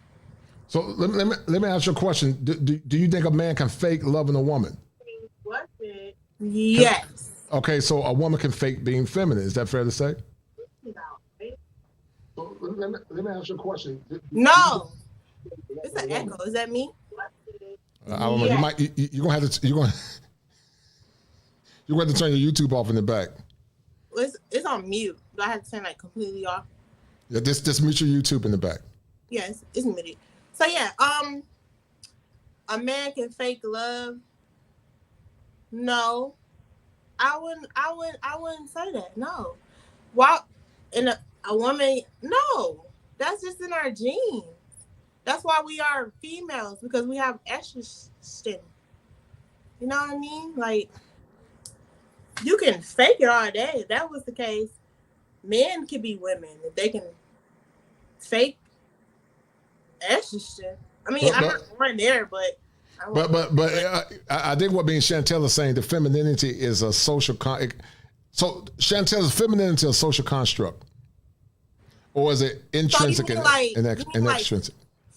So let me ask you a question. Do you think a man can fake loving a woman? Yes. Okay, so a woman can fake being feminine. Is that fair to say? So let me ask you a question. No. It's an echo. Is that me? I don't know. You might. You're gonna have to. You're gonna have to turn your YouTube off in the back. It's on mute. Do I have to turn like completely off? Yeah, just mute your YouTube in the back. Yes, it's muted. So yeah, a man can fake love. No, I wouldn't say that. No, why? And a woman, no, that's just in our genes. That's why we are females, because we have estrogen. You know what I mean? Like, you can fake it all day. If that was the case, men could be women if they can fake estrogen. I mean, I'm not going there, but I think what being Chantelle is saying, the femininity is a social so Chantelle, is femininity a social construct, or is it intrinsic and extrinsic?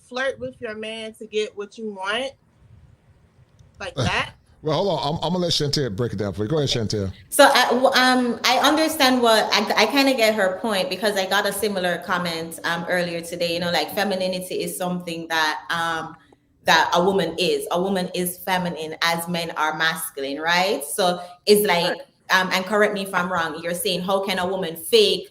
Flirt with your man to get what you want, like that. Well, hold on. I'm gonna let Chantelle break it down for you. Go ahead, Chantelle. So I understand what I kind of get her point, because I got a similar comment earlier today. Like femininity is something that that a woman is. A woman is feminine as men are masculine, right? So it's like and correct me if I'm wrong. You're saying, how can a woman fake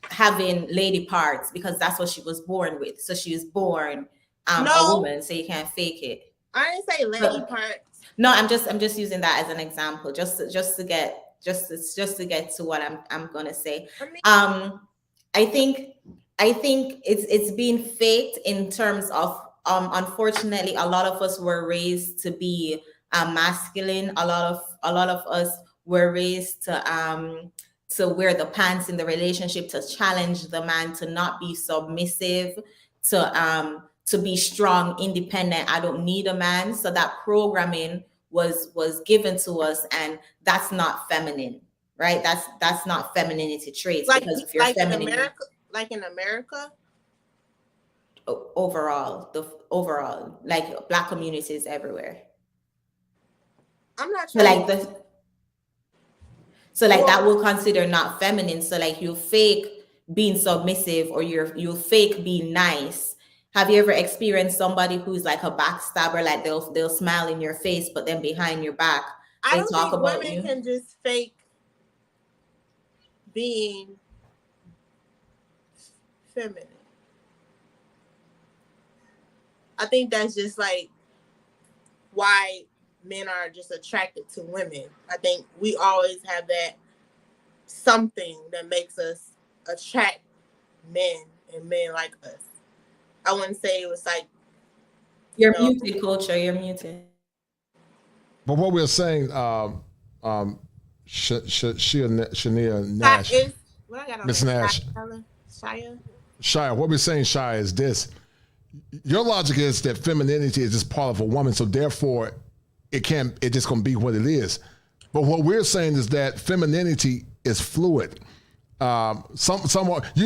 having lady parts, because that's what she was born with? So she was born a woman, so you can't fake it. I didn't say lady parts. No, I'm just using that as an example, just to get to what I'm gonna say. I think it's being faked in terms of unfortunately a lot of us were raised to be masculine. A lot of us were raised to wear the pants in the relationship, to challenge the man, to not be submissive, to be strong, independent. I don't need a man. So that programming was given to us, and that's not feminine, right? That's not femininity traits. Because if you're feminine, in America, overall, like Black communities everywhere. I'm not trying that will consider not feminine. So like you fake being submissive, or you fake being nice. Have you ever experienced somebody who's like a backstabber? Like they'll smile in your face, but then behind your back they talk about you. Women can just fake being feminine. I think that's just like why men are just attracted to women. I think we always have that something that makes us attract men and men like us. I wouldn't say it was like you're muted, culture. You're muted. But what we're saying, Shania Nash, Miss Nash, Shia, what we're saying, Shia, is this. Your logic is that femininity is just part of a woman, so therefore it just gonna be what it is. But what we're saying is that femininity is fluid. You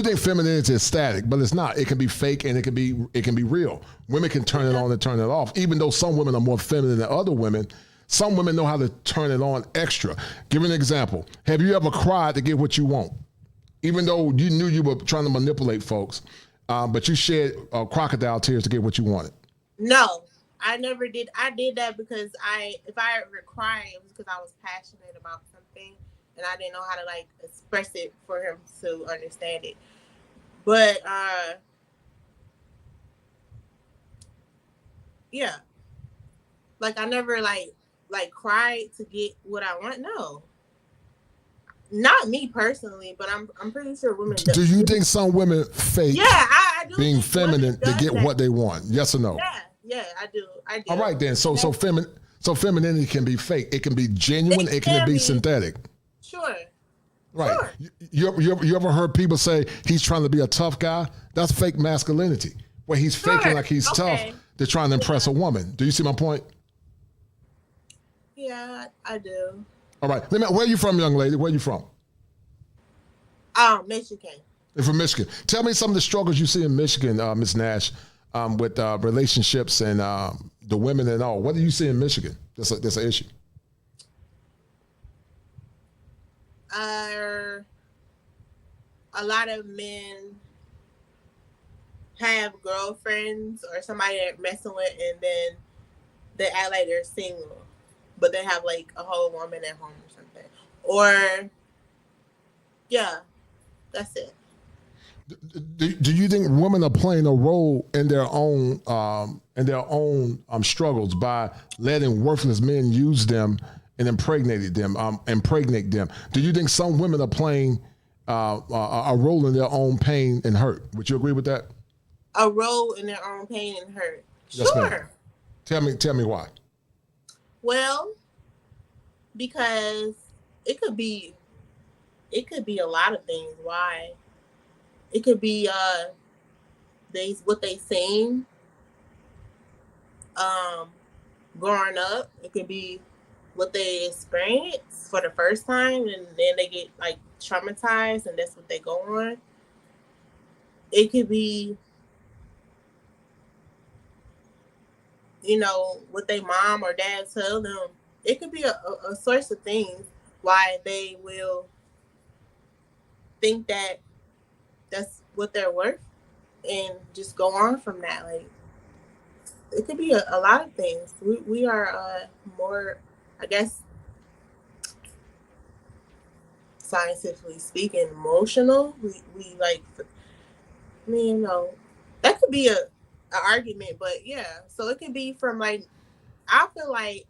think femininity is static, but it's not. It can be fake and it can be real. Women can turn it on and turn it off. Even though some women are more feminine than other women, some women know how to turn it on extra. Give an example. Have you ever cried to get what you want? Even though you knew you were trying to manipulate folks, but you shed crocodile tears to get what you wanted. No, I never did. I did that because if I ever cried, it was because I was passionate about something and I didn't know how to like express it for him to understand it. But yeah, like I never like cried to get what I want. No. Not me personally, but I'm pretty sure women do you think some women fake I do being feminine to get what they want? Yes or no? Yeah, I do. All right then. So femininity can be fake. It can be genuine. It can be synthetic. Sure. Right. Sure. You ever heard people say he's trying to be a tough guy? That's fake masculinity, where he's faking like he's tough to trying to impress a woman. Do you see my point? Yeah, I do. All right. Where are you from, young lady? Where are you from? Michigan. You're from Michigan. Tell me some of the struggles you see in Michigan, Ms. Nash, with relationships and the women and all. What do you see in Michigan? That's an issue. A lot of men have girlfriends or somebody they're messing with, and then they act like they're single, but they have like a whole woman at home or something. Or, yeah, that's it. Do you think women are playing a role in their own struggles by letting worthless men use them and impregnate them? Do you think some women are playing a role in their own pain and hurt? Would you agree with that? A role in their own pain and hurt. Yes, sure. Ma'am. Tell me why. Well, because it could be a lot of things why. It could be what they seen growing up. It could be what they experience for the first time, and then they get like traumatized, and that's what they go on. It could be, what their mom or dad tell them. It could be a source of things why they will think that that's what they're worth and just go on from that. Like, it could be a lot of things. We are more, I guess, scientifically speaking, emotional. We like, that could be an argument, but yeah. So it could be from like, I feel like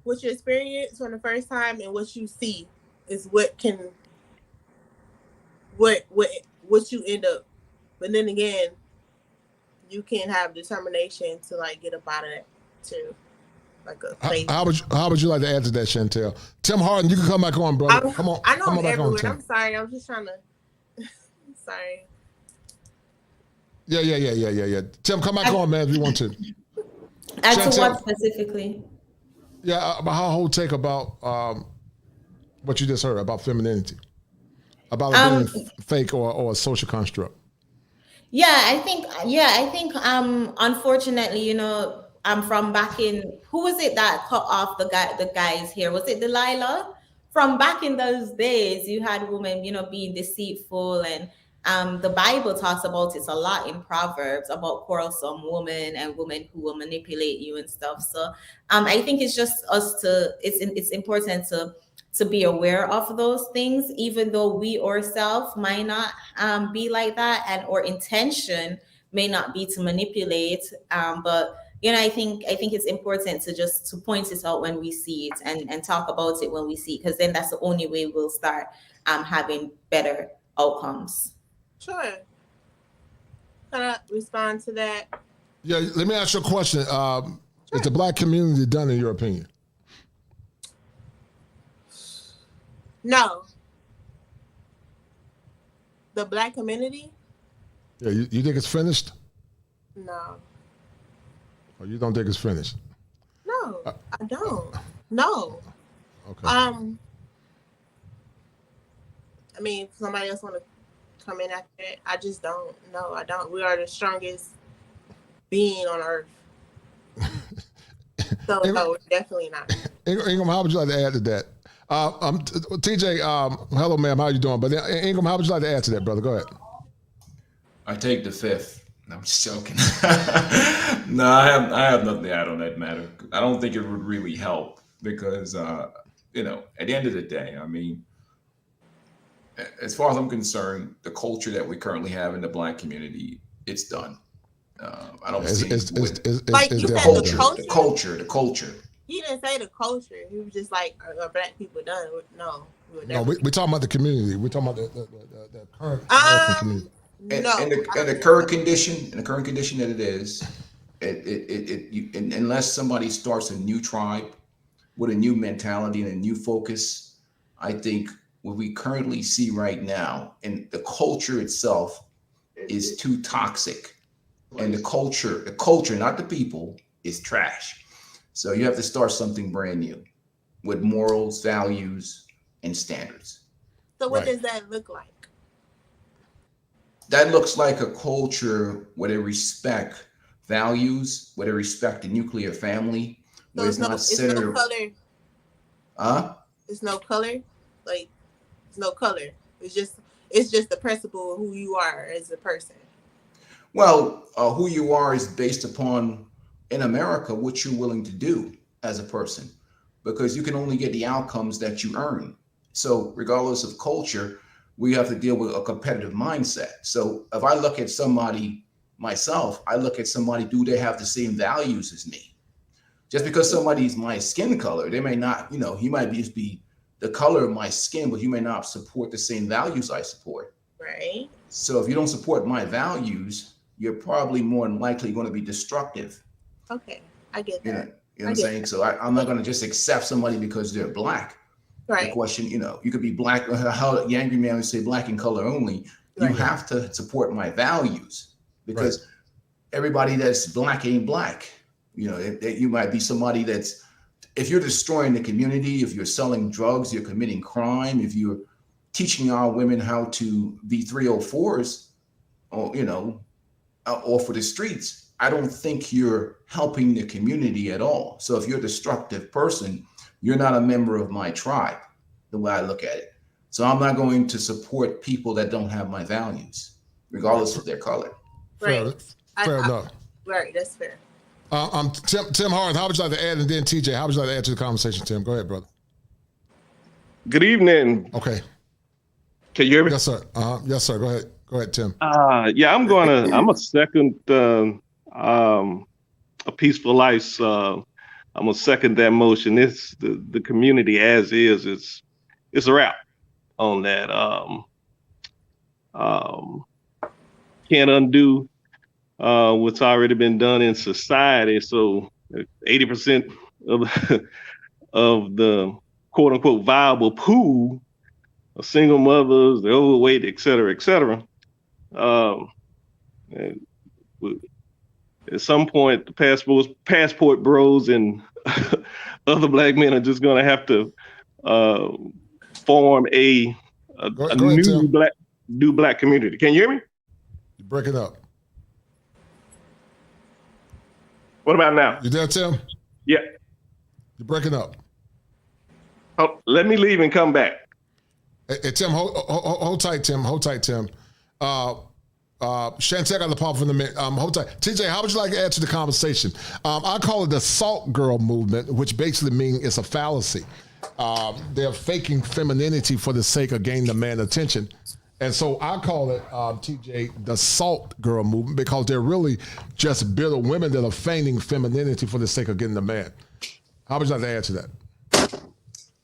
what you experience from the first time and what you see is what you end up. But then again, you can have determination to like get up out of that too. Like a place. How would you like to answer that, Chantelle? Tim Harden, you can come back on, brother. Come on. I know come I'm on everywhere. back on, I'm sorry. I'm just trying to. Sorry. Yeah. Tim, come back on, man, if you want to. As to what specifically? Yeah, about her whole take about what you just heard about femininity, about it being fake or a social construct. I think unfortunately, I'm from back in, who was it that cut off the guys here? Was it Delilah? From back in those days, you had women, being deceitful, and the Bible talks about it a lot in Proverbs about quarrelsome women and women who will manipulate you and stuff. So I think it's just it's important to be aware of those things, even though we ourselves might not be like that, and our intention may not be to manipulate, but I think it's important to point it out when we see it and talk about it when we see it, because then that's the only way we'll start having better outcomes. Sure. Can I respond to that? Yeah, let me ask you a question. Is the Black community done in your opinion? No. The Black community? Yeah, you think it's finished? No. Or you don't think it's finished? No, I don't. No. Okay. I mean, if somebody else want to come in after it, I just don't. No, I don't. We are the strongest being on earth. So no, we're definitely not. Ingram, how would you like to add to that? TJ, hello, ma'am. How you doing? But Ingram, how would you like to add to that, brother? Go ahead. I take the fifth. No, I'm just joking. No, I have nothing to add on that matter. I don't think it would really help because, at the end of the day, I mean, as far as I'm concerned, the culture that we currently have in the Black community, it's done. I don't see like you said, the culture. He didn't say the culture. He was just like, are Black people done? No. We're talking about the community. We're talking about the current American community. In the current condition that it is, unless somebody starts a new tribe with a new mentality and a new focus, I think what we currently see right now and the culture itself is too toxic. And the culture, not the people, is trash. So you have to start something brand new with morals, values, and standards. So what does that look like? That looks like a culture where they respect values, where they respect the nuclear family, where it's not centered. No color. It's no color. Like, it's no color. It's just the principle of who you are as a person. Well, who you are is based upon, in America, what you're willing to do as a person, because you can only get the outcomes that you earn. So regardless of culture, we have to deal with a competitive mindset. So if I look at somebody myself, I look at somebody, do they have the same values as me? Just because somebody's my skin color, they may not, he might just be the color of my skin, but you may not support the same values I support. Right. So if you don't support my values, you're probably more than likely going to be destructive. Okay, I get that. You know what I'm saying? So I'm not going to just accept somebody because they're Black. Right. The question, you could be Black, how the angry man would say Black in color only. You have to support my values, because everybody that's Black ain't Black. You might be somebody that's, if you're destroying the community, if you're selling drugs, you're committing crime, if you're teaching our women how to be 304s, or for the streets, I don't think you're helping the community at all. So if you're a destructive person, you're not a member of my tribe, the way I look at it. So I'm not going to support people that don't have my values, regardless of their color. Right. Fair enough. Right, that's fair. Tim Hart, how would you like to add? And then TJ, how would you like to add to the conversation, Tim? Go ahead, brother. Good evening. Okay. Can you hear me? Yes, sir. Yes, sir. Go ahead. Go ahead, Tim. Yeah, I'm a second a peaceful life. I'm gonna second that motion. It's the community as is. It's a wrap on that. Can't undo what's already been done in society. So 80% of the quote unquote viable pool of single mothers, the overweight, et cetera, et cetera. At some point, the passport bros and other Black men are just going to have to form a new black community. Can you hear me? You break it up. What about now? You there, Tim? Yeah. You're breaking up. Oh, let me leave and come back. Hey, Tim, hold tight, Tim. Hold tight, Tim. Chantelle got the pop for the minute. Hold tight. TJ, how would you like to add to the conversation? I call it the salt girl movement, which basically means it's a fallacy. They're faking femininity for the sake of gaining the man attention. And so I call it, TJ, the salt girl movement, because they're really just bitter women that are feigning femininity for the sake of getting a man. How would you like to add to that?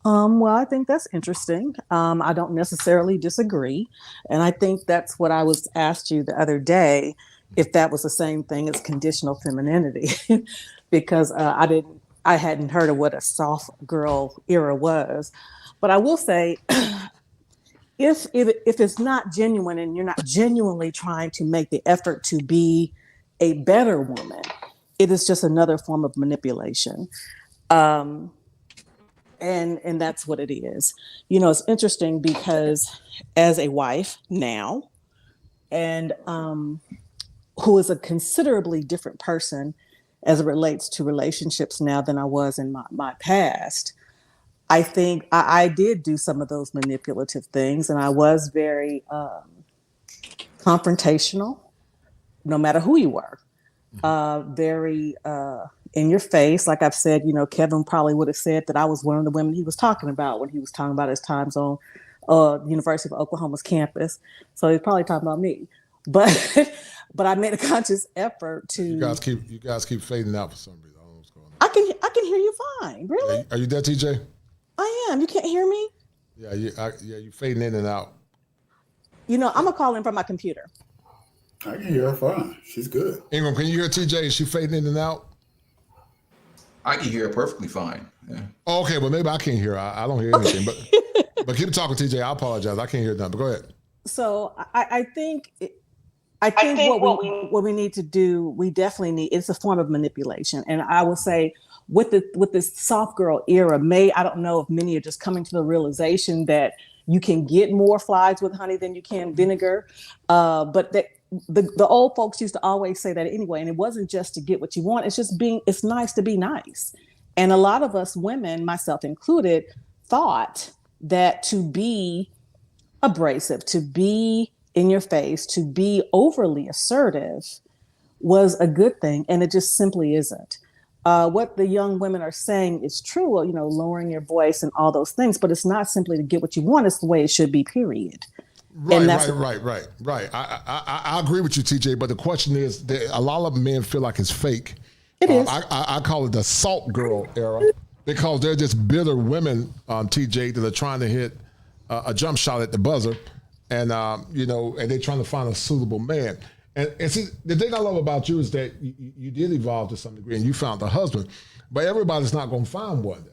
Well, I think that's interesting. I don't necessarily disagree. And I think that's what I was asked you the other day, if that was the same thing as conditional femininity, because I hadn't heard of what a soft girl era was. But I will say, if it's not genuine and you're not genuinely trying to make the effort to be a better woman, it is just another form of manipulation. And that's what it is. You know, it's interesting because as a wife now, and who is a considerably different person as it relates to relationships now than I was in my past, I think I did do some of those manipulative things, and I was very confrontational, no matter who you were. Very in your face. Like I've said, you know, Kevin probably would have said that I was one of the women he was talking about when he was talking about his times on University of Oklahoma's campus. So he's probably talking about me. But but I made a conscious effort to. You guys keep fading out for some reason. I don't know what's going on. I can hear you fine. Really? Are you there, TJ? I am. You can't hear me? Yeah, you fading in and out. You know, I'm gonna call in from my computer. I can hear her fine. She's good. Ingram, can you hear TJ? Is she fading in and out? I can hear her perfectly fine. Yeah. Oh, okay, well maybe I can't hear her. I don't hear anything. But keep talking, TJ. I apologize. I can't hear nothing. But go ahead. So I think what we need to do, we definitely need, it's a form of manipulation. And I will say with this soft girl era, I don't know if many are just coming to the realization that you can get more flies with honey than you can vinegar. But that the old folks used to always say that anyway. And it wasn't just to get what you want. It's just it's nice to be nice. And a lot of us women, myself included, thought that to be abrasive, to be in your face, to be overly assertive was a good thing. And it just simply isn't. What the young women are saying is true, you know, lowering your voice and all those things, but it's not simply to get what you want. It's the way it should be, period. Right. I agree with you, TJ. But the question is that a lot of men feel like it's fake. It is. I call it the salt girl era because they're just bitter women, TJ, that are trying to hit a jump shot at the buzzer. And, you know, and they're trying to find a suitable man. And see, the thing I love about you is that you did evolve to some degree and you found a husband, but everybody's not going to find one.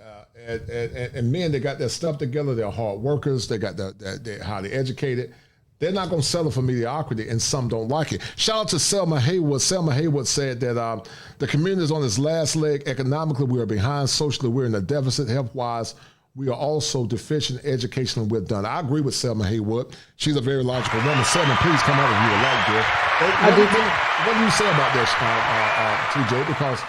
And men, they got their stuff together. They're hard workers. They got they're highly educated. They're not going to settle for mediocrity, and some don't like it. Shout out to Selma Haywood. Selma Haywood said that the community is on its last leg. Economically, we are behind. Socially, we're in a deficit. Health-wise, we are also deficient. Educationally, we're done. I agree with Selma Haywood. She's a very logical woman. Selma, please come out if you would like, girl. What do you say about this, TJ? Because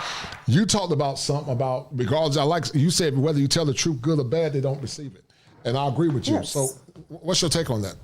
you talked about something about, regardless, I like, you said whether you tell the truth, good or bad, they don't receive it. And I agree with you. Yes. So what's your take on that?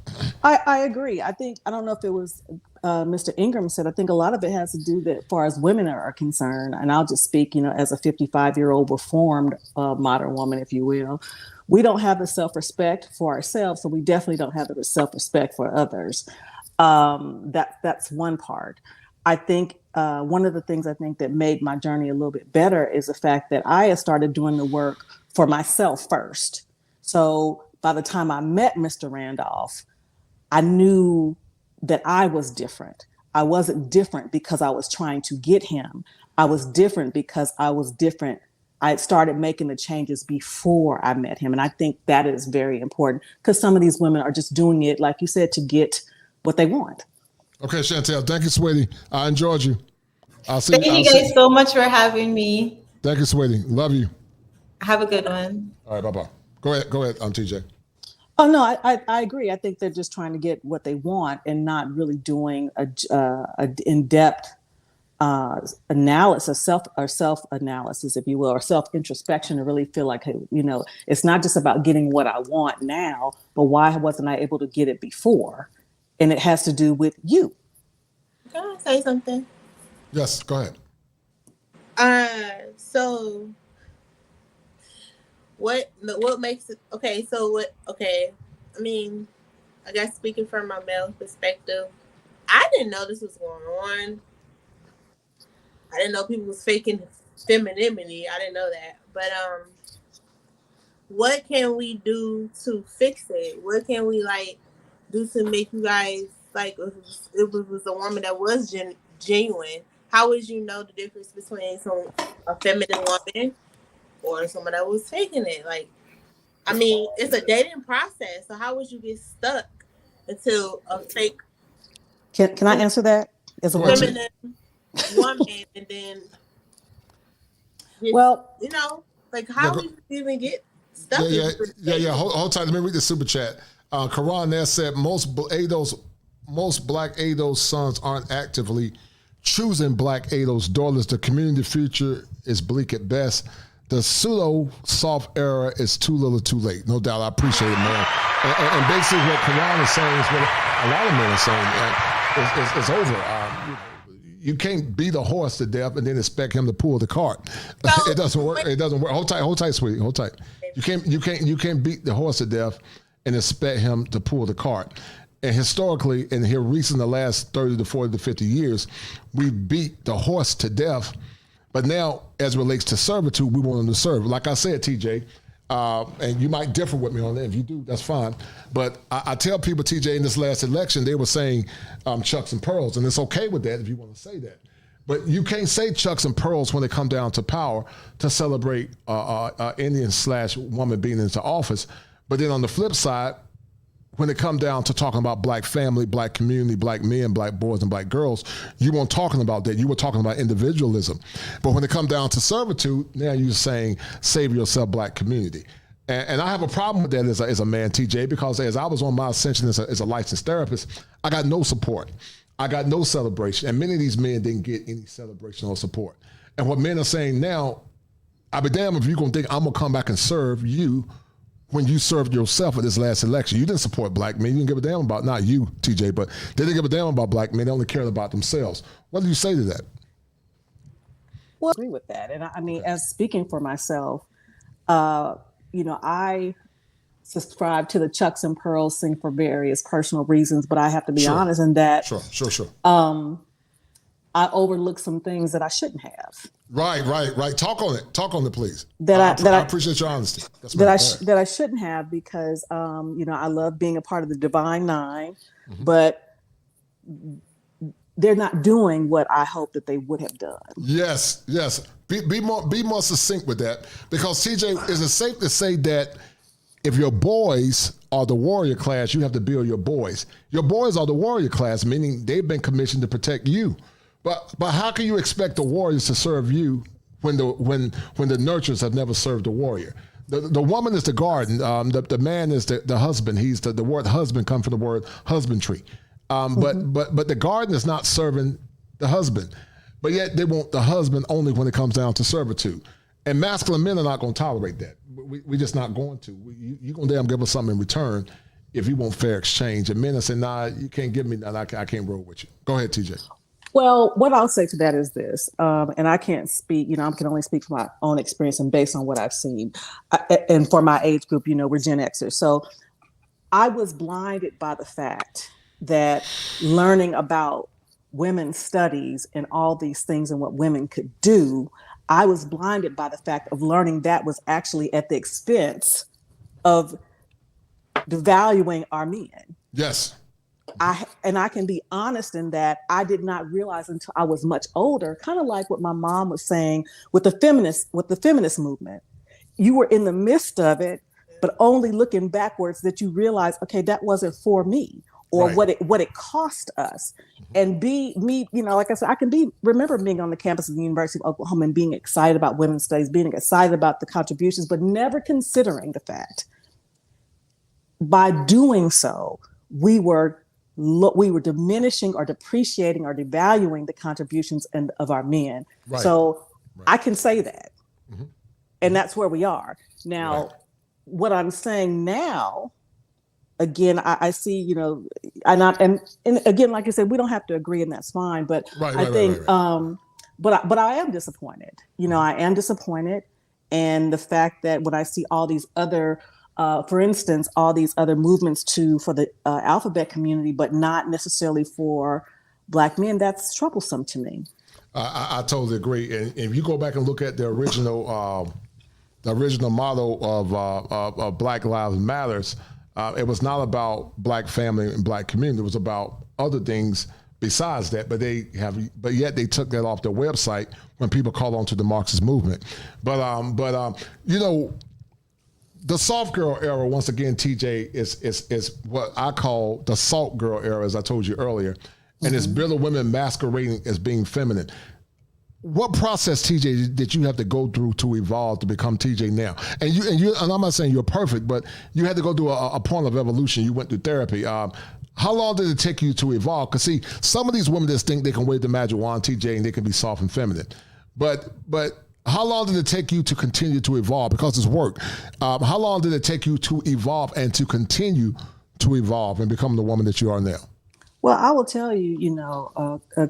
I agree. I don't know if it was Mr. Ingram said, I think a lot of it has to do that as far as women are concerned. And I'll just speak, you know, as a 55-year-old reformed modern woman, if you will. We don't have the self-respect for ourselves. So we definitely don't have the self-respect for others. That's one part. I think one of the things I think that made my journey a little bit better is the fact that I had started doing the work for myself first. So by the time I met Mr. Randolph, I knew that I was different. I wasn't different because I was trying to get him. I was different because I was different. I had started making the changes before I met him. And I think that is very important because some of these women are just doing it, like you said, to get what they want. Okay, Chantelle, thank you, sweetie. I enjoyed you. Thank you guys so much for having me. Thank you, sweetie. Love you. Have a good one. All right, bye-bye. Go ahead, TJ. Oh, no, I agree. I think they're just trying to get what they want and not really doing a in-depth analysis, self-analysis, if you will, or self-introspection to really feel like, hey, you know, it's not just about getting what I want now, but why wasn't I able to get it before? And it has to do with you. Can I say something? Yes, go ahead. So what makes it okay? So what? Okay, I mean, I guess speaking from my male perspective, I didn't know this was going on. I didn't know people was faking femininity. I didn't know that. But what can we do to fix it? What can we do to make you guys if it was a woman that was genuine? How would you know the difference between a feminine woman or someone that was faking it? I mean, it's a dating process. So how would you get stuck until a fake? Can I answer that as a feminine woman, and then how would you even get stuck? Yeah. Hold tight. Let me read the super chat. Karan there said most black ADOS sons aren't actively choosing black ADOS daughters. The community future is bleak at best. The pseudo soft era is too little too late. No doubt. I appreciate it, man. And basically what Karan is saying is what a lot of men are saying. It's over. You can't beat a horse to death and then expect him to pull the cart. It doesn't work. It doesn't work. Hold tight, sweetie. Hold tight. You can't beat the horse to death and expect him to pull the cart. And historically, and here recent the last 30 to 40 to 50 years, we beat the horse to death. But now, as it relates to servitude, we want them to serve. Like I said, TJ, and you might differ with me on that. If you do, that's fine. But I tell people, TJ, in this last election, they were saying chucks and pearls, and it's okay with that if you want to say that. But you can't say chucks and pearls when it come down to power to celebrate Indian/woman being into office. But then on the flip side, when it come down to talking about black family, black community, black men, black boys, and black girls, you weren't talking about that. You were talking about individualism. But when it come down to servitude, now you're saying save yourself, black community. And I have a problem with that as a man, TJ, because as I was on my ascension as a licensed therapist, I got no support. I got no celebration. And many of these men didn't get any celebration or support. And what men are saying now, I'll be damned if you're going to think I'm going to come back and serve you when you served yourself at this last election. You didn't support black men. You didn't give a damn about, not you, TJ, but they didn't give a damn about black men. They only cared about themselves. What do you say to that? Well, I agree with that. And I mean, as speaking for myself, I subscribe to the chucks and pearls thing for various personal reasons, but I have to be honest in that. Sure. I overlooked some things that I shouldn't have. Right. Talk on it, please. I appreciate your honesty. That I shouldn't have because, I love being a part of the Divine Nine, but they're not doing what I hope that they would have done. Yes. Be more succinct with that, because TJ, is it safe to say that if your boys are the warrior class, you have to build your boys? Your boys are the warrior class, meaning they've been commissioned to protect you. But how can you expect the warriors to serve you when the nurturers have never served the warrior? The woman is the garden. The man is the husband. He's the word husband comes from the word husbandry. But the garden is not serving the husband. But yet they want the husband only when it comes down to servitude. And masculine men are not going to tolerate that. We're just not going to. You're going to damn give us something in return if you want fair exchange. And men are saying, nah, you can't give me that. I can't roll with you. Go ahead, TJ. Well, what I'll say to that is this, and I can't speak, I can only speak from my own experience and based on what I've seen. And for my age group, we're Gen Xers. So I was blinded by the fact that learning about women's studies and all these things and what women could do, I was blinded by the fact of learning that was actually at the expense of devaluing our men. Yes. I can be honest in that I did not realize until I was much older, kind of like what my mom was saying with the feminist movement. You were in the midst of it, but only looking backwards that you realize, okay, that wasn't for me, or what it cost us. And like I said, I can remember being on the campus of the University of Oklahoma and being excited about women's studies, being excited about the contributions, but never considering the fact by doing so, we were diminishing or depreciating or devaluing the contributions of our men. Right. So I can say that. Mm-hmm. And that's where we are. Now, what I'm saying now, again, I see, and again, like I said, we don't have to agree and that's fine. But I think, but I am disappointed. I am disappointed. And the fact that when I see all these other for instance, all these other movements for the alphabet community, but not necessarily for Black men. That's troublesome to me. I totally agree. And if you go back and look at the original model of Black Lives Matters, it was not about Black family and Black community. It was about other things besides that. But yet they took that off their website when people called on to the Marxist movement. But you know, the soft girl era, once again, TJ, is what I call the salt girl era, as I told you earlier. And it's bitter women masquerading as being feminine. What process, TJ, did you have to go through to evolve to become TJ now? And I'm not saying you're perfect, but you had to go through a point of evolution. You went through therapy. How long did it take you to evolve? Because see, some of these women just think they can wave the magic wand, TJ, and they can be soft and feminine. But how long did it take you to continue to evolve? Because it's work. How long did it take you to evolve and to continue to evolve and become the woman that you are now? Well, I will tell you,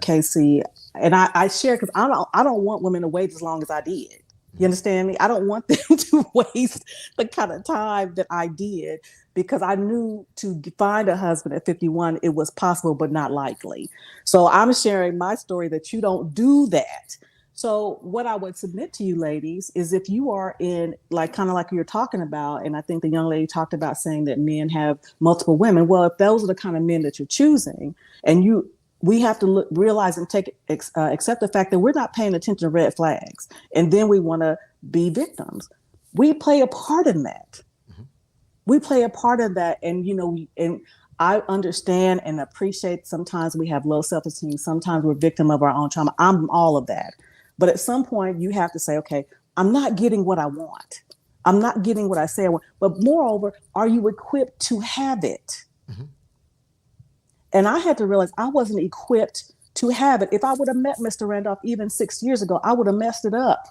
Casey, and I share because I don't want women to wait as long as I did. You understand me? I don't want them to waste the kind of time that I did, because I knew to find a husband at 51, it was possible, but not likely. So I'm sharing my story that you don't do that. So what I would submit to you ladies is, if you are in kind of like you're talking about, and I think the young lady talked about saying that men have multiple women. Well, if those are the kind of men that you're choosing, and we have to realize and accept the fact that we're not paying attention to red flags, and then we want to be victims. We play a part in that. Mm-hmm. We play a part in that, and and I understand and appreciate sometimes we have low self-esteem. Sometimes we're victim of our own trauma. I'm all of that. But at some point, you have to say, okay, I'm not getting what I want. I'm not getting what I say I want. But moreover, are you equipped to have it? Mm-hmm. And I had to realize I wasn't equipped to have it. If I would have met Mr. Randolph even 6 years ago, I would have messed it up.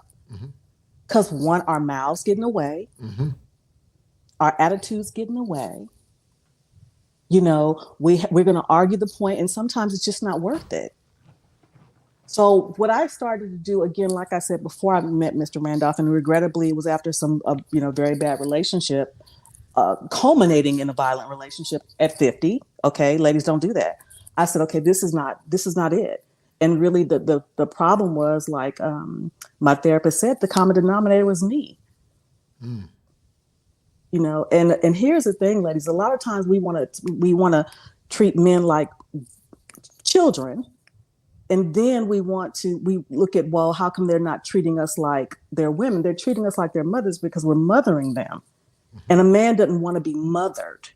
Because one, our mouths get in the way. Mm-hmm. Our attitudes get in the way. We're going to argue the point, and sometimes it's just not worth it. So what I started to do, again, like I said, before I met Mr. Randolph, and regrettably it was after some, very bad relationship, culminating in a violent relationship at 50. Okay, ladies, don't do that. I said, okay, this is not it. And really the problem was, like my therapist said, the common denominator was me. Mm. And here's the thing, ladies, a lot of times we want to treat men like children. And then we look at, well, how come they're not treating us like they're women? They're treating us like they're mothers because we're mothering them. Mm-hmm. And a man doesn't want to be mothered.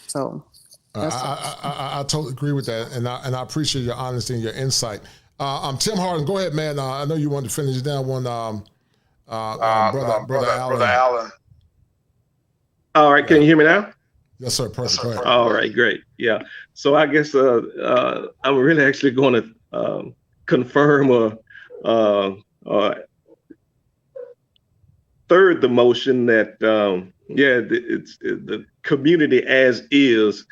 So I totally agree with that. And I appreciate your honesty and your insight. I'm Tim Harden. Go ahead, man. I know you wanted to finish down one, brother Allen. All right. Can you hear me now? Yes, sir. Perfect. Go ahead. All right, great. Yeah. So I guess I'm really actually going to confirm or third the motion that it's the community as is,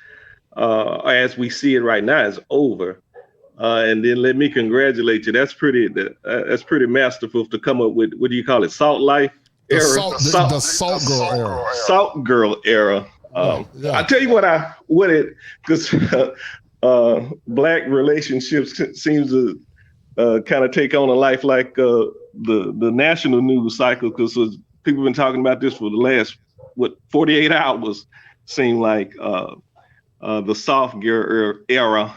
as we see it right now, is over. And then let me congratulate you. That's pretty masterful to come up with. What do you call it? Salt life era. The salt girl era. Salt girl era. Yeah. I tell you because Black relationships seems to kind of take on a life like the national news cycle, because people have been talking about this for the last 48 hours. Seem like the soft girl era.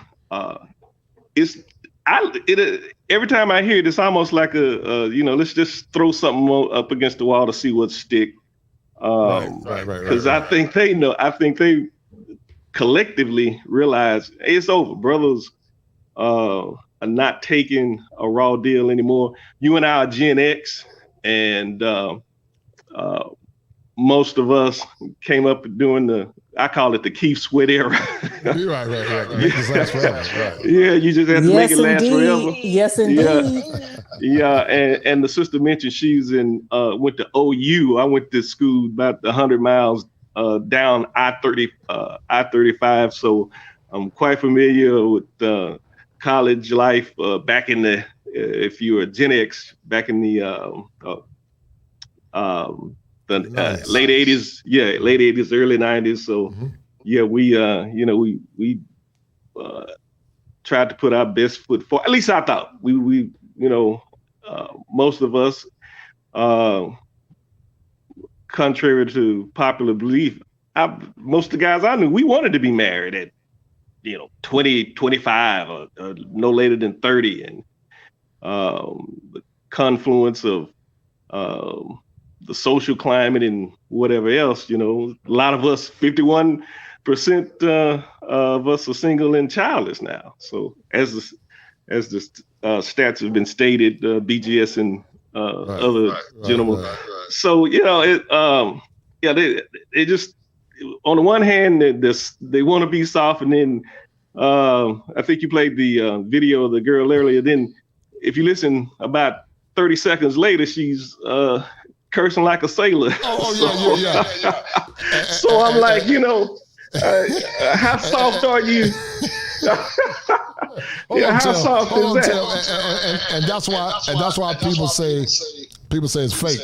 Every time I hear it, it's almost like let's just throw something up against the wall to see what stick. Right. Because I think they know. I think they collectively realize, hey, it's over. Brothers are not taking a raw deal anymore. You and I are Gen X, and most of us came up doing I call it the Keith Sweat era. Right. Make this last forever. Right. Yeah, you just have to make it last forever. Yes, indeed. Yeah, and the sister mentioned she's went to OU. I went to school about 100 miles down I-35, so I'm quite familiar with college life back in if you were Gen X, back in the the late 80s, late 80s, early 90s. So we tried to put our best foot forward. At least I thought we most of us, contrary to popular belief, most of the guys I knew, we wanted to be married at 20, 25, or no later than 30, and the confluence of the social climate and whatever else, a lot of us, 51% of us are single and childless now. So as the stats have been stated, BGS and other gentlemen. So they just, on the one hand, they want to be soft, and then I think you played the video of the girl earlier. Then, if you listen, about 30 seconds later, she's cursing like a sailor. So I'm like, how soft are you? How soft is that? And that's why people say it's fake.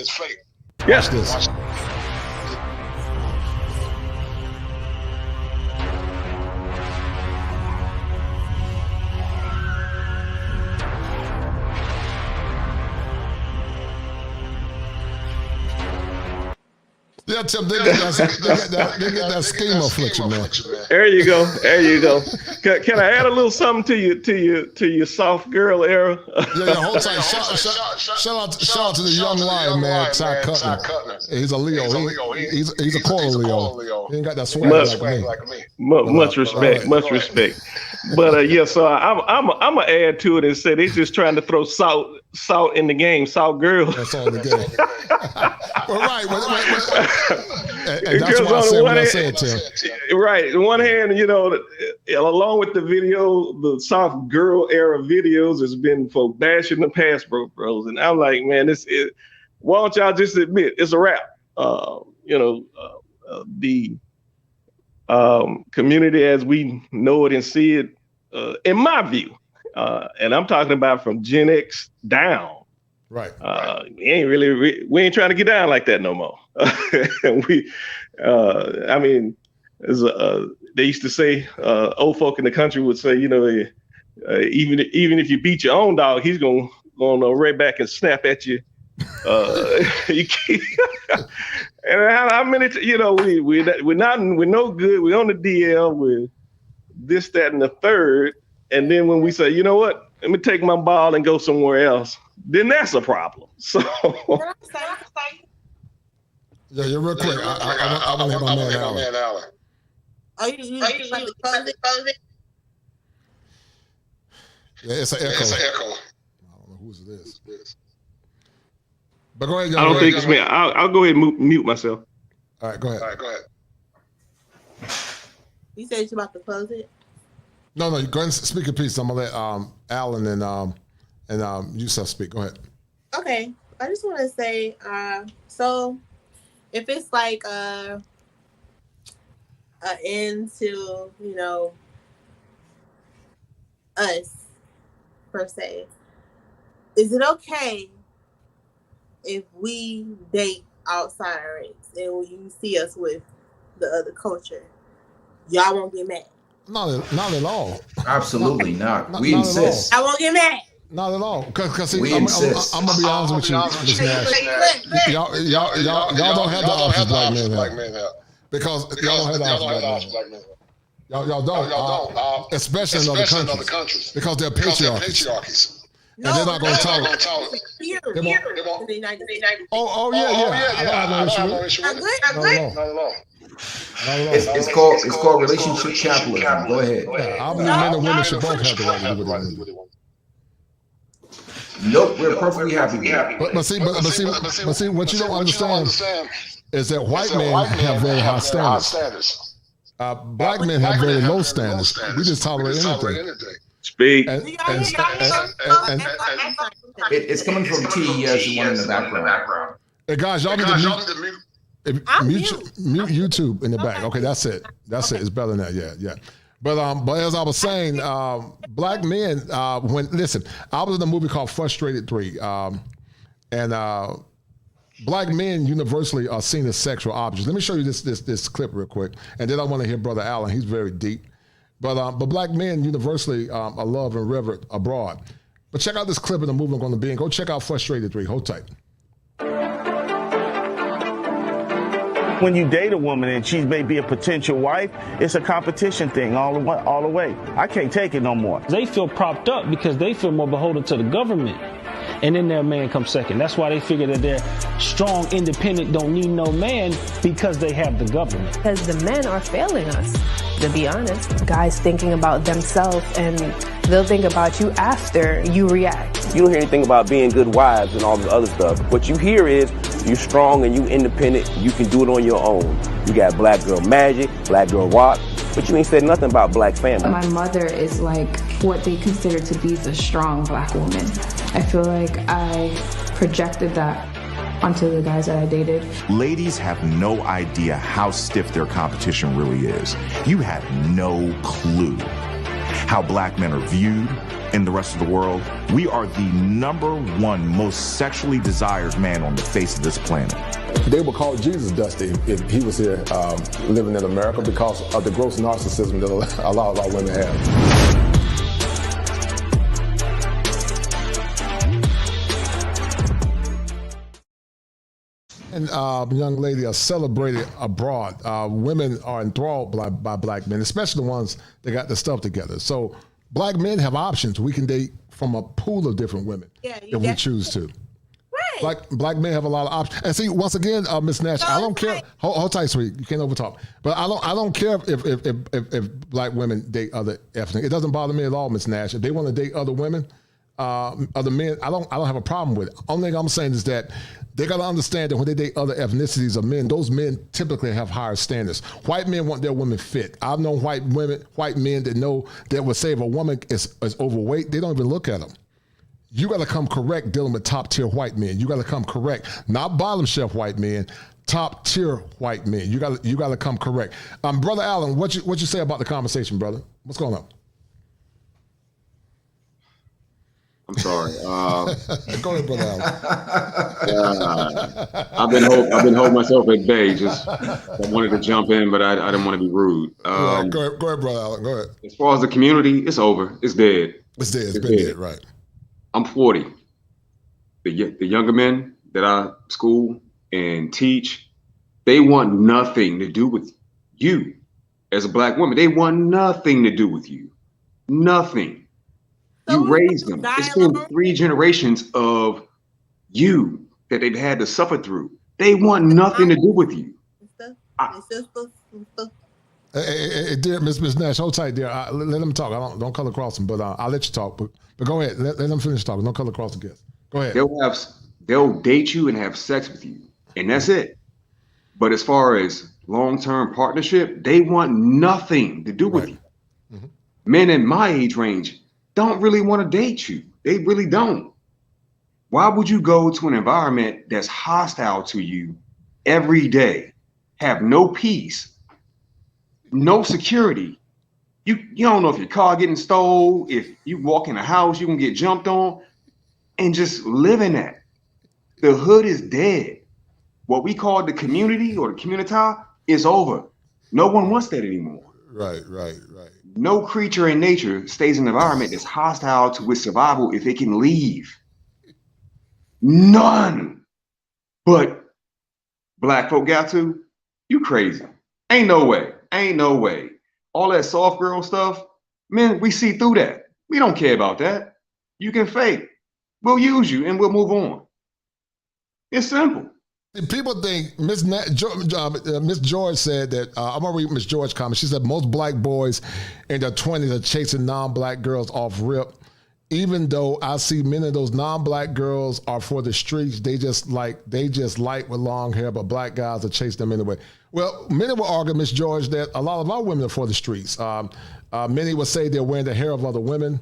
Yes. Watch this. Yeah, Tim, they get that scheme affliction, man. There you go. Can I add a little something to your soft girl era? Hold tight. Shout out to the young lion, man, Ty Cutler. He's a Leo. He's a quarter Leo. He ain't got that swag like me. Much respect. But so I'm gonna add to it and say they're just trying to throw salt in the game, salt girl. That's all in the game. Well, right. And that's why I said what I said, Tim. Right. On one hand, along with the video, the soft girl era videos has been for bashing the past bros. And I'm like, man, why don't y'all just admit it's a wrap? The community as we know it and see it, in my view, and I'm talking about from Gen X down. Right. We ain't trying to get down like that no more. They used to say, old folk in the country would say, even if you beat your own dog, he's gonna right back and snap at you. And how many? We're no good. We're on the DL with this, that, and the third. And then when we say, you know what, let me take my ball and go somewhere else, then that's a problem. So. Yeah, you're real quick. I want to hear my man Alan. Oh, you like to close it? Yeah, it's an echo. I don't know who's this. But go ahead. I don't think it's me. I'll go ahead and mute myself. All right, go ahead. You said you're about to close it? No, go ahead and speak a piece. I'm gonna let Alan and Yusuf speak. Go ahead. Okay, I just want to say, so if it's like an end to us per se, is it okay if we date outside our race and when you see us with the other culture, y'all won't get mad? Not at all. Absolutely not. We insist. I won't get mad. Not at all. Because we insist. I'm gonna be honest with you, Ms. Nash. Y'all don't have the options black men have. Because y'all don't have the options black men. Y'all don't. Especially in other countries. Because they're patriarchies. And they're not going to tolerate. Oh yeah. I don't have no issue with it. Not at all. It's called relationship capitalism. Go ahead. Yeah, I believe men and women should both have the right to do what they want. Nope, we're perfectly happy with that. But see, what you don't understand is that white men have very high standards. Black men have very low standards. We just tolerate anything. Speak. It's coming from T as the one in the background. Hey guys, y'all need to mute YouTube in the back. Okay, that's it. It's better than that. Yeah. But as I was saying, black men, I was in a movie called Frustrated 3, and Black men universally are seen as sexual objects. Let me show you this clip real quick, and then I want to hear Brother Allen. He's very deep. But black men universally are loved and revered abroad. But check out this clip of the movement on the being. Go check out Frustrated 3. Hold tight. When you date a woman and she may be a potential wife, it's a competition thing all the way. I can't take it no more. They feel propped up because they feel more beholden to the government. And then their man comes second. That's why they figure that they're strong, independent, don't need no man because they have the government. Because the men are failing us, to be honest. Guys thinking about themselves and they'll think about you after you react. You don't hear anything about being good wives and all the other stuff. What you hear is you strong and you independent. You can do it on your own. You got black girl magic, black girl walk, but you ain't said nothing about black family. My mother is like what they consider to be the strong black woman. I feel like I projected that onto the guys that I dated. Ladies have no idea how stiff their competition really is. You have no clue how black men are viewed in the rest of the world. We are the #1 most sexually desired man on the face of this planet. They would call Jesus Dusty if he was here living in America because of the gross narcissism that a lot of our women have. And young lady are celebrated abroad. Women are enthralled by black men, especially the ones that got their stuff together. So black men have options. We can date from a pool of different women if we choose to. Right. Black men have a lot of options. And see, once again, Ms. Nash, I don't care. Hold tight, sweet. You can't overtalk. But I don't care if black women date other ethnic. It doesn't bother me at all, Ms. Nash. If they want to date other women, other men, I don't have a problem with it. Only thing I'm saying is that they got to understand that when they date other ethnicities of men, those men typically have higher standards. White men want their women fit. I've known white men that know that would say if a woman is overweight, they don't even look at them. You got to come correct dealing with top tier white men. You got to come correct, not bottom shelf white men, top tier white men. You got to come correct. Brother Allen, what you say about the conversation, brother? What's going on? I'm sorry. Go ahead, Brother Allen. I've been holding myself at bay. Just I wanted to jump in, but I didn't want to be rude. Go ahead, Brother Allen. Go ahead. As far as the community, it's over. It's dead. It's dead. It's been dead, right? I'm 40. The younger men that I school and teach, they want nothing to do with you as a black woman. They want nothing to do with you. Nothing. You raised them. It's been 3 generations of you that they've had to suffer through. They want nothing to do with you. Hey, dear Miss Nash, hold tight, dear. Let them talk. I don't color cross them, but I'll let you talk. But go ahead. Let them finish talking. Don't color cross the guests. Go ahead. They'll date you and have sex with you, and that's it. But as far as long-term partnership, they want nothing to do with you. Mm-hmm. Men in my age range don't really want to date you. They really don't. Why would you go to an environment that's hostile to you every day, have no peace, no security? You don't know if your car getting stole, if you walk in a house, you can get jumped on, and just live in that. The hood is dead. What we call the community or the communita is over. No one wants that anymore. Right. No creature in nature stays in an environment that's hostile to its survival if it can leave. None. But black folk got to? You crazy. Ain't no way. All that soft girl stuff, man, we see through that. We don't care about that. You can fake. We'll use you and we'll move on. It's simple. People think Miss George said that, I'm going to read Miss George's comment. She said most black boys in their 20s are chasing non-black girls off rip. Even though I see many of those non-black girls are for the streets, they just like with long hair, but black guys are chasing them anyway. Well, many will argue, Miss George, that a lot of our women are for the streets. Many will say they're wearing the hair of other women.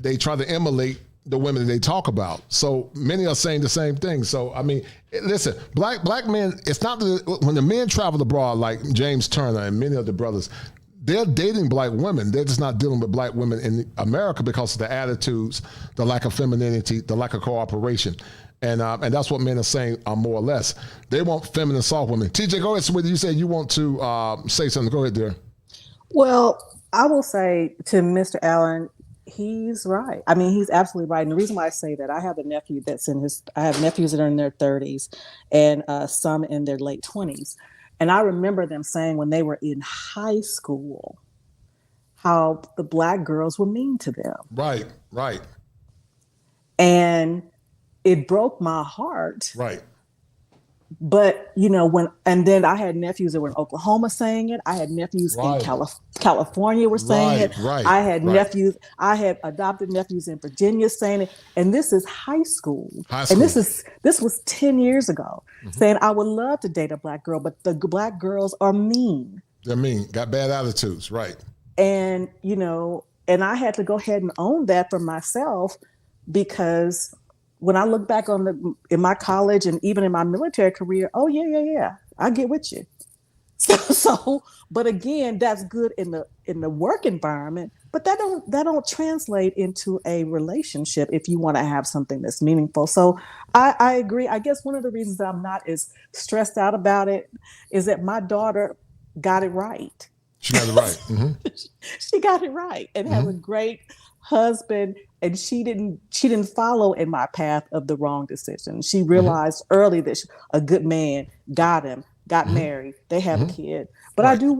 They try to emulate the women that they talk about. So many are saying the same thing. So, I mean, listen, black men, it's not when the men travel abroad like James Turner and many of the brothers, they're dating black women. They're just not dealing with black women in America because of the attitudes, the lack of femininity, the lack of cooperation. And that's what men are saying, more or less. They want feminine, soft women. TJ, go ahead, Sweetie. You said you want to say something. Go ahead, dear. Well, I will say to Mr. Allen, he's right. I mean, he's absolutely right. And the reason why I say that, I have a nephew I have nephews that are in their 30s and some in their late 20s. And I remember them saying when they were in high school, how the Black girls were mean to them. Right. And it broke my heart. Right. But, and then I had nephews that were in Oklahoma saying it. I had nephews in California were saying it. I had nephews, I had adopted nephews in Virginia saying it. And this is high school. And this was 10 years ago, saying I would love to date a Black girl, but the Black girls are mean. They're mean, got bad attitudes, right. And, and I had to go ahead and own that for myself, because when I look back in my college and even in my military career, oh yeah, I get with you. So, but again, that's good in the work environment, but that don't translate into a relationship if you want to have something that's meaningful. So I agree. I guess one of the reasons that I'm not as stressed out about it is that my daughter got it right. She got it right. Mm-hmm. She got it right and has a great husband, and she didn't follow in my path of the wrong decision. She realized early that a good man got him, got married, they have a kid. But I do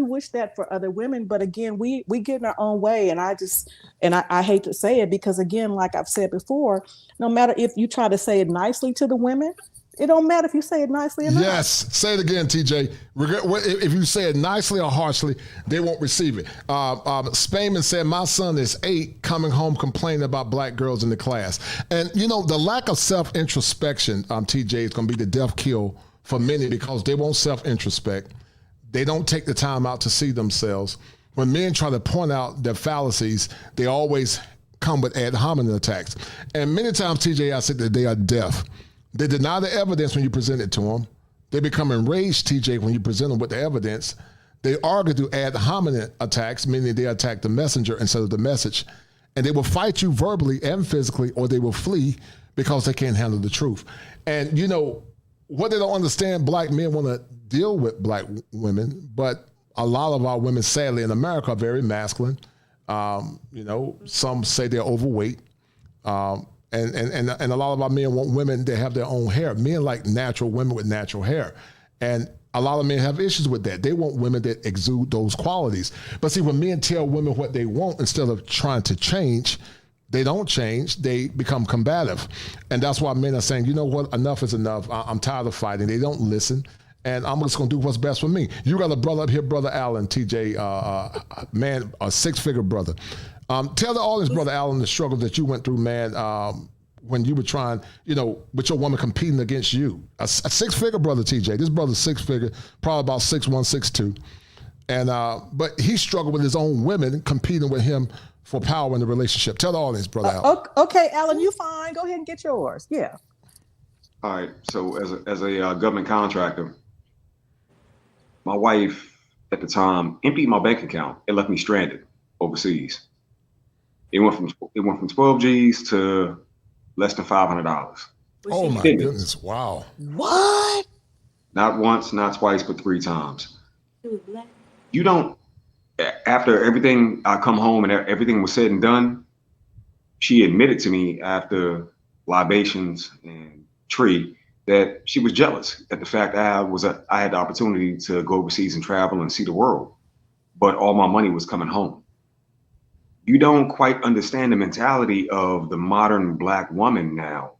wish that for other women. But again, we get in our own way, and I hate to say it, because again, like I've said before, no matter if you try to say it nicely to the women, it don't matter if you say it nicely or not. Yes, say it again, TJ. If you say it nicely or harshly, they won't receive it. Spayman said, my son is 8, coming home complaining about Black girls in the class. And, the lack of self-introspection, TJ, is going to be the death kill for many, because they won't self-introspect. They don't take the time out to see themselves. When men try to point out their fallacies, they always come with ad hominem attacks. And many times, TJ, I said that they are deaf. They deny the evidence when you present it to them. They become enraged, TJ, when you present them with the evidence. They argue through ad hominem attacks, meaning they attack the messenger instead of the message. And they will fight you verbally and physically, or they will flee because they can't handle the truth. And, what they don't understand, Black men want to deal with Black women, but a lot of our women, sadly, in America are very masculine. Some say they're overweight. And a lot of our men want women that have their own hair. Men like natural women with natural hair. And a lot of men have issues with that. They want women that exude those qualities. But see, when men tell women what they want instead of trying to change, they don't change. They become combative. And that's why men are saying, you know what, enough is enough. I'm tired of fighting. They don't listen. And I'm just going to do what's best for me. You got a brother up here, Brother Allen, TJ, man, a 6-figure brother. Tell the audience, Brother Allen, the struggle that you went through, man, when you were trying, with your woman competing against you. A 6-figure brother, TJ. This brother's 6-figure, probably about 6'1", 6'2". And but he struggled with his own women competing with him for power in the relationship. Tell the audience, Brother Allen. Okay, Allen, you fine. Go ahead and get yours. Yeah. All right. So as a government contractor, my wife at the time emptied my bank account and left me stranded overseas. It went from 12 G's to less than $500. Oh my goodness! Wow. What? Not once, not twice, but 3 times. You don't. After everything, I come home and everything was said and done. She admitted to me after libations and tree that she was jealous at the fact that I had the opportunity to go overseas and travel and see the world, but all my money was coming home. You don't quite understand the mentality of the modern Black woman now.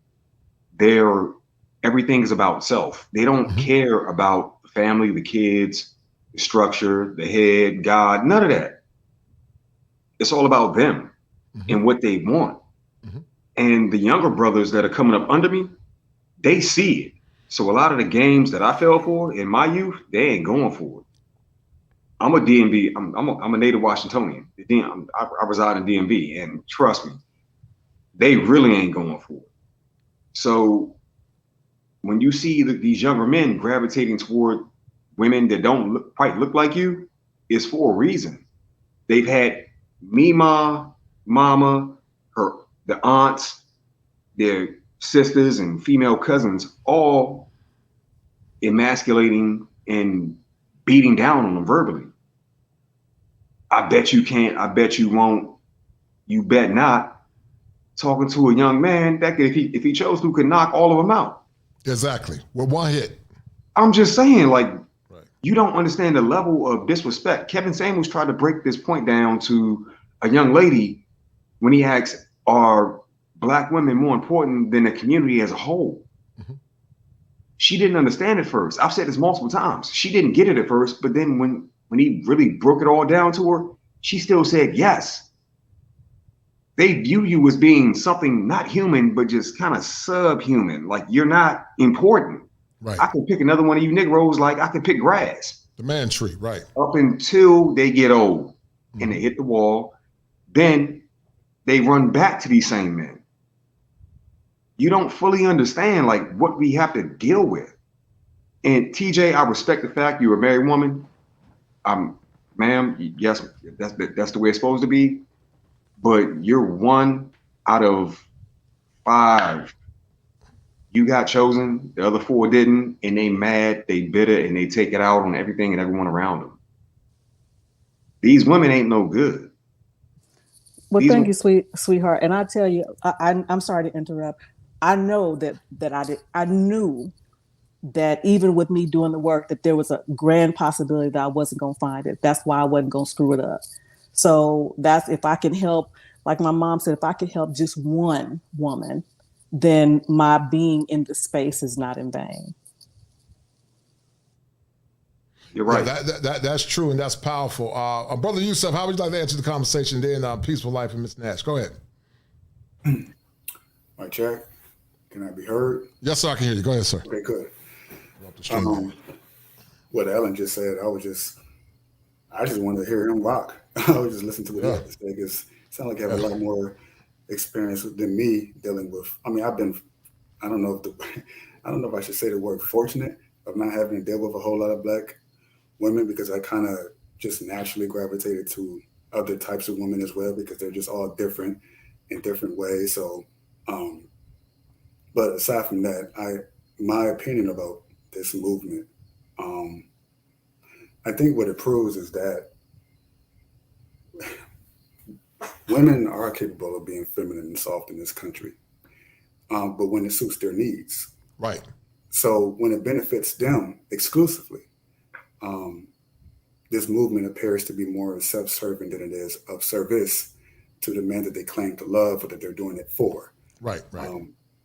Everything is about self. They don't care about the family, the kids, the structure, the head, God, none of that. It's all about them and what they want. And the younger brothers that are coming up under me, they see it. So a lot of the games that I fell for in my youth, they ain't going for it. I'm a DMV. I'm a native Washingtonian. I reside in DMV, and trust me, they really ain't going for it. So when you see these younger men gravitating toward women that don't quite look like you, it's for a reason. They've had Mama, the aunts, their sisters and female cousins all emasculating and beating down on them verbally. I bet you can't, I bet you won't, you bet not. Talking to a young man that could, if he chose to, could knock all of them out. Exactly. With one hit. I'm just saying, like, you don't understand the level of disrespect. Kevin Samuels tried to break this point down to a young lady when he asked, are Black women more important than the community as a whole? She didn't understand it first. I've said this multiple times. She didn't get it at first, but then when he really broke it all down to her, she still said yes. They view you as being something not human, but just kind of subhuman. Like, you're not important. Right. I can pick another one of you Negroes like I can pick grass. The man tree, right. Up until they get old and they hit the wall, then they run back to these same men. You don't fully understand like what we have to deal with. And TJ, I respect the fact you're a married woman. Ma'am, yes, that's the way it's supposed to be. But you're one out of 5. You got chosen, the other 4 didn't, and they mad, they bitter, and they take it out on everything and everyone around them. These women ain't no good. Well, thank you, sweetheart. And I tell you, I'm sorry to interrupt. I know that I knew that even with me doing the work, that there was a grand possibility that I wasn't going to find it. That's why I wasn't going to screw it up. So that's, if I can help, like my mom said, if I could help just one woman, then my being in the space is not in vain. You're right. Yeah, that's true, and that's powerful. Brother Yusuf, how would you like to answer the conversation there in Peaceful Life and Ms. Nash? Go ahead. My check. Can I be heard? Yes, sir, I can hear you. Go ahead, sir. Okay, good. What Ellen just said, I just wanted to hear him rock. I was just listening to what he had to say, because it sounded like he had a lot more experience than me dealing with. I mean, I don't know if I should say the word fortunate of not having to deal with a whole lot of Black women, because I kind of just naturally gravitated to other types of women as well, because they're just all different in different ways. So, but aside from that, my opinion about this movement, I think what it proves is that women are capable of being feminine and soft in this country, but when it suits their needs. Right. So when it benefits them exclusively, this movement appears to be more self-serving than it is of service to the men that they claim to love or that they're doing it for. Right.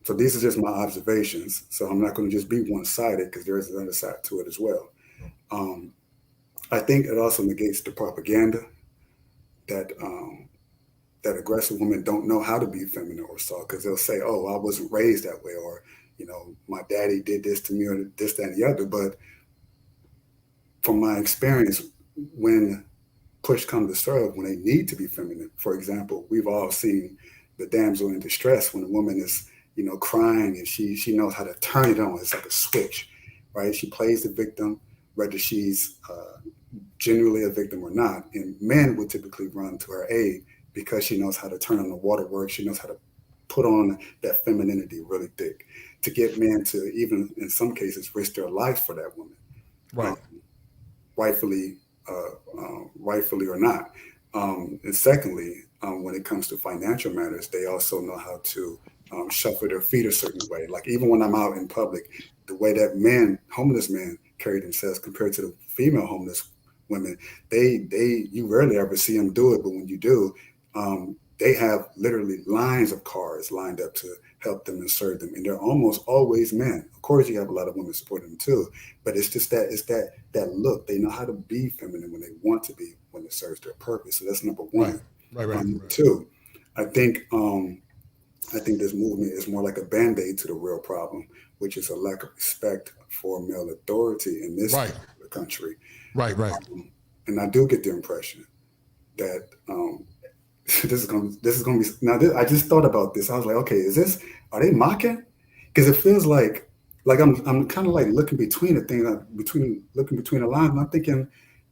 So these are just my observations. So I'm not going to just be one-sided, because there is another side to it as well. I think it also negates the propaganda that that aggressive women don't know how to be feminine or soft, because they'll say, "Oh, I wasn't raised that way," or, you know, "My daddy did this to me," or this, that, and the other. But from my experience, when push comes to shove, when they need to be feminine, for example, we've all seen the damsel in distress when a woman is, you know, crying and she knows how to turn it on. It's like a switch, right? She plays the victim, whether she's genuinely a victim or not. And men would typically run to her aid because she knows how to turn on the waterworks. She knows how to put on that femininity really thick to get men to, even in some cases, risk their life for that woman. Right. Rightfully or not. And secondly, when it comes to financial matters, they also know how to shuffle their feet a certain way. Like, even when I'm out in public, the way that homeless men carry themselves compared to the female homeless women, you rarely ever see them do it, but when you do, they have literally lines of cars lined up to help them and serve them, and they're almost always men. Of course, you have a lot of women supporting them too, but it's just that look. They know how to be feminine when they want to be, when it serves their purpose. So that's number one. Right. Two, I think this movement is more like a Band-Aid to the real problem, which is a lack of respect for male authority in this country. Right. And I do get the impression that this is going to be, now I just thought about this. I was like, okay, are they mocking? Because it feels like I'm kind of like looking between the things, looking between the lines. And I'm thinking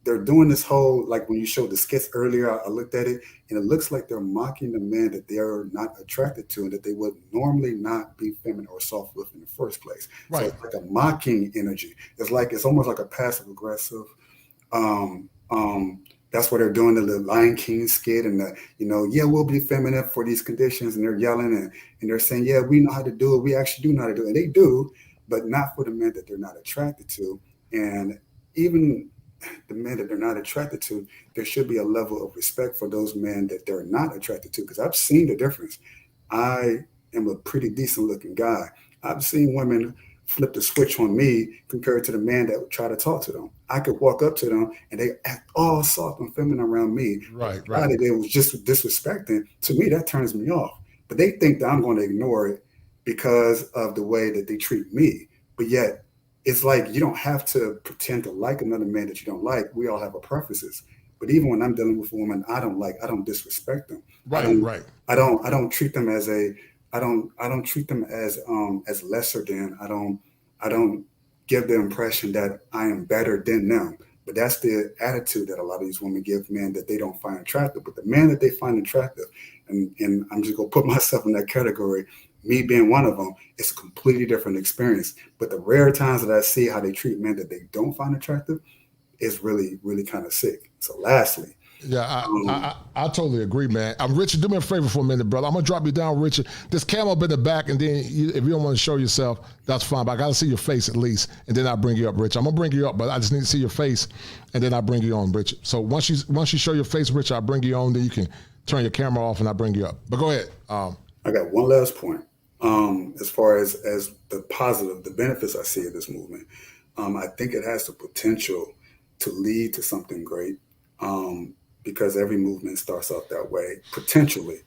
they're doing this whole, like when you showed the skits earlier, I looked at it and it looks like they're mocking the man that they're not attracted to and that they would normally not be feminine or soft with in the first place. Right. So it's like a mocking energy. It's almost like a passive aggressive. That's what they're doing in the Lion King skit, and yeah, we'll be feminine for these conditions, and they're yelling and they're saying, yeah, we know how to do it. We actually do know how to do it, and they do, but not for the men that they're not attracted to. And even the men that they're not attracted to, there should be a level of respect for those men that they're not attracted to, because I've seen the difference. I am a pretty decent looking guy. I've seen women flip the switch on me compared to the man that would try to talk to them. I could walk up to them and they act all soft and feminine around me. Right. They was just disrespecting. To me, that turns me off. But they think that I'm going to ignore it because of the way that they treat me. But yet, it's like you don't have to pretend to like another man that you don't like. We all have our preferences. But even when I'm dealing with a woman I don't like, I don't disrespect them. Right. I don't treat them as I don't treat them as lesser than. I don't give the impression that I am better than them. But that's the attitude that a lot of these women give men that they don't find attractive. But the man that they find attractive, and I'm just gonna put myself in that category, me being one of them, it's a completely different experience. But the rare times that I see how they treat men that they don't find attractive is really, really kind of sick. So lastly, yeah, I totally agree, man. Richard, do me a favor for a minute, brother. I'm going to drop you down, Richard. This camo up in the back, and then if you don't want to show yourself, that's fine. But I got to see your face at least, and then I'll bring you up, Richard. I'm going to bring you up, but I just need to see your face, and then I'll bring you on, Richard. So once you show your face, Richard, I'll bring you on. Then you can turn your camera off, and I'll bring you up. But go ahead. I got one last point. As far as the positive, the benefits I see of this movement, I think it has the potential to lead to something great. Because every movement starts out that way, potentially.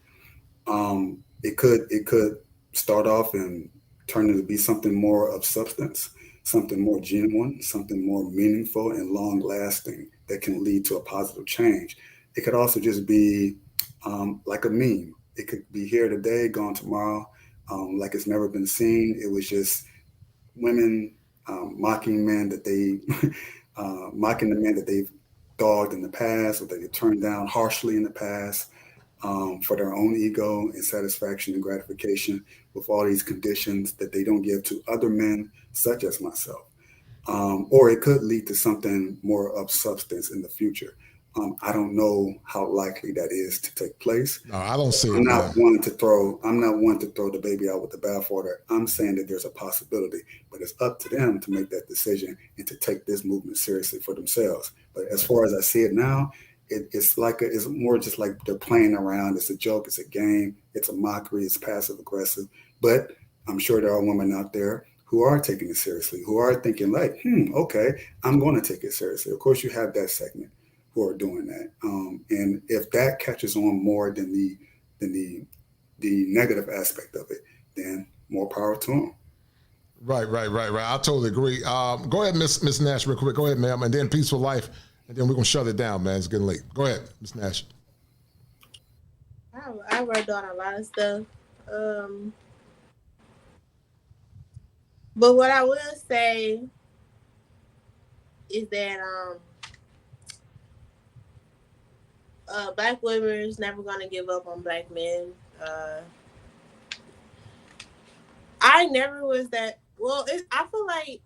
It could start off and turn into be something more of substance, something more genuine, something more meaningful and long lasting that can lead to a positive change. It could also just be like a meme. It could be here today, gone tomorrow, like it's never been seen. It was just women mocking men that mocking the men that they've dogged in the past, or they get turned down harshly in the past for their own ego and satisfaction and gratification with all these conditions that they don't give to other men such as myself. Or it could lead to something more of substance in the future. I don't know how likely that is to take place. No, I don't see it. I'm not one to throw the baby out with the bathwater. I'm saying that there's a possibility, but it's up to them to make that decision and to take this movement seriously for themselves. But as far as I see it now, it's more just like they're playing around. It's a joke. It's a game. It's a mockery. It's passive aggressive. But I'm sure there are women out there who are taking it seriously, who are thinking like, okay, I'm going to take it seriously. Of course, you have that segment who are doing that. And if that catches on more than the negative aspect of it, then more power to them. Right. I totally agree. Go ahead, Miss Nash, real quick. Go ahead, ma'am, and then Peaceful Life, and then we're gonna shut it down, man. It's getting late. Go ahead, Miss Nash. I wrote down a lot of stuff. But what I will say is that Black women is never gonna give up on Black men. I never was that. Well, I feel like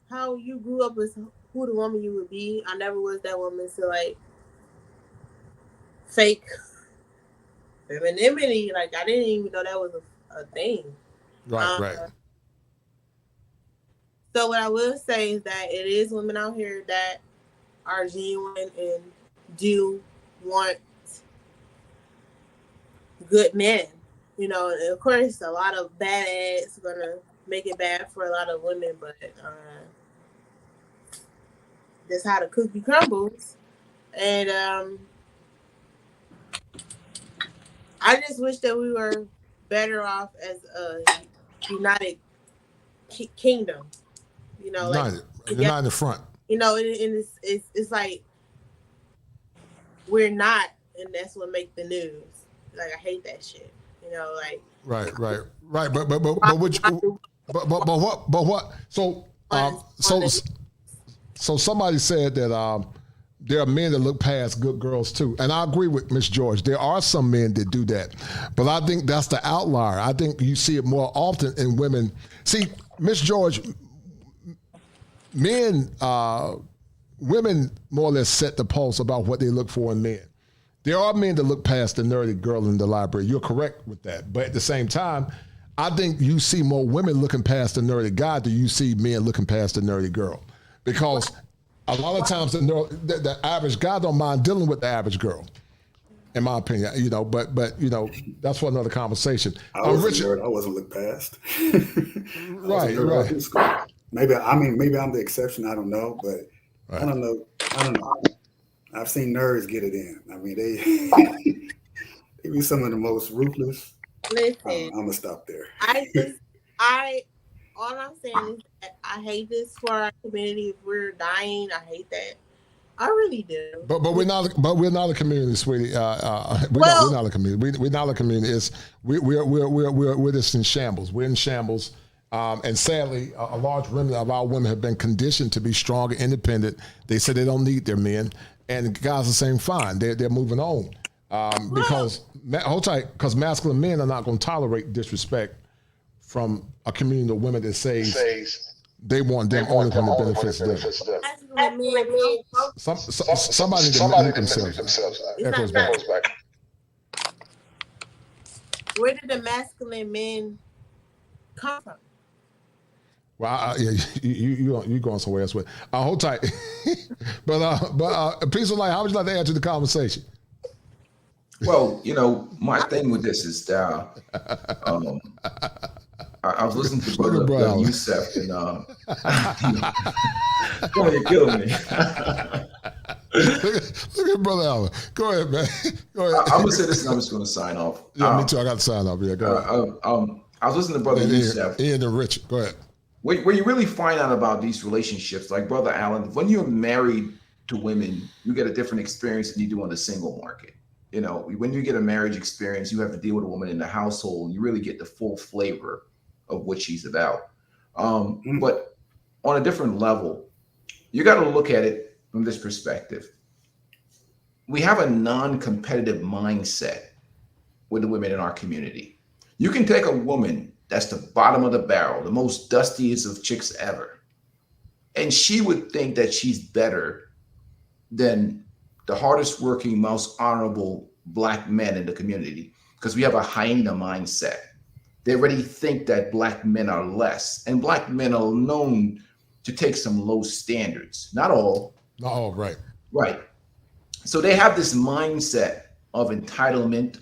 how you grew up is who the woman you would be. I never was that woman to like fake femininity. Like I didn't even know that was a thing. Right. So what I will say is that it is women out here that are genuine and do want good men. You know, and of course, a lot of bad ads gonna make it bad for a lot of women, but that's how the cookie crumbles. And I just wish that we were better off as a united kingdom. You know, united, like not in the front. You know, and it's like we're not, and that's what makes the news. Like I hate that shit. You know, like right. But what? So somebody said that there are men that look past good girls too. And I agree with Miss George. There are some men that do that. But I think that's the outlier. I think you see it more often in women. See, Miss George, women more or less set the pulse about what they look for in men. There are men that look past the nerdy girl in the library. You're correct with that. But at the same time, I think you see more women looking past the nerdy guy than you see men looking past the nerdy girl. Because a lot of times the average guy don't mind dealing with the average girl, in my opinion. But that's for another conversation. I wasn't looked past. Right. Maybe I'm the exception. I don't know, but right. I don't know. I've seen nerds get it in. I mean, they be some of the most ruthless. Listen, I'm gonna stop there. All I'm saying is that I hate this for our community. If we're dying, I hate that. I really do. But we're not a community, sweetie. We're not a community. We're not a community. We're just in shambles. We're in shambles. And sadly, a large remnant of our women have been conditioned to be strong and independent. They say they don't need their men, and guys are saying fine. They're moving on because hold tight, because masculine men are not going to tolerate disrespect from a community of women that says they want them only when it benefits them. Somebody can mute themselves. Echoes back. Where did the masculine men come from? Well, you going somewhere else with. Hold tight. but Peace of Light, how would you like to add to the conversation? Well, my thing with this is that I was listening to Brother Youssef and you're killing me. Look at Brother Allen. Go ahead, man. Go ahead. I'm gonna say this and I'm just gonna sign off. Yeah, me too. I got to sign off. Yeah, go ahead. I was listening to Brother Youssef. Ian and Rich. Go ahead. Where you really find out about these relationships, like Brother Allen, when you're married to women, you get a different experience than you do on the single market. When you get a marriage experience, you have to deal with a woman in the household. You really get the full flavor of what she's about. But on a different level, you got to look at it from this perspective. We have a non-competitive mindset with the women in our community. You can take a woman that's the bottom of the barrel, the most dustiest of chicks ever, and she would think that she's better than the hardest working, most honorable Black men in the community, because we have a hyena mindset. They already think that Black men are less, and Black men are known to take some low standards. Not all. Not all, right. Right. So they have this mindset of entitlement,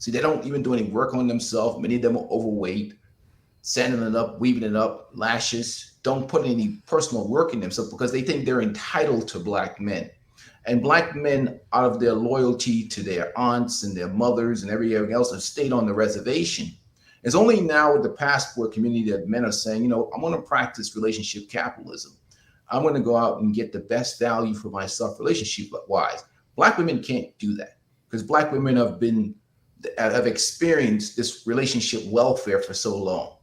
they don't even do any work on themselves. Many of them are overweight, sanding it up, weaving it up, lashes, don't put any personal work in themselves because they think they're entitled to Black men. And Black men, out of their loyalty to their aunts and their mothers and everything else, have stayed on the reservation. It's only now with the passport community that men are saying, I'm going to practice relationship capitalism. I'm going to go out and get the best value for myself relationship-wise. Black women can't do that because Black women have experienced this relationship welfare for so long.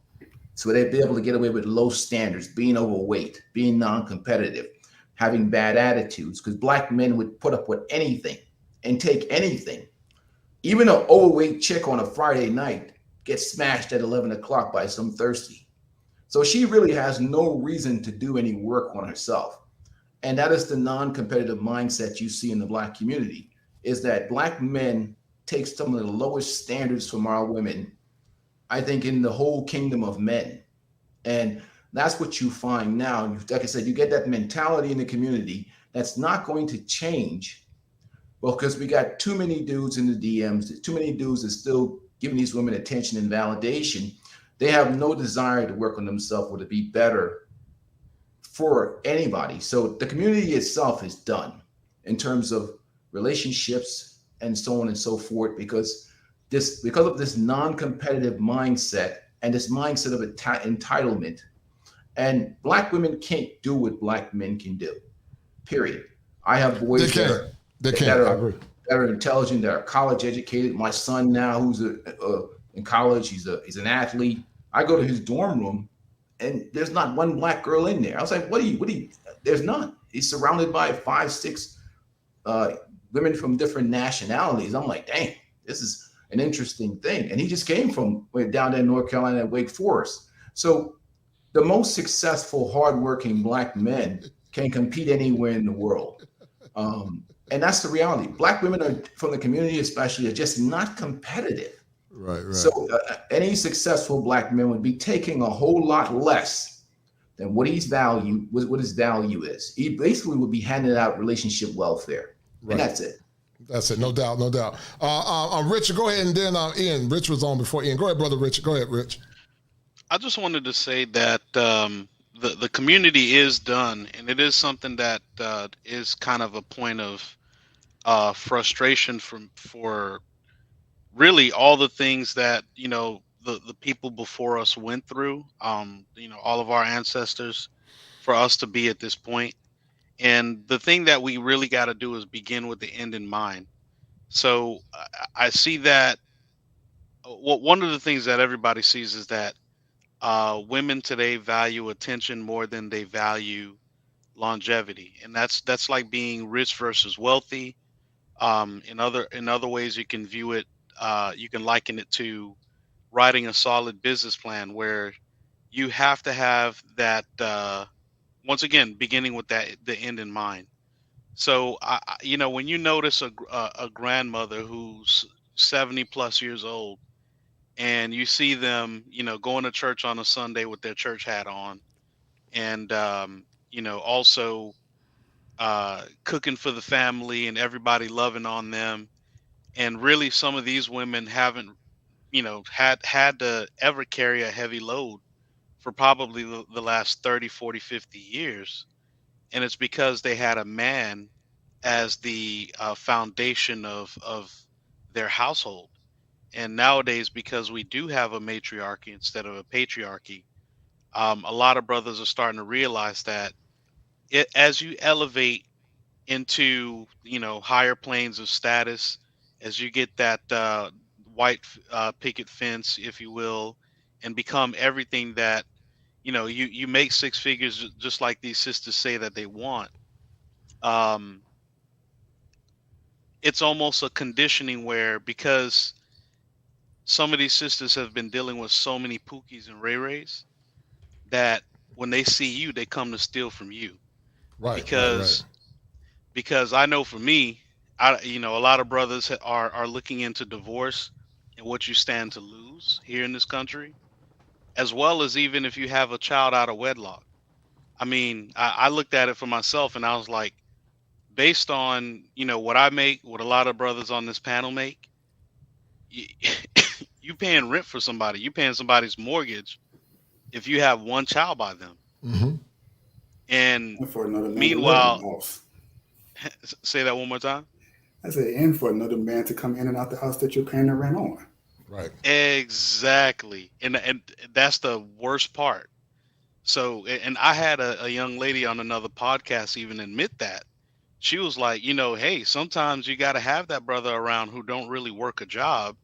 So they'd be able to get away with low standards, being overweight, being non-competitive, having bad attitudes, because Black men would put up with anything and take anything. Even an overweight chick on a Friday night gets smashed at 11 o'clock by some thirsty. So she really has no reason to do any work on herself. And that is the non-competitive mindset you see in the Black community, is that Black men take some of the lowest standards from our women, I think, in the whole kingdom of men. And that's what you find now. Like I said, you get that mentality in the community that's not going to change. Well, because we got too many dudes in the DMs, too many dudes that still giving these women attention and validation. They have no desire to work on themselves or to be better for anybody. So the community itself is done in terms of relationships and so on and so forth, because of this non-competitive mindset and this mindset of entitlement. And Black women can't do what Black men can do, period. I have boys that are intelligent, that are college educated. My son now, who's in college, he's an athlete. I go to his dorm room and there's not one Black girl in there. I was like, what do you, there's none. He's surrounded by 5, 6 women from different nationalities. I'm like, dang, this is an interesting thing. And he just came from down there in North Carolina at Wake Forest. So the most successful, hardworking Black men can compete anywhere in the world. And that's the reality. Black women are from the community, especially, are just not competitive. Right. So any successful Black man would be taking a whole lot less than what his value is. He basically would be handing out relationship welfare, and that's it. That's it. No doubt. Richard, go ahead, and then Ian. Rich was on before Ian. Go ahead, brother Richard. Go ahead, Rich. I just wanted to say that the community is done, and it is something that is kind of a point of frustration for really all the things that the people before us went through. All of our ancestors, for us to be at this point. And the thing that we really got to do is begin with the end in mind. So I see that one of the things that everybody sees is that women today value attention more than they value longevity, and that's like being rich versus wealthy. In other ways, you can view it. You can liken it to writing a solid business plan, where you have to have that. Once again, beginning with the end in mind. So, when you notice a grandmother who's 70 plus years old, and you see them, going to church on a Sunday with their church hat on, and also cooking for the family and everybody loving on them, and really some of these women haven't, had to ever carry a heavy load for probably the last 30, 40, 50 years, and it's because they had a man as the foundation of their household. And nowadays, because we do have a matriarchy instead of a patriarchy, a lot of brothers are starting to realize that as you elevate into higher planes of status, as you get that white picket fence, if you will, and become everything that you make six figures, just like these sisters say that they want. um it's almost a conditioning, where because some of these sisters have been dealing with so many Pookies and Ray Rays, that when they see you, they come to steal from you. Right. Because I know for me, a lot of brothers are looking into divorce and what you stand to lose here in this country, as well as even if you have a child out of wedlock. I mean, I looked at it for myself, and I was like, based on what I make, what a lot of brothers on this panel make, you, you paying rent for somebody, you paying somebody's mortgage if you have one child by them. Mm-hmm. And for another man meanwhile, to live in the house. Say that one more time. I said, and for another man to come in and out the house that you're paying the rent on. Right. Exactly. And that's the worst part. So, and I had a young lady on another podcast even admit that. She was like, hey, sometimes you got to have that brother around who don't really work a job.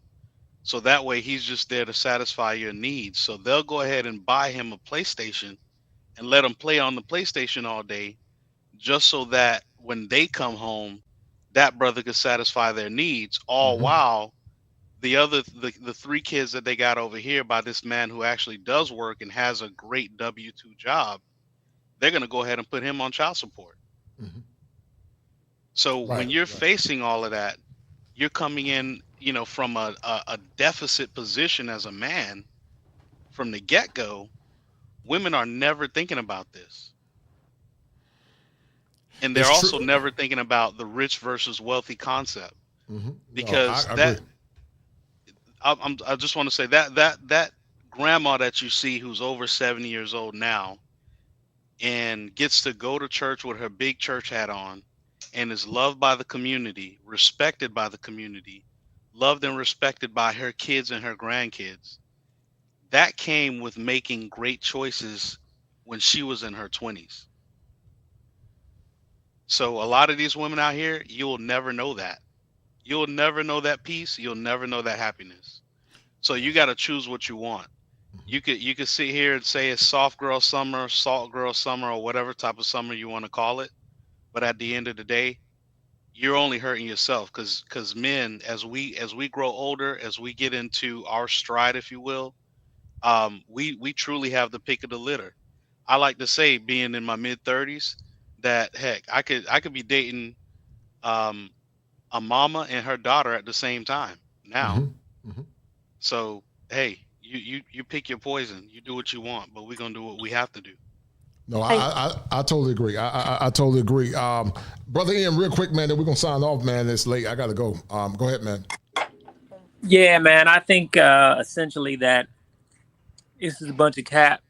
So that way he's just there to satisfy your needs. So they'll go ahead and buy him a PlayStation and let him play on the PlayStation all day, just so that when they come home, that brother could satisfy their needs, all while the three kids that they got over here by this man who actually does work and has a great W-2 job, they're going to go ahead and put him on child support. Mm-hmm. So when you're facing all of that, you're coming in, from a deficit position as a man from the get-go. Women are never thinking about this. And they're also never thinking about the rich versus wealthy concept. Mm-hmm. Because I just want to say that grandma that you see who's over 70 years old now and gets to go to church with her big church hat on and is loved by the community, respected by the community, loved and respected by her kids and her grandkids, that came with making great choices when she was in her 20s. So a lot of these women out here, you'll never know that. You'll never know that peace. You'll never know that happiness. So you got to choose what you want. You could sit here and say it's soft girl summer, salt girl summer, or whatever type of summer you want to call it. But at the end of the day, you're only hurting yourself, because men, as we grow older, as we get into our stride, if you will, we truly have the pick of the litter. I like to say, being in my mid 30s, that heck, I could be dating um, a mama and her daughter at the same time now. So hey, you pick your poison. You do what you want, but we're gonna do what we have to do. No, I totally agree. I totally agree. Brother Ian, real quick, man, that we're gonna sign off, man. It's late. I gotta go. Go ahead, man. Yeah, man. I think essentially that this is a bunch of cap.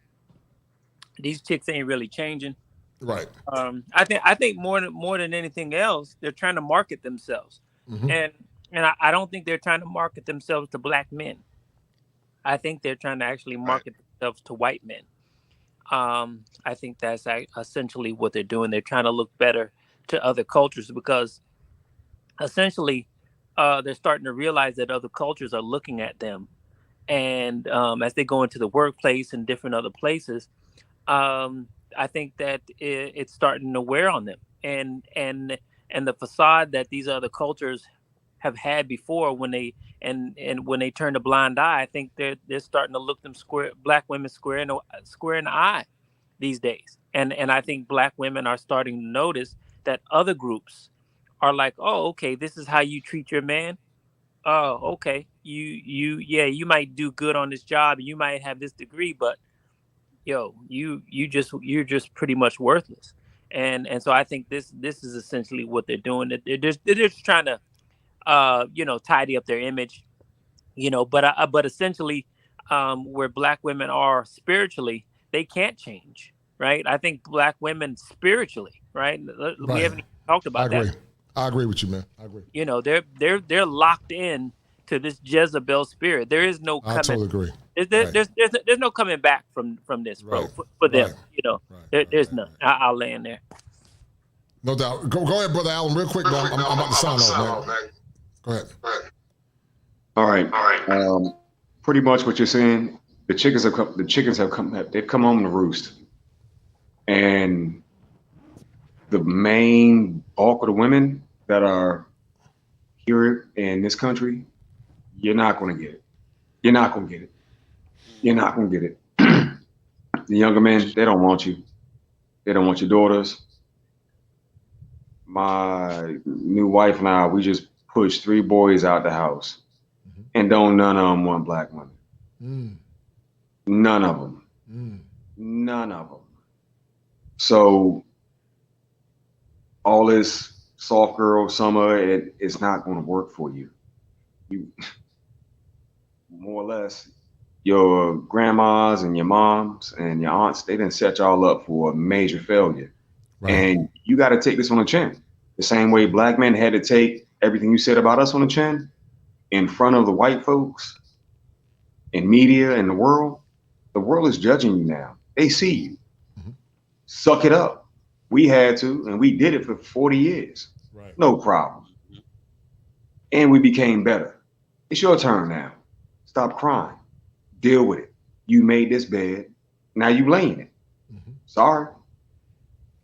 These chicks ain't really changing. Right. I think more than anything else, they're trying to market themselves, and I don't think they're trying to market themselves to black men. I think they're trying to actually market themselves to white men. I think that's essentially what they're doing. They're trying to look better to other cultures because essentially they're starting to realize that other cultures are looking at them, and as they go into the workplace and different other places, I think that it's starting to wear on them, and the facade that these other cultures have had before, when they when they turn a blind eye, I think they're starting to look them black women square in the eye these days, and I think black women are starting to notice that other groups are like, oh, okay, this is how you treat your man. Oh, okay, you might do good on this job, you might have this degree, but yo, you're just pretty much worthless. And so I think this is essentially what they're doing. They're just trying to tidy up their image, but essentially where black women are spiritually, they can't change, right? I think black women spiritually, right? We haven't even talked about that. I agree with you, man. I agree. They're locked in to this Jezebel spirit. There is no coming. I totally agree. There's no coming back from this, bro. For them, there's none. I'll land there. No doubt. Go ahead, brother Allen, real quick. I'm about to sign off, man. Go ahead. All right. Pretty much what you're saying. The chickens have come. They've come home to roost, and the main bulk of the women that are here in this country, you're not going to get it. You're not going to get it. You're not going to get it. The younger men, they don't want you. They don't want your daughters. My new wife and I, we just pushed 3 boys out the house, and none of them want black women. None of them. None of them. So all this soft girl summer, it's not going to work for you. You more or less, your grandmas and your moms and your aunts, they didn't set y'all up for a major failure. Right. And you got to take this on the chin. The same way black men had to take everything you said about us on the chin in front of the white folks in media and the world is judging you now. They see you. Suck it up. We had to, and we did it for 40 years. Right. No problem. And we became better. It's your turn now. Stop crying. Deal with it. You made this bed. Now you laying it. Sorry.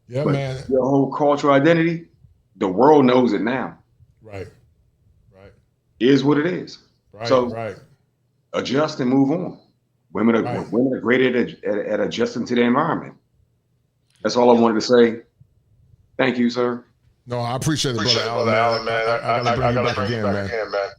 Yeah, but man. Your whole cultural identity, the world knows it now. Right. It is what it is. Right. So adjust and move on. Women are great at adjusting to the environment. That's all I wanted to say. Thank you, sir. No, I appreciate it, brother Allen, man. I gotta bring you back again, man.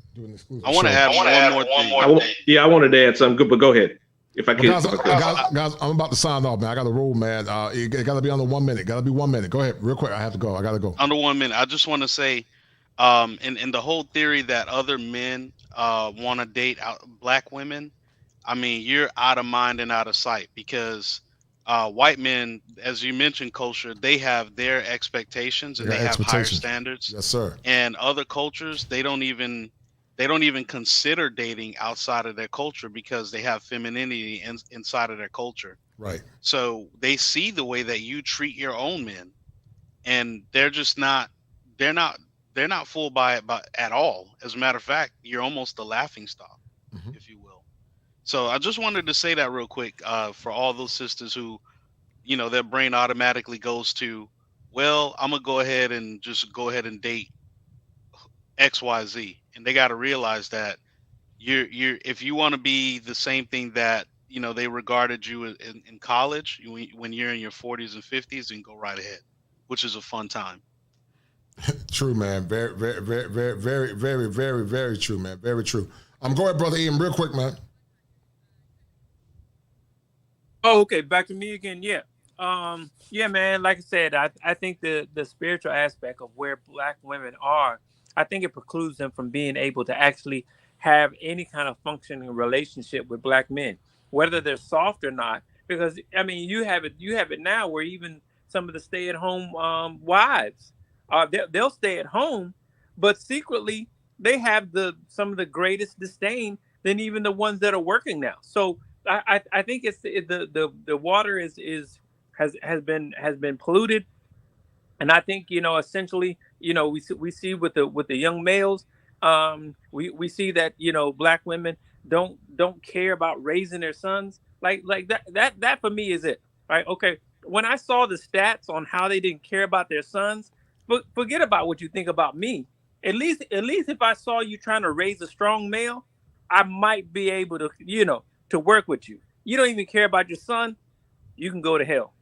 I want to add one more thing. I wanted to add something, but go ahead. If I could. Guys, I'm about to sign off, man. I got to roll, man. It got to be under 1 minute. Got to be 1 minute. Go ahead, real quick. I have to go. I got to go. Under 1 minute. I just want to say, in the whole theory that other men want to date black women, I mean, you're out of mind and out of sight, because white men, as you mentioned, culture, they have their expectations and they have higher standards. Yes, sir. And other cultures, they don't even consider dating outside of their culture because they have femininity inside of their culture. Right. So they see the way that you treat your own men, and they're not fooled by it at all. As a matter of fact, you're almost the laughing stock, if you will. So I just wanted to say that real quick for all those sisters who, their brain automatically goes to, well, I'm gonna go ahead and date XYZ, and they got to realize that you're if you want to be the same thing that they regarded you in college when you're in your 40s and 50s, then go right ahead, which is a fun time. True, man. Very, very, very, very, very, very, very, very true, man. Very true. Go ahead, brother Ian, real quick, man. Oh, okay. Back to me again. Yeah. Yeah, man. Like I said, I think the spiritual aspect of where Black women are, I think it precludes them from being able to actually have any kind of functioning relationship with Black men, whether they're soft or not. Because I mean, you have it now where even some of the stay-at-home wives, they'll stay at home, but secretly they have some of the greatest disdain than even the ones that are working now. So I think it's the water has been polluted, and I think essentially we see with the young males, we see that Black women don't care about raising their sons like that for me is it, right? Okay, when I saw the stats on how they didn't care about their sons, forget about what you think about me. At least if I saw you trying to raise a strong male, I might be able to to work with you. You don't even care about your son, you can go to hell.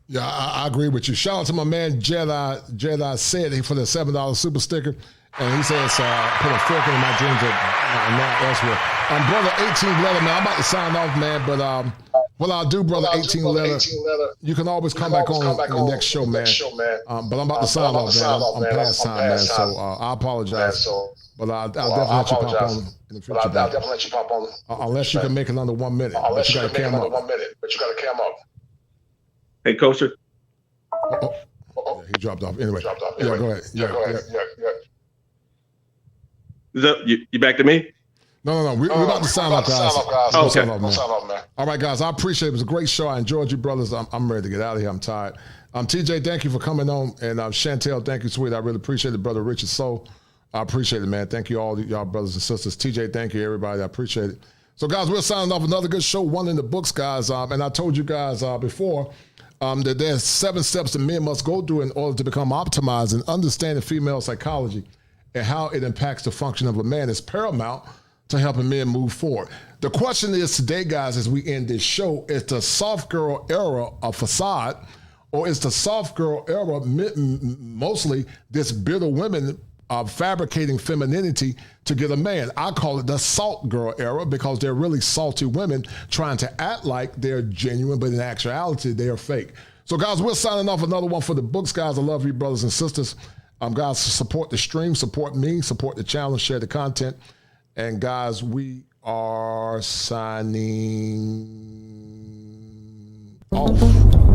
Yeah, I agree with you. Shout out to my man Jedi said for the $7 super sticker. And he says, put a fork in my dreams and not elsewhere. Brother 18 letter, man, I'm about to sign off, man, but what I'll do, brother 18 letter, you can always come back on the next show, man. But I'm about to sign off, man. I'm past time, man, so I apologize. But I'll definitely let you pop on in the future, man. Unless you can make it under 1 minute. But you got to cam up. Hey, Kosher. Yeah, he dropped off. Anyway. Yeah, go ahead. Yeah. Is that you back to me? No. We're about to sign off, guys. Oh, okay. All right, guys. I appreciate it. It was a great show. I enjoyed you, brothers. I'm ready to get out of here. I'm tired. TJ, thank you for coming on. And Chantelle, thank you, sweet. I really appreciate it, brother Richard Soul. I appreciate it, man. Thank you, all y'all brothers and sisters. TJ, thank you, everybody. I appreciate it. So, guys, we're signing off another good show, one in the books, guys. And I told you guys before that there's 7 steps that men must go through in order to become optimized and understanding female psychology and how it impacts the function of a man is paramount to helping men move forward. The question is today, guys, as we end this show, is the soft girl era a facade, or is the soft girl era mostly this bitter women fabricating femininity to get a man? I call it the salt girl era because they're really salty women trying to act like they're genuine, but in actuality, they are fake. So, guys, we're signing off another one for the books, guys. I love you, brothers and sisters. Guys, support the stream, support me, support the channel, share the content. And, guys, we are signing off.